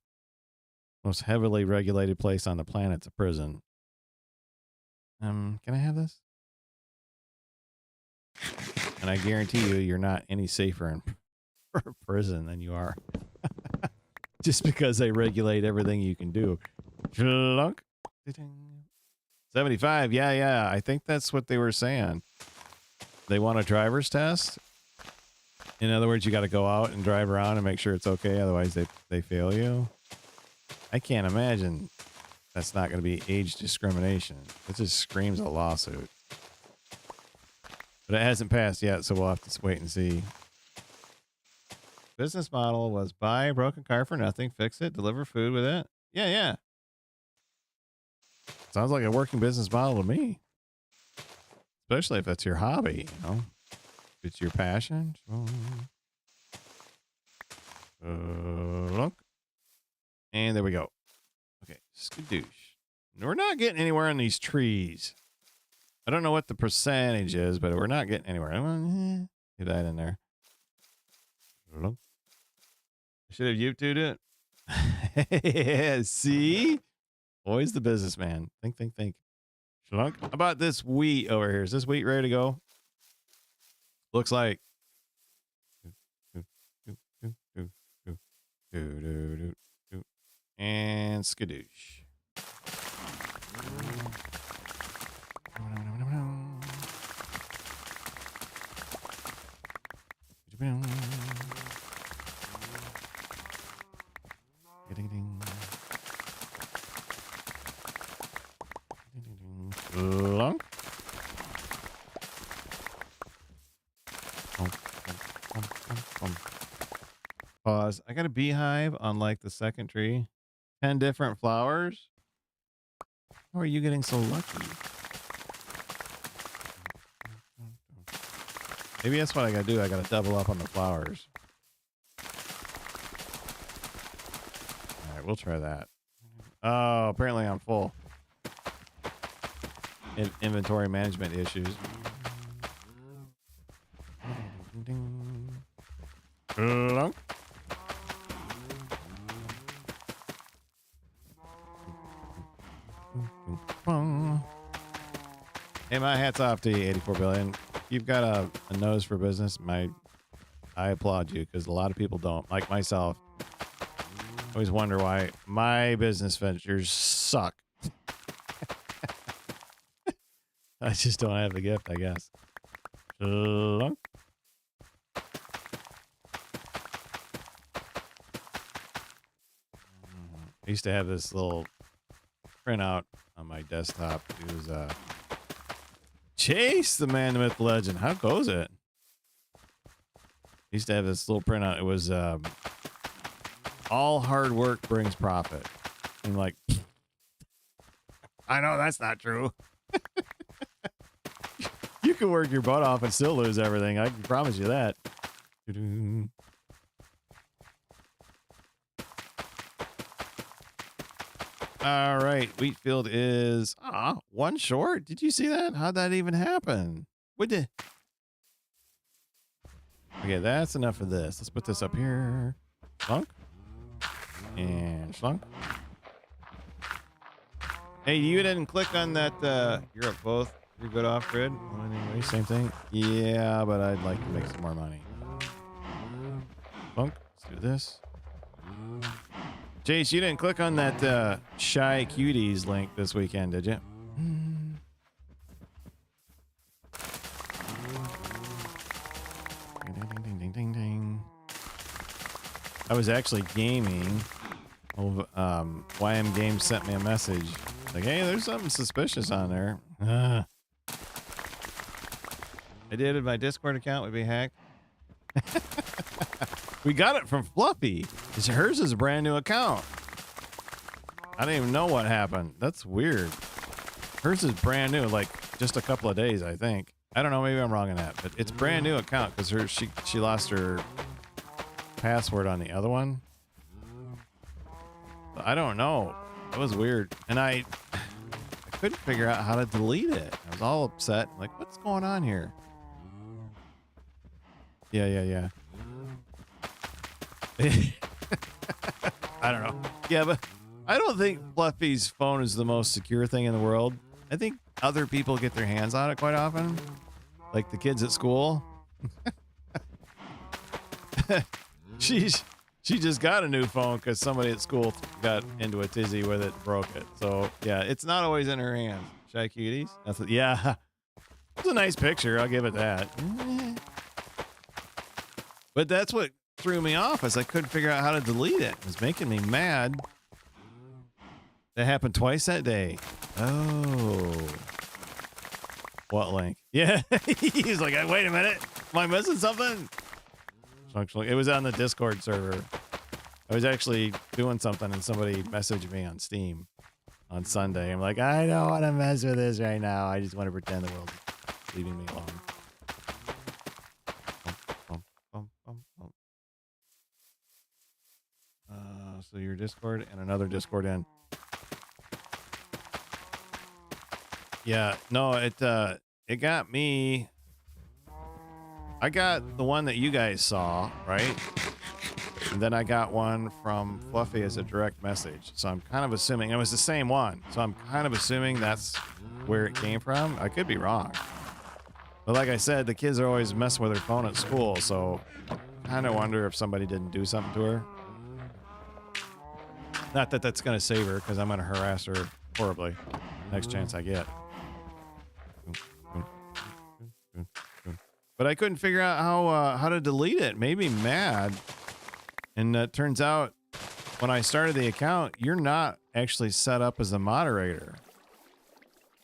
Most heavily regulated place on the planet's a prison. Can I have this? And I guarantee you, you're not any safer in prison than you are. Just because they regulate everything you can do. 75. Yeah. I think that's what they were saying. They want a driver's test. In other words, you got to go out and drive around and make sure it's okay. Otherwise, they fail you. I can't imagine that's not going to be age discrimination. It just screams a lawsuit. But it hasn't passed yet, so we'll have to wait and see. Business model was buy a broken car for nothing, fix it, deliver food with it. Yeah. Sounds like a working business model to me. Especially if it's your hobby, you know. If it's your passion. Look. And there we go. Okay, skadoosh. We're not getting anywhere on these trees. I don't know what the percentage is, but we're not getting anywhere. Get that in there. Look. I should have YouTubed it. Yeah, see? Always the businessman. Think. Shlunk. How about this wheat over here? Is this wheat ready to go? Looks like. And skadoosh. Lunk. Pause. I got a beehive on like the second tree. 10 different flowers. How are you getting so lucky? Maybe that's what I gotta do. I gotta double up on the flowers. All right, we'll try that. Oh, apparently I'm full. Inventory management issues. Lunk. Hey, my hat's off to you, 84 billion. You've got a nose for business. I applaud you, because a lot of people don't, like myself. I always wonder why my business ventures suck. I just don't have the gift, I guess. Lunk. I used to have this little printout on my desktop. It was Chase, the man, the myth, the legend. How goes it? I used to have this little printout. It was all hard work brings profit. And like, I know that's not true. You can work your butt off and still lose everything. I can promise you that. All right, Wheatfield is one short. Did you see that? How'd that even happen? Okay, that's enough of this. Let's put this up here. Slunk. And slunk. Hey, you didn't click on that. You're at both. You're good off grid. Anyway, same thing. Yeah, but I'd like to make some more money. Slunk. Let's do this. Chase, you didn't click on that Shy Cuties link this weekend, did you? Ding, ding, ding, ding. I was actually gaming. YM Games sent me a message Like, hey, there's something suspicious on there. I did it. My Discord account would be hacked. We got it from Fluffy. Hers is a brand new account. I don't even know what happened. That's weird. Hers is brand new, like just a couple of days, I think. I don't know. Maybe I'm wrong on that, but it's brand new account because she lost her password on the other one. I don't know. That was weird, and I couldn't figure out how to delete it. I was all upset. Like, what's going on here? Yeah. I don't know. Yeah, but I don't think Fluffy's phone is the most secure thing in the world. I think other people get their hands on it quite often, like the kids at school. She just got a new phone because somebody at school got into a tizzy with it, broke it. So yeah, it's not always in her hands. Shy cuties. Yeah, it's a nice picture. I'll give it that. But that's what threw me off, is I couldn't figure out how to delete it. It was making me mad. That happened twice that day. Oh. What link? Yeah. He's like, wait a minute. Am I missing something? It was on the Discord server. I was actually doing something and somebody messaged me on Steam on Sunday. I'm like, I don't want to mess with this right now. I just want to pretend the world is leaving me alone. So your Discord and another Discord in. Yeah, no, it got me. I got the one that you guys saw, right? And then I got one from Fluffy as a direct message. So I'm kind of assuming it was the same one. So I'm kind of assuming that's where it came from. I could be wrong. But like I said, the kids are always messing with their phone at school. So I kind of wonder if somebody didn't do something to her. Not that that's going to save her, because I'm going to harass her horribly next chance I get. But I couldn't figure out how to delete it. Made me mad. And it turns out when I started the account, you're not actually set up as a moderator,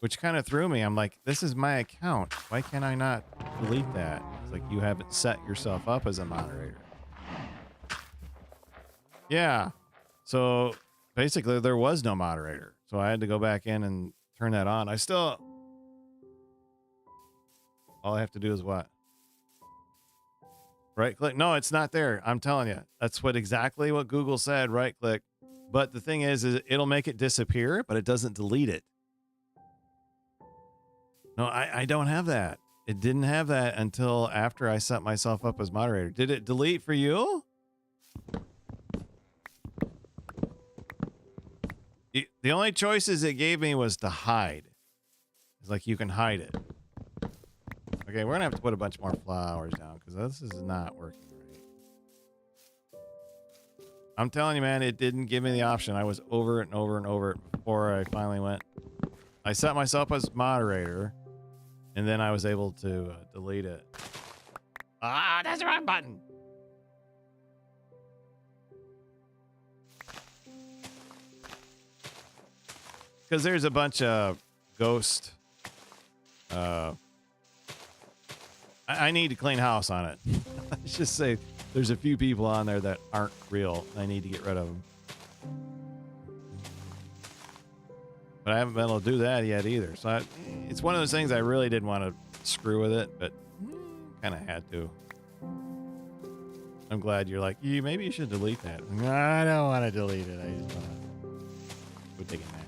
which kind of threw me. I'm like, this is my account. Why can't I not delete that? It's like you haven't set yourself up as a moderator. Yeah. So basically there was no moderator. So I had to go back in and turn that on. All I have to do is what? Right click. No, it's not there. I'm telling you. That's exactly what Google said. Right click. But the thing is it'll make it disappear, but it doesn't delete it. No, I don't have that. It didn't have that until after I set myself up as moderator. Did it delete for you? The only choices it gave me was to hide. It's like you can hide it. Okay, we're gonna have to put a bunch more flowers down because this is not working right. I'm telling you, man, it didn't give me the option. I was over it and over and over it before I finally went. I set myself as moderator, and then I was able to delete it. Ah, that's the wrong button. Because there's a bunch of ghost. I need to clean house on it. Let's just say there's a few people on there that aren't real. I need to get rid of them. But I haven't been able to do that yet either. So it's one of those things I really didn't want to screw with it, but kind of had to. I'm glad you're like, maybe you should delete that. I don't want to delete it. I just want to go take a nap.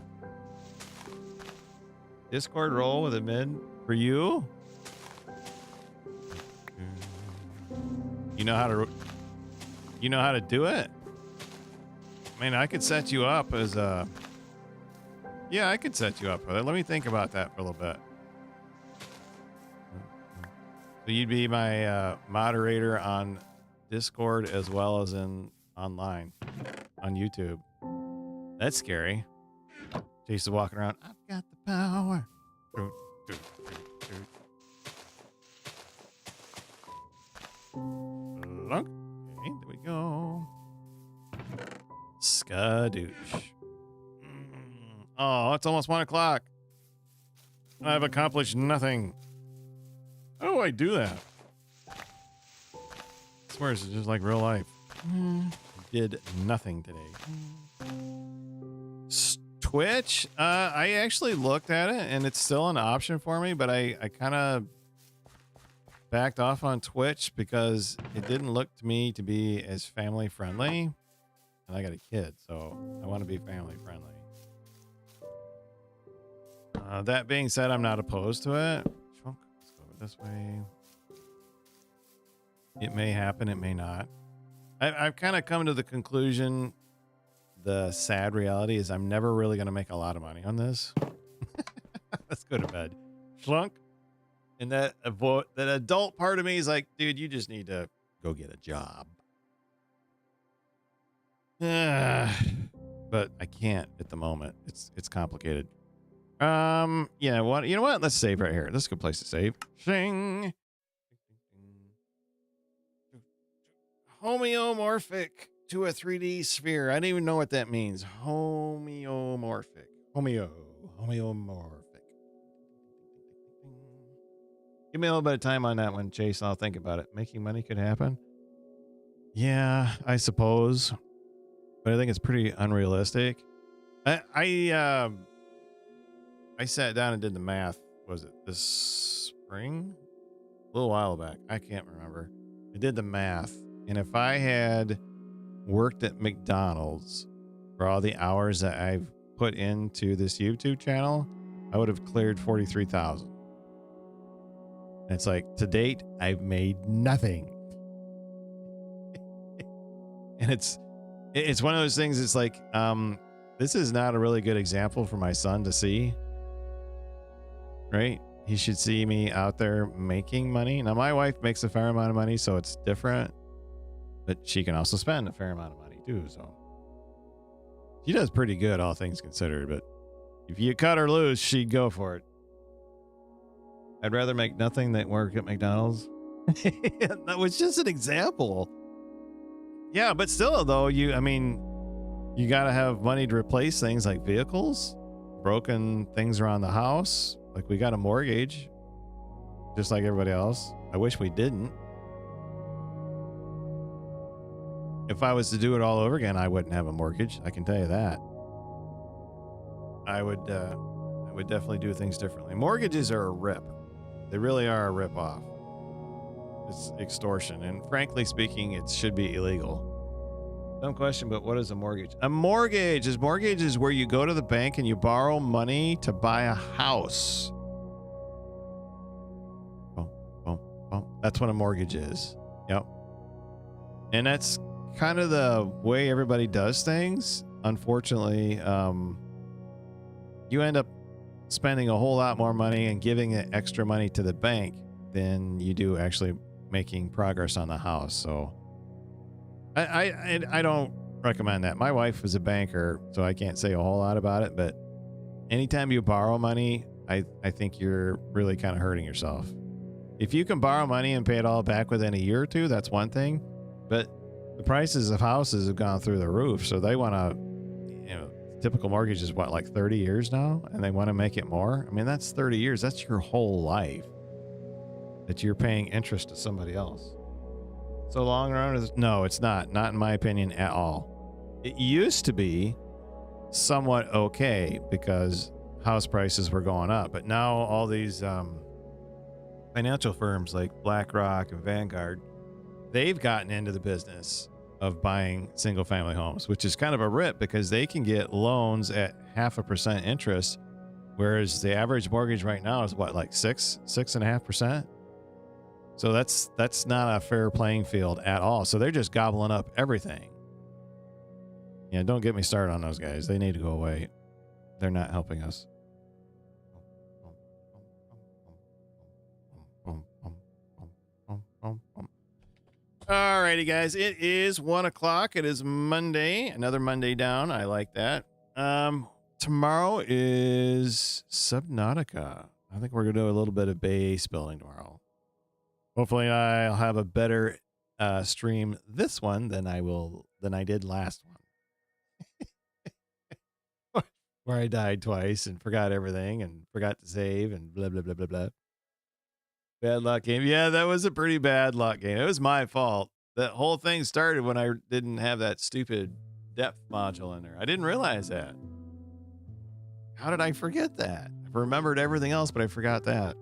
Discord roll with a mid for you? You know how to do it? I mean, I could set you up as a... Yeah, I could set you up for that. Let me think about that for a little bit. So you'd be my moderator on Discord as well as online on YouTube. That's scary. Chase is walking around. I've got the power. Okay, there we go. Skadoosh. Oh, it's almost 1 o'clock. I've accomplished nothing. How do I do that? I swear it's just like real life. Did nothing today. Twitch? I actually looked at it and it's still an option for me, but I kind of backed off on Twitch because it didn't look to me to be as family friendly. And I got a kid, so I want to be family friendly. That being said, I'm not opposed to it. Let's go this way. It may happen, it may not. I've kind of come to the conclusion, the sad reality is I'm never really going to make a lot of money on this. Let's go to bed. Schlunk. And that adult part of me is like, dude, you just need to go get a job. But I can't at the moment. It's complicated. Yeah, what? You know what? Let's save right here. This is a good place to save. Shing. Homeomorphic to a 3D sphere. I don't even know what that means. Homeomorphic. Homeomorphic. Give me a little bit of time on that one, Chase. I'll think about it. Making money could happen. Yeah, I suppose. But I think it's pretty unrealistic. I sat down and did the math. Was it this spring? A little while back. I can't remember. I did the math. And if I had worked at McDonald's for all the hours that I've put into this YouTube channel, I would have cleared 43,000. And it's like, to date, I've made nothing. And it's one of those things. It's like, this is not a really good example for my son to see. Right? He should see me out there making money. Now, my wife makes a fair amount of money, so it's different. But she can also spend a fair amount of money, too. So she does pretty good, all things considered. But if you cut her loose, she'd go for it. I'd rather make nothing than work at McDonald's. That was just an example. Yeah, but still, though, you got to have money to replace things like vehicles, broken things around the house. Like, we got a mortgage, just like everybody else. I wish we didn't. If I was to do it all over again, I wouldn't have a mortgage. I can tell you that. I would definitely do things differently. Mortgages are a rip. They really are a rip off. It's extortion. And frankly speaking, it should be illegal. Dumb question, but what is a mortgage? A mortgage is where you go to the bank and you borrow money to buy a house. Boom, boom, boom. That's what a mortgage is. Yep. And that's kind of the way everybody does things. Unfortunately, you end up spending a whole lot more money and giving it extra money to the bank than you do actually making progress on the house. So I don't recommend that. My wife is a banker, so I can't say a whole lot about it, but anytime you borrow money, I think you're really kind of hurting yourself. If you can borrow money and pay it all back within a year or two, that's one thing, but the prices of houses have gone through the roof, so they want to, typical mortgage is what, like 30 years now, and they want to make it more. I mean, that's 30 years. That's your whole life that you're paying interest to somebody else. So long run, no, it's not in my opinion at all. It used to be somewhat okay because house prices were going up, but now all these financial firms like BlackRock and Vanguard, they've gotten into the business of buying single family homes, which is kind of a rip because they can get loans at 0.5% interest, whereas the average mortgage right now is what, like 6.5%. So that's not a fair playing field at all. So they're just gobbling up everything. Yeah, don't get me started on those guys. They need to go away. They're not helping us. Alrighty, guys. It is 1 o'clock. It is Monday. Another Monday down. I like that. Tomorrow is Subnautica. I think we're gonna do a little bit of base building tomorrow. Hopefully, I'll have a better stream this one than I did last one. where I died twice and forgot everything and forgot to save and blah, blah, blah, blah, blah. Bad luck game. Yeah, that was a pretty bad luck game. It was my fault. That whole thing started when I didn't have that stupid depth module in there. I didn't realize that. How did I forget that? I remembered everything else, but I forgot that.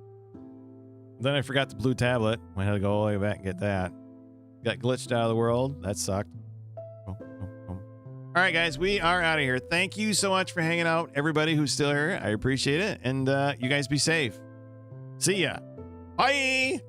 Then I forgot the blue tablet. I had to go all the way back and get that. Got glitched out of the world. That sucked. All right, guys, we are out of here. Thank you so much for hanging out. Everybody who's still here, I appreciate it. And you guys be safe. See ya. Bye.